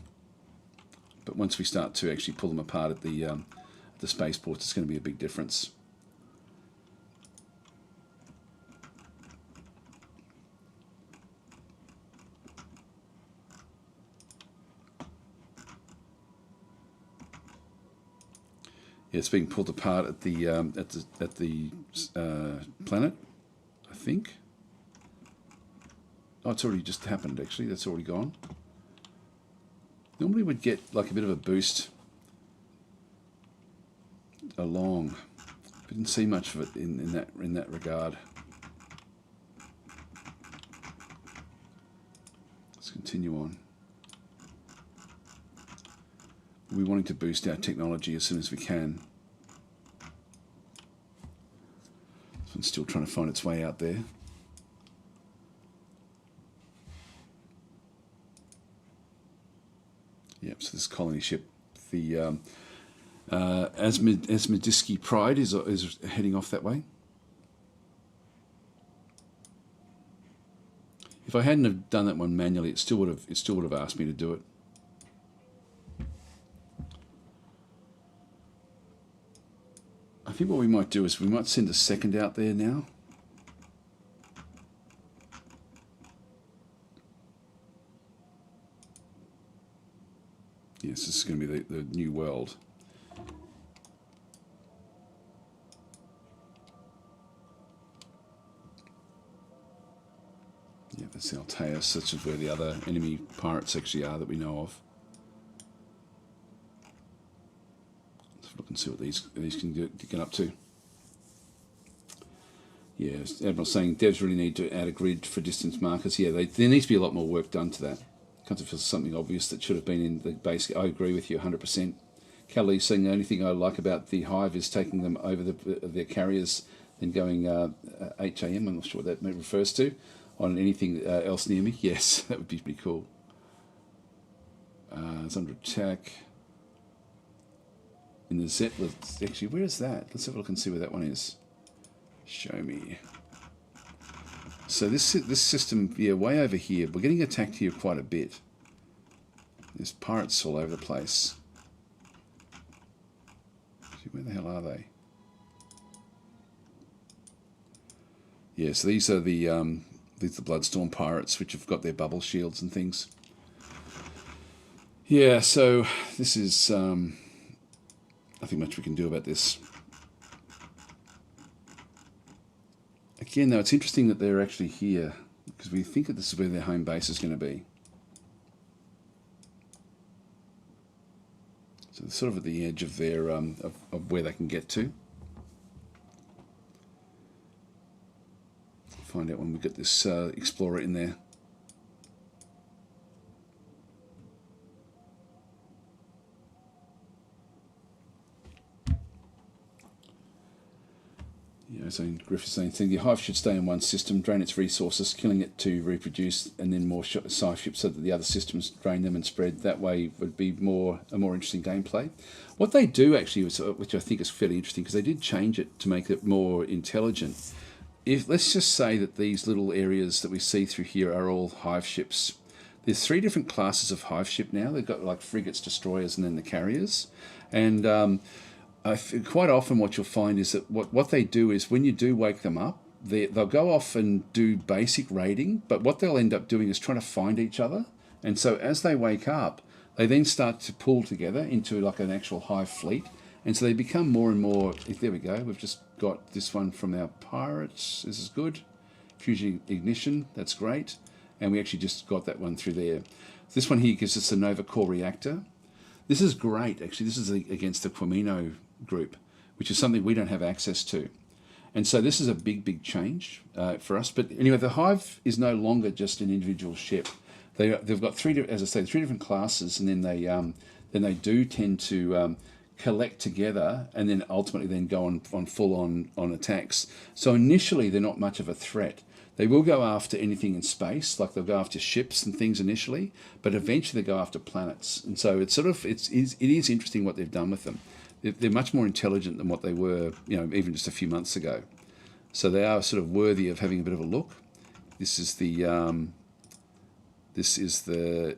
but once we start to actually pull them apart at the spaceports, it's going to be a big difference. Yeah, it's being pulled apart at the planet, I think. Oh, it's already just happened, actually. That's already gone. Normally we'd get like a bit of a boost along. Didn't see much of it in that regard. Let's continue on. We're wanting to boost our technology as soon as we can. This one's still trying to find its way out there. Yep, so this colony ship, the Asmodiski Pride, is heading off that way. If I hadn't have done that one manually, it still would have asked me to do it. I think what we might do is we might send a second out there now. Yes, this is going to be the new world. Yeah, that's Altaeus, such as where the other enemy pirates actually are that we know of. Let's look and see what these can get up to. Yeah, Admiral's saying devs really need to add a grid for distance markers. Yeah, there needs to be a lot more work done to that. Comes to feel something obvious that should have been in the basic. I agree with you 100%. Kelly's saying the only thing I like about the Hive is taking them over their carriers and going HAM. I'm not sure what that refers to. On anything else near me, yes, that would be pretty cool. It's under attack. In the Z, actually, where is that? Let's have a look and see where that one is. Show me. So this system, yeah, way over here. We're getting attacked here quite a bit. There's pirates all over the place. Where the hell are they? Yeah, so these are the Bloodstorm pirates, which have got their bubble shields and things. Yeah, so this is nothing much we can do about this. Again, though, it's interesting that they're actually here, because we think that this is where their home base is going to be. So they're sort of at the edge of their of where they can get to. Find out when we get this Explorer in there. Yeah, so Griff is saying the Hive should stay in one system, drain its resources, killing it to reproduce, and then more scythe ships so that the other systems drain them and spread. That way would be a more interesting gameplay. What they do actually, which I think is fairly interesting, because they did change it to make it more intelligent. If let's just say that these little areas that we see through here are all Hive ships. There's 3 different classes of Hive ship now. They've got like frigates, destroyers, and then the carriers. And quite often what you'll find is that what they do is when you do wake them up, they'll go off and do basic raiding, but what they'll end up doing is trying to find each other. And so as they wake up, they then start to pull together into like an actual Hive fleet. And so they become more and more. There we go. We've just got this one from our pirates. This is good. Fusion ignition. That's great. And we actually just got that one through there. This one here gives us a Nova Core reactor. This is great, actually. This is against the Quimino group, which is something we don't have access to. And so this is a big, big change for us. But anyway, the Hive is no longer just an individual ship. they've got as I say, three different classes, and then they do tend to collect together, and then ultimately then go on full on attacks. So initially they're not much of a threat. They will go after anything in space, like they'll go after ships and things initially, but eventually they go after planets. And so it's it is interesting what they've done with them. They're much more intelligent than what they were, even just a few months ago. So they are sort of worthy of having a bit of a look. This is the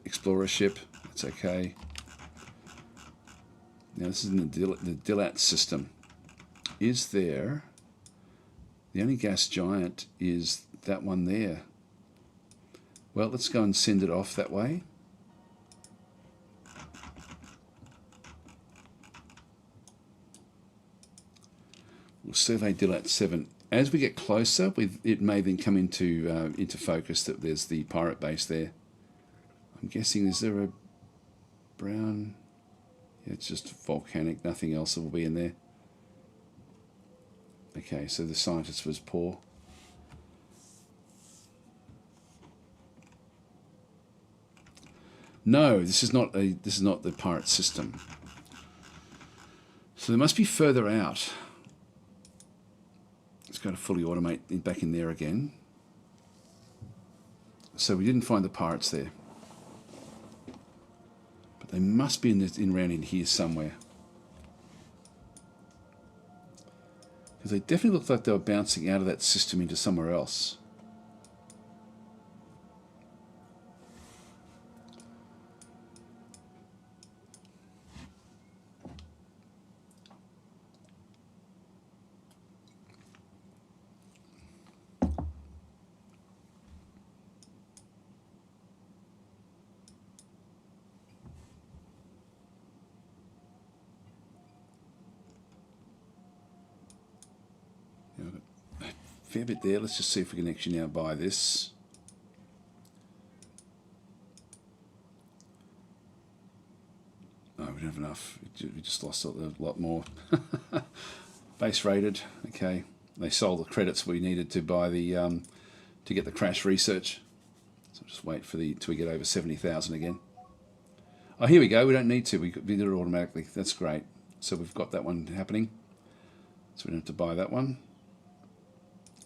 explorer ship. It's okay. Now this is in the Dilat system. Is there? The only gas giant is that one there. Well, let's go and send it off that way. We'll survey Dilat 7. As we get closer, it may then come into focus that there's the pirate base there. I'm guessing, is there a brown? Yeah, it's just volcanic, nothing else will be in there. Okay, so the scientist was poor. No, this is not the pirate system. So they must be further out. Let's go to fully automate back in there again. So we didn't find the pirates there. But they must be around in here somewhere. Because they definitely looked like they were bouncing out of that system into somewhere else. Fair bit there. Let's just see if we can actually now buy this. Oh, we don't have enough. We just lost a lot more. Base rated. Okay. They sold the credits we needed to buy the to get the crash research. So just wait for till we get over 70,000 again. Oh, here we go. We don't need to. We did it automatically. That's great. So we've got that one happening. So we don't have to buy that one.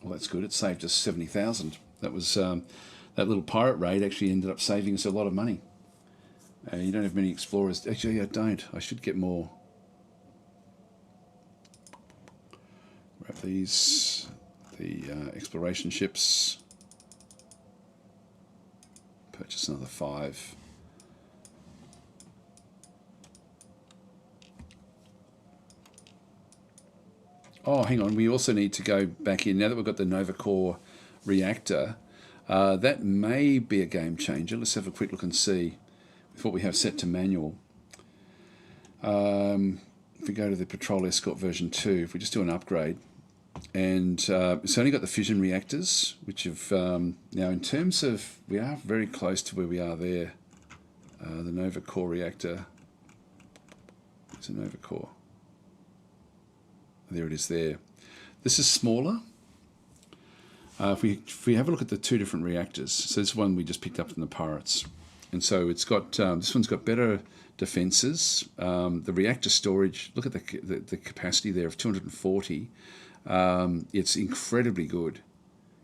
Well, that's good. It saved us 70,000. That was that little pirate raid actually ended up saving us a lot of money. You don't have many explorers. Actually, I don't. I should get more. Grab these, the exploration ships. Purchase another 5. Oh, hang on. We also need to go back in. Now that we've got the Nova Core reactor, that may be a game changer. Let's have a quick look and see with what we have set to manual. If we go to the Patrol Escort version 2, if we just do an upgrade, and it's only got the fission reactors, which have, now in terms of, we are very close to where we are there. The Nova Core reactor. It's a Nova Core. There it is there. This is smaller. If we have a look at the 2 different reactors, so this one we just picked up from the pirates, and so it's got this one's got better defenses. The reactor storage, look at the capacity there of 240. It's incredibly good.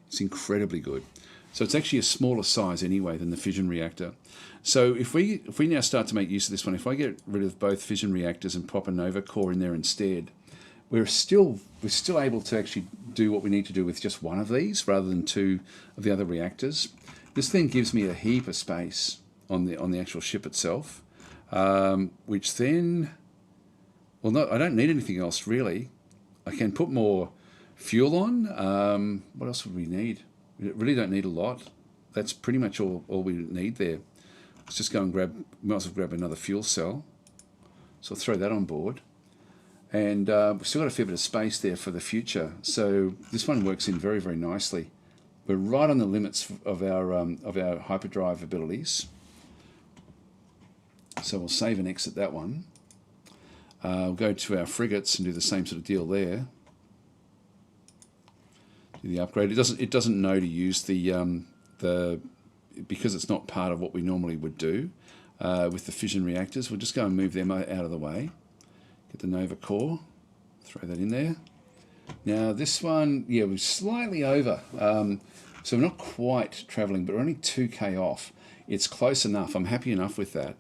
It's incredibly good. So it's actually a smaller size anyway than the fission reactor. So if we now start to make use of this one, if I get rid of both fission reactors and pop a Nova Core in there instead, we're still able to actually do what we need to do with just one of these rather than 2 of the other reactors. This thing gives me a heap of space on the actual ship itself, which then, well, no, I don't need anything else really. I can put more fuel on. What else would we need? We really don't need a lot. That's pretty much all we need there. Let's just go and might as well grab another fuel cell. So I'll throw that on board. And we've still got a fair bit of space there for the future. So this one works in very, very nicely. We're right on the limits of our hyperdrive abilities. So we'll save and exit that one. We'll go to our frigates and do the same sort of deal there. Do the upgrade. It doesn't know to use the because it's not part of what we normally would do with the fission reactors, we'll just go and move them out of the way. Get the Nova core, throw that in there. Now this one, yeah, we're slightly over. So we're not quite travelling, but we're only 2k off. It's close enough. I'm happy enough with that.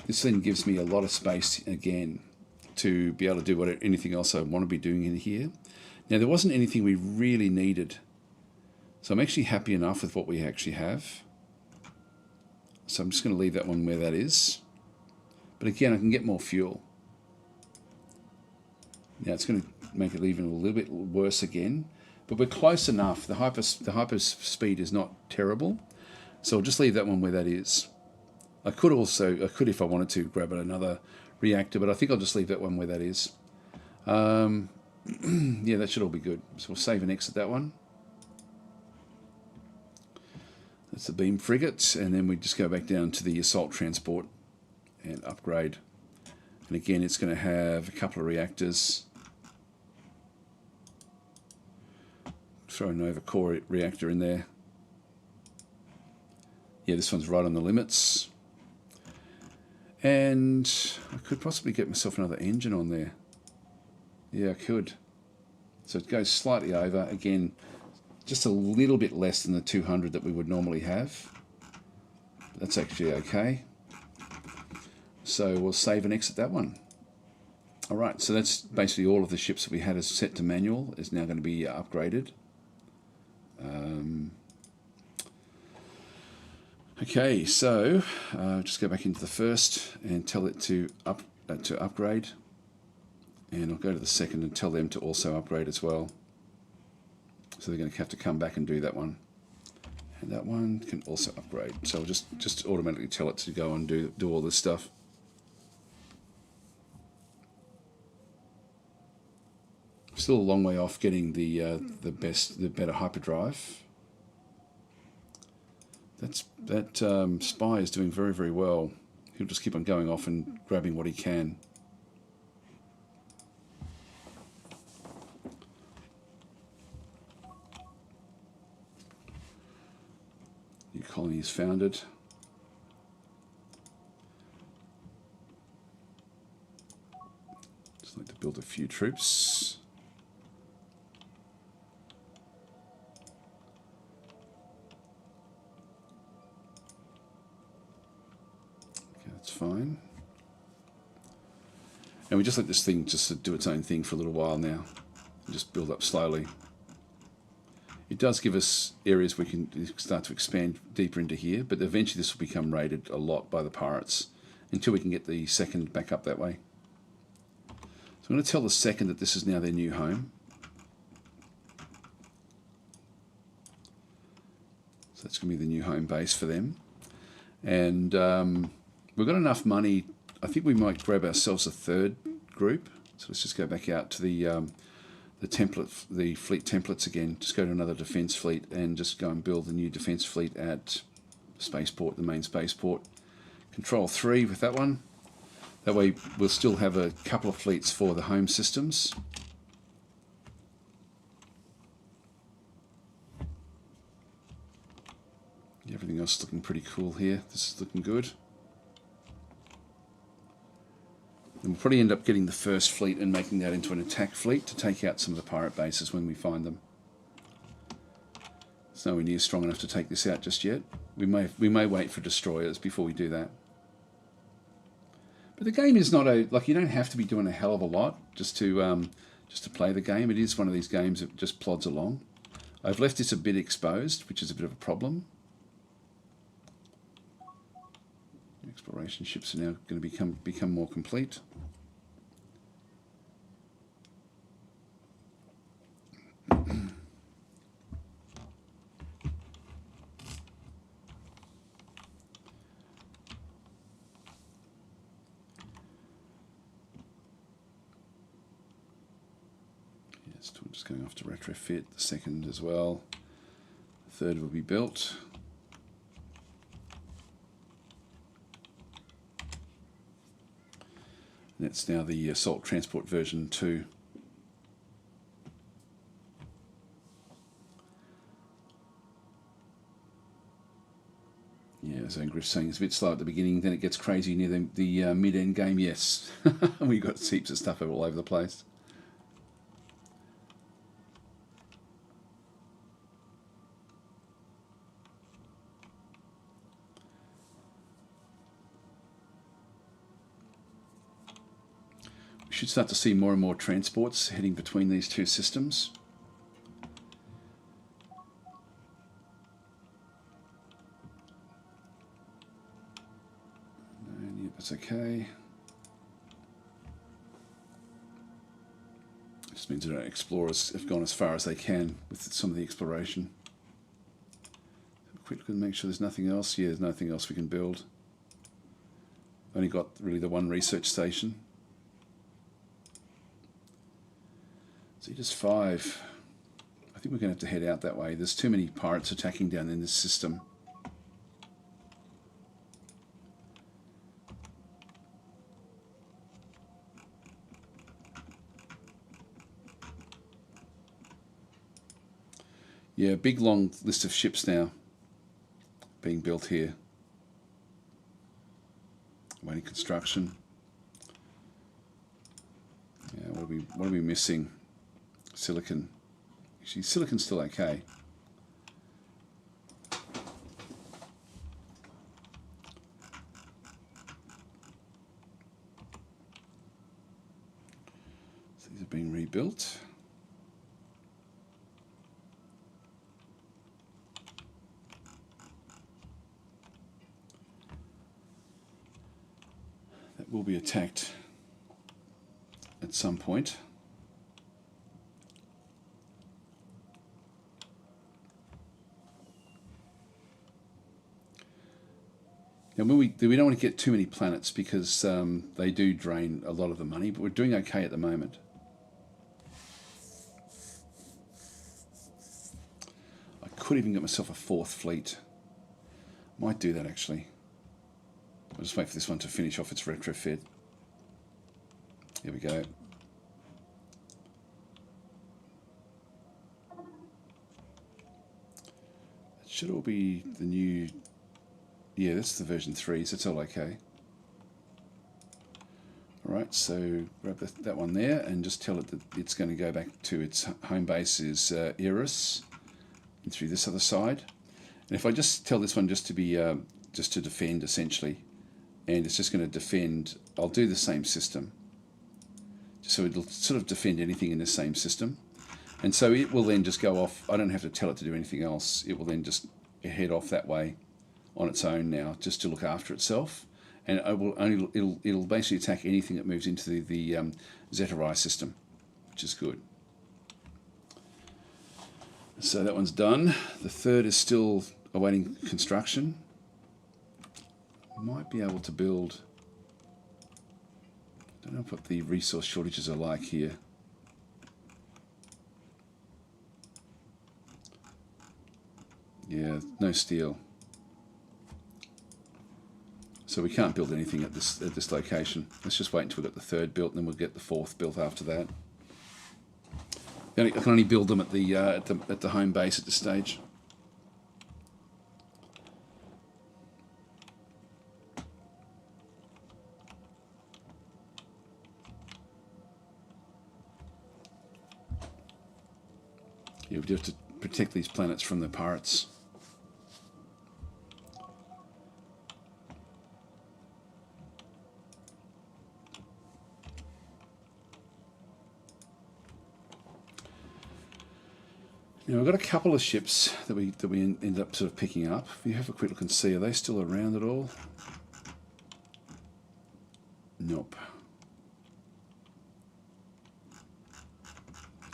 This then gives me a lot of space again to be able to do anything else I want to be doing in here. Now there wasn't anything we really needed. So I'm actually happy enough with what we actually have. So I'm just going to leave that one where that is. But again, I can get more fuel. Now it's going to make it even a little bit worse again. But we're close enough. The hyper speed is not terrible. So I'll just leave that one where that is. I could, if I wanted to, grab another reactor, but I think I'll just leave that one where that is. Yeah, that should all be good. So we'll save and exit that one. That's the beam frigate, and then we just go back down to the assault transport and upgrade. And again, it's going to have a couple of reactors. Throw a Nova core reactor in there. Yeah, this one's right on the limits. And I could possibly get myself another engine on there. Yeah, I could. So it goes slightly over. Again, just a little bit less than the 200 that we would normally have. That's actually okay. So we'll save and exit that one. All right, so that's basically all of the ships that we had as set to manual is now going to be upgraded. Okay, so just go back into the first and tell it to upgrade, and I'll go to the second and tell them to also upgrade as well. So they're going to have to come back and do that one, and that one can also upgrade. So I'll just automatically tell it to go and do all this stuff. Still a long way off getting the better hyperdrive. That spy is doing very, very well. He'll just keep on going off and grabbing what he can. New colony is founded. Just like to build a few troops. Fine. And we just let this thing just do its own thing for a little while now and just build up slowly. It does give us areas we can start to expand deeper into here, but eventually this will become raided a lot by the pirates until we can get the second back up that way. So I'm going to tell the second that this is now their new home. So that's going to be the new home base for them. And we've got enough money. I think we might grab ourselves a third group. So let's just go back out to the fleet templates again. Just go to another defence fleet and just go and build the new defence fleet at spaceport, the main spaceport. Control 3 with that one. That way we'll still have a couple of fleets for the home systems. Everything else is looking pretty cool here. This is looking good. And we'll probably end up getting the first fleet and making that into an attack fleet to take out some of the pirate bases when we find them. It's nowhere near strong enough to take this out just yet. We may wait for destroyers before we do that. But the game is not you don't have to be doing a hell of a lot just to play the game. It is one of these games that just plods along. I've left this a bit exposed, which is a bit of a problem. Exploration ships are now going to become more complete. Yes, we're just going off to retrofit the second as well. The third will be built. And that's now the assault transport version 2. Zone Griff saying it's a bit slow at the beginning, then it gets crazy near the mid-end game. Yes, we've got heaps of stuff all over the place. We should start to see more and more transports heading between these two systems. That's okay. Just means that explorers have gone as far as they can with some of the exploration. Have a quick look and make sure there's nothing else. Yeah, there's nothing else we can build. Only got really the one research station. So just 5. I think we're going to have to head out that way. There's too many pirates attacking down in this system. Yeah, big long list of ships now being built here. Waiting construction. Yeah, what are we missing? Silicon. Actually, silicon's still okay. So these are being rebuilt. Will be attacked at some point. Now, we don't want to get too many planets because they do drain a lot of the money, but we're doing okay at the moment. I could even get myself a 4th fleet. Might do that actually. I'll just wait for this one to finish off its retrofit. Here we go. It should all be the new... Yeah, that's the version 3, so it's all okay. Alright, so grab that one there and just tell it that it's going to go back to its home base is Eris, and through this other side. And if I just tell this one just to be just to defend essentially, and it's just going to defend, I'll do the same system. So it'll sort of defend anything in the same system. And so it will then just go off. I don't have to tell it to do anything else. It will then just head off that way on its own now, just to look after itself. And it'll basically attack anything that moves into the Zetterai system, which is good. So that one's done. The 3rd is still awaiting construction. Might be able to build... I don't know what the resource shortages are like here. Yeah, no steel. So we can't build anything at this location. Let's just wait until we've got the 3rd built, and then we'll get the 4th built after that. I can only build them at the home base at this stage. Yeah, we do have to protect these planets from the pirates. Now we've got a couple of ships that we ended up sort of picking up. If you have a quick look and see, are they still around at all? Nope.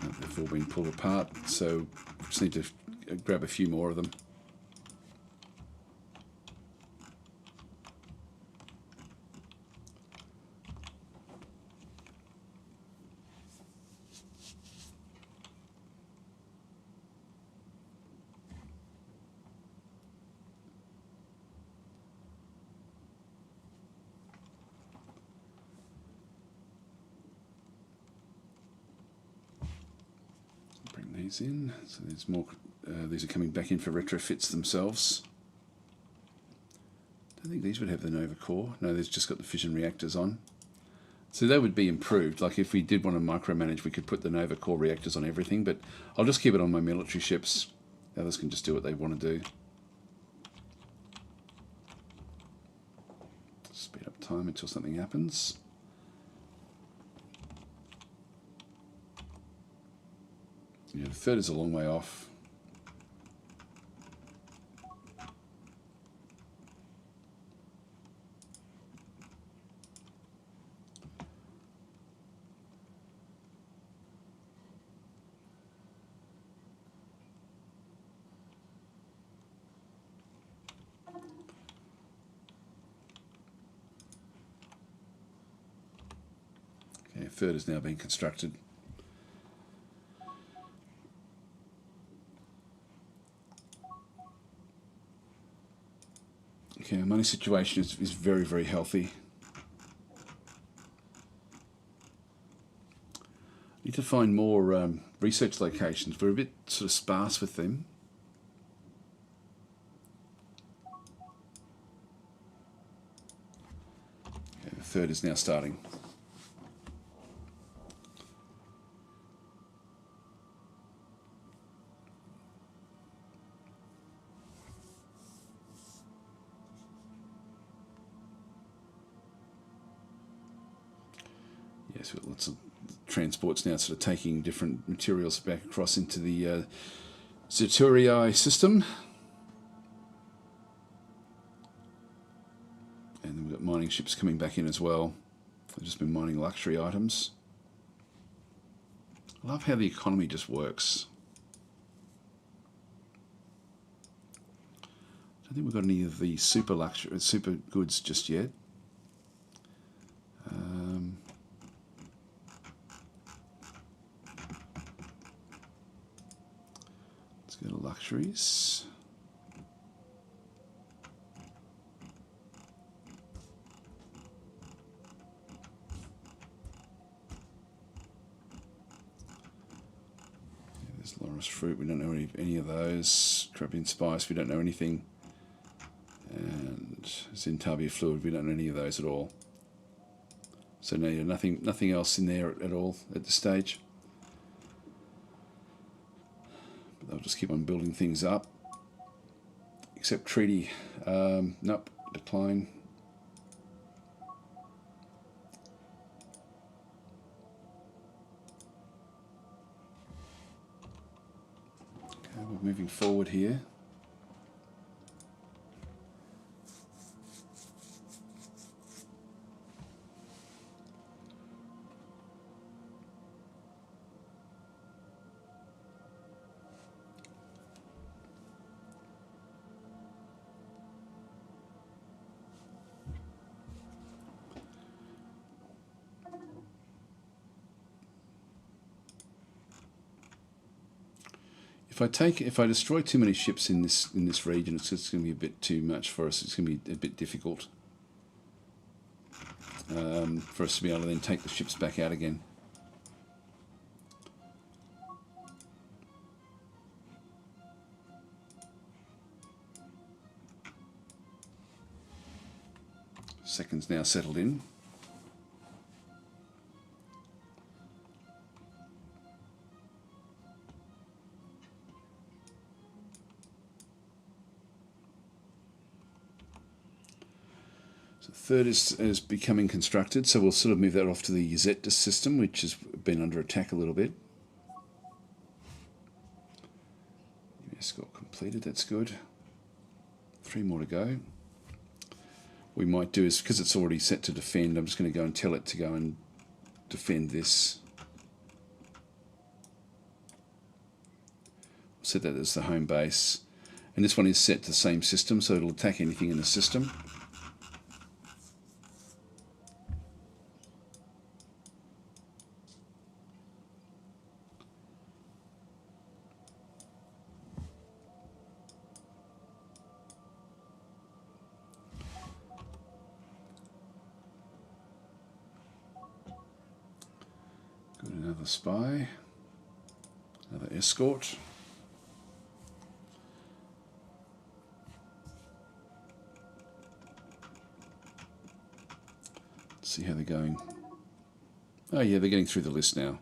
They've all been pulled apart, so we just need to grab a few more of them. These in, so there's more. These are coming back in for retrofits themselves. I think these would have the Nova core. No, they've just got the fission reactors on. So that would be improved. Like if we did want to micromanage, we could put the Nova core reactors on everything, but I'll just keep it on my military ships. Others can just do what they want to do. Speed up time until something happens. Yeah, the third is a long way off. Okay, third is now being constructed. Okay, our money situation is very, very healthy. Need to find more research locations. We're a bit sort of sparse with them. Okay, the third is now starting. Yes, we've got lots of transports now sort of taking different materials back across into the Zeturii system. And then we've got mining ships coming back in as well. They've just been mining luxury items. I love how the economy just works. I don't think we've got any of the super goods just yet. Let's go to luxuries. There's Loris fruit, we don't know any of those. Caribbean spice, we don't know anything. And Zintabia fluid, we don't know any of those at all. So no, nothing else in there at all at this stage. But they'll just keep on building things up. Except treaty, nope, decline. Okay, we're moving forward here. If I destroy too many ships in this region, it's going to be a bit too much for us. It's going to be a bit difficult for us to be able to then take the ships back out again. Second's now settled in. Third is becoming constructed, so we'll sort of move that off to the Zeta system, which has been under attack a little bit. Escort completed, that's good. 3 more to go. What we might do is, because it's already set to defend, I'm just going to go and tell it to go and defend this. We'll set that as the home base. And this one is set to the same system, so it'll attack anything in the system. Another spy, another escort. Let's see how they're going. Oh yeah, they're getting through the list now.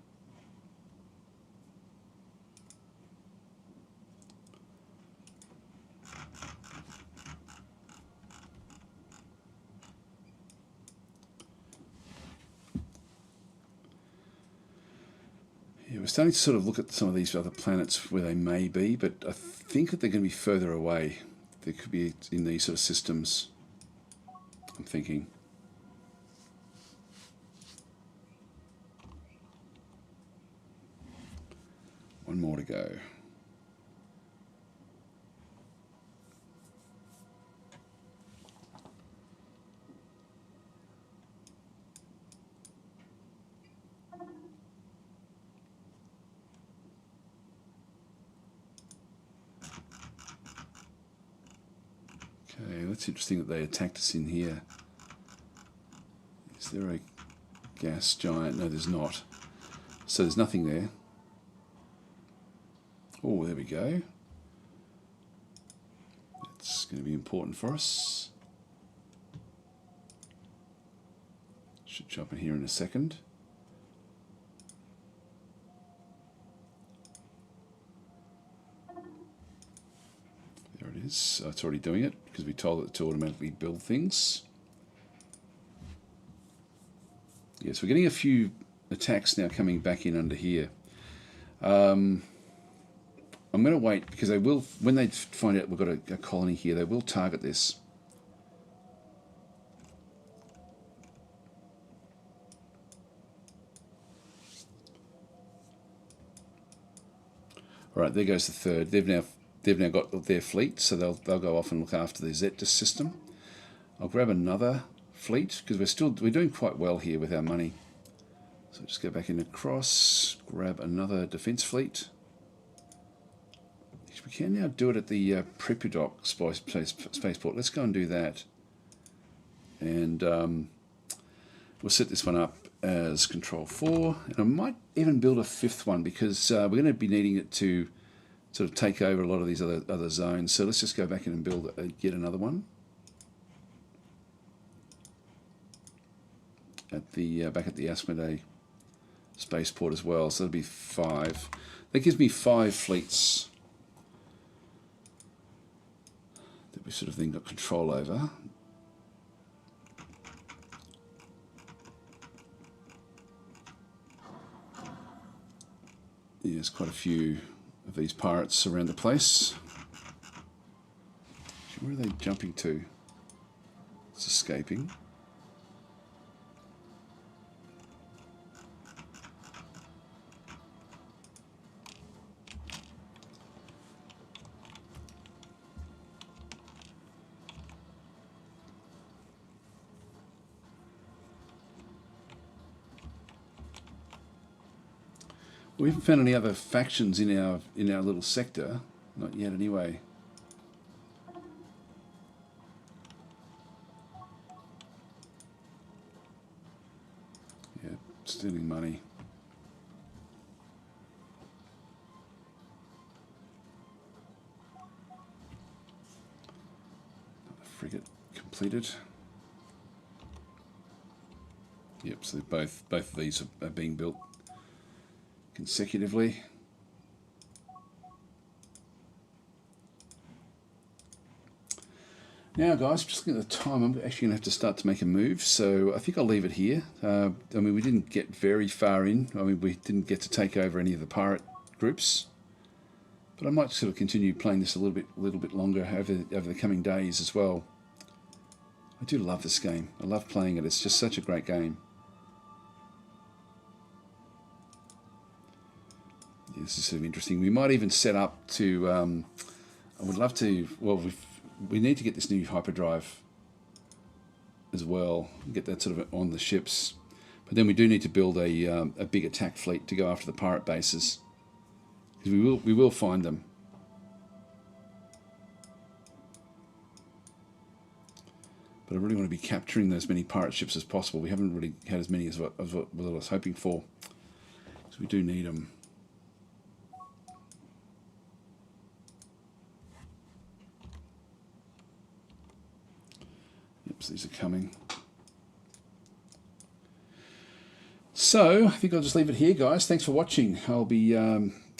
Yeah, we're starting to sort of look at some of these other planets where they may be, but I think that they're going to be further away. They could be in these sort of systems, I'm thinking. One more to go. Okay, that's interesting that they attacked us in here. Is there a gas giant? No, there's not. So there's nothing there. Oh, there we go. That's going to be important for us. Should jump in here in a second. There it is. It's already doing it because we told it to automatically build things. Yes, we're getting a few attacks now coming back in under here. I'm going to wait because they will, when they find out we've got a colony here, they will target this. All right, there goes the third. They've now got their fleet, so they'll go off and look after the Zetus system. I'll grab another fleet because we're doing quite well here with our money. So just go back in across, grab another defense fleet. We can now do it at the Pripyat spaceport. Let's go and do that. And we'll set this one up as Control 4. And I might even build a fifth one because we're going to be needing it to sort of take over a lot of these other zones. So let's just go back in and build yet another one. At the back at the Asmodee spaceport as well. So that'll be 5. That gives me 5 fleets that we sort of then got control over. Yeah, there's quite a few of these pirates around the place. Where are they jumping to? It's escaping. We haven't found any other factions in our little sector, not yet anyway. Yeah, stealing money. Another frigate completed. Yep, so both of these are being built consecutively. Now guys, just looking at the time, I'm actually going to have to start to make a move, so I think I'll leave it here. I mean, we didn't get very far in. I mean, we didn't get to take over any of the pirate groups, but I might sort of continue playing this a little bit longer over the coming days as well. I do love this game. I love playing it. It's just such a great game. This is sort of interesting. We might even set up to, I would love to, well, we need to get this new hyperdrive as well, get that sort of on the ships. But then we do need to build a big attack fleet to go after the pirate bases. Because we will find them. But I really want to be capturing as many pirate ships as possible. We haven't really had as many as what I was hoping for. So we do need them. Yep, so these are coming. So I think I'll just leave it here, guys. Thanks for watching. I'll be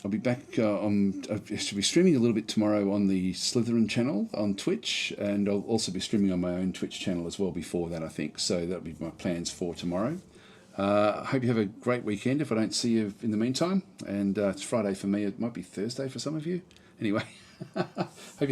back I should be streaming a little bit tomorrow on the Slytherin channel on Twitch, and I'll also be streaming on my own Twitch channel as well before that, I think. So that'll be my plans for tomorrow. I hope you have a great weekend if I don't see you in the meantime. And it's Friday for me. It might be Thursday for some of you. Anyway, hope you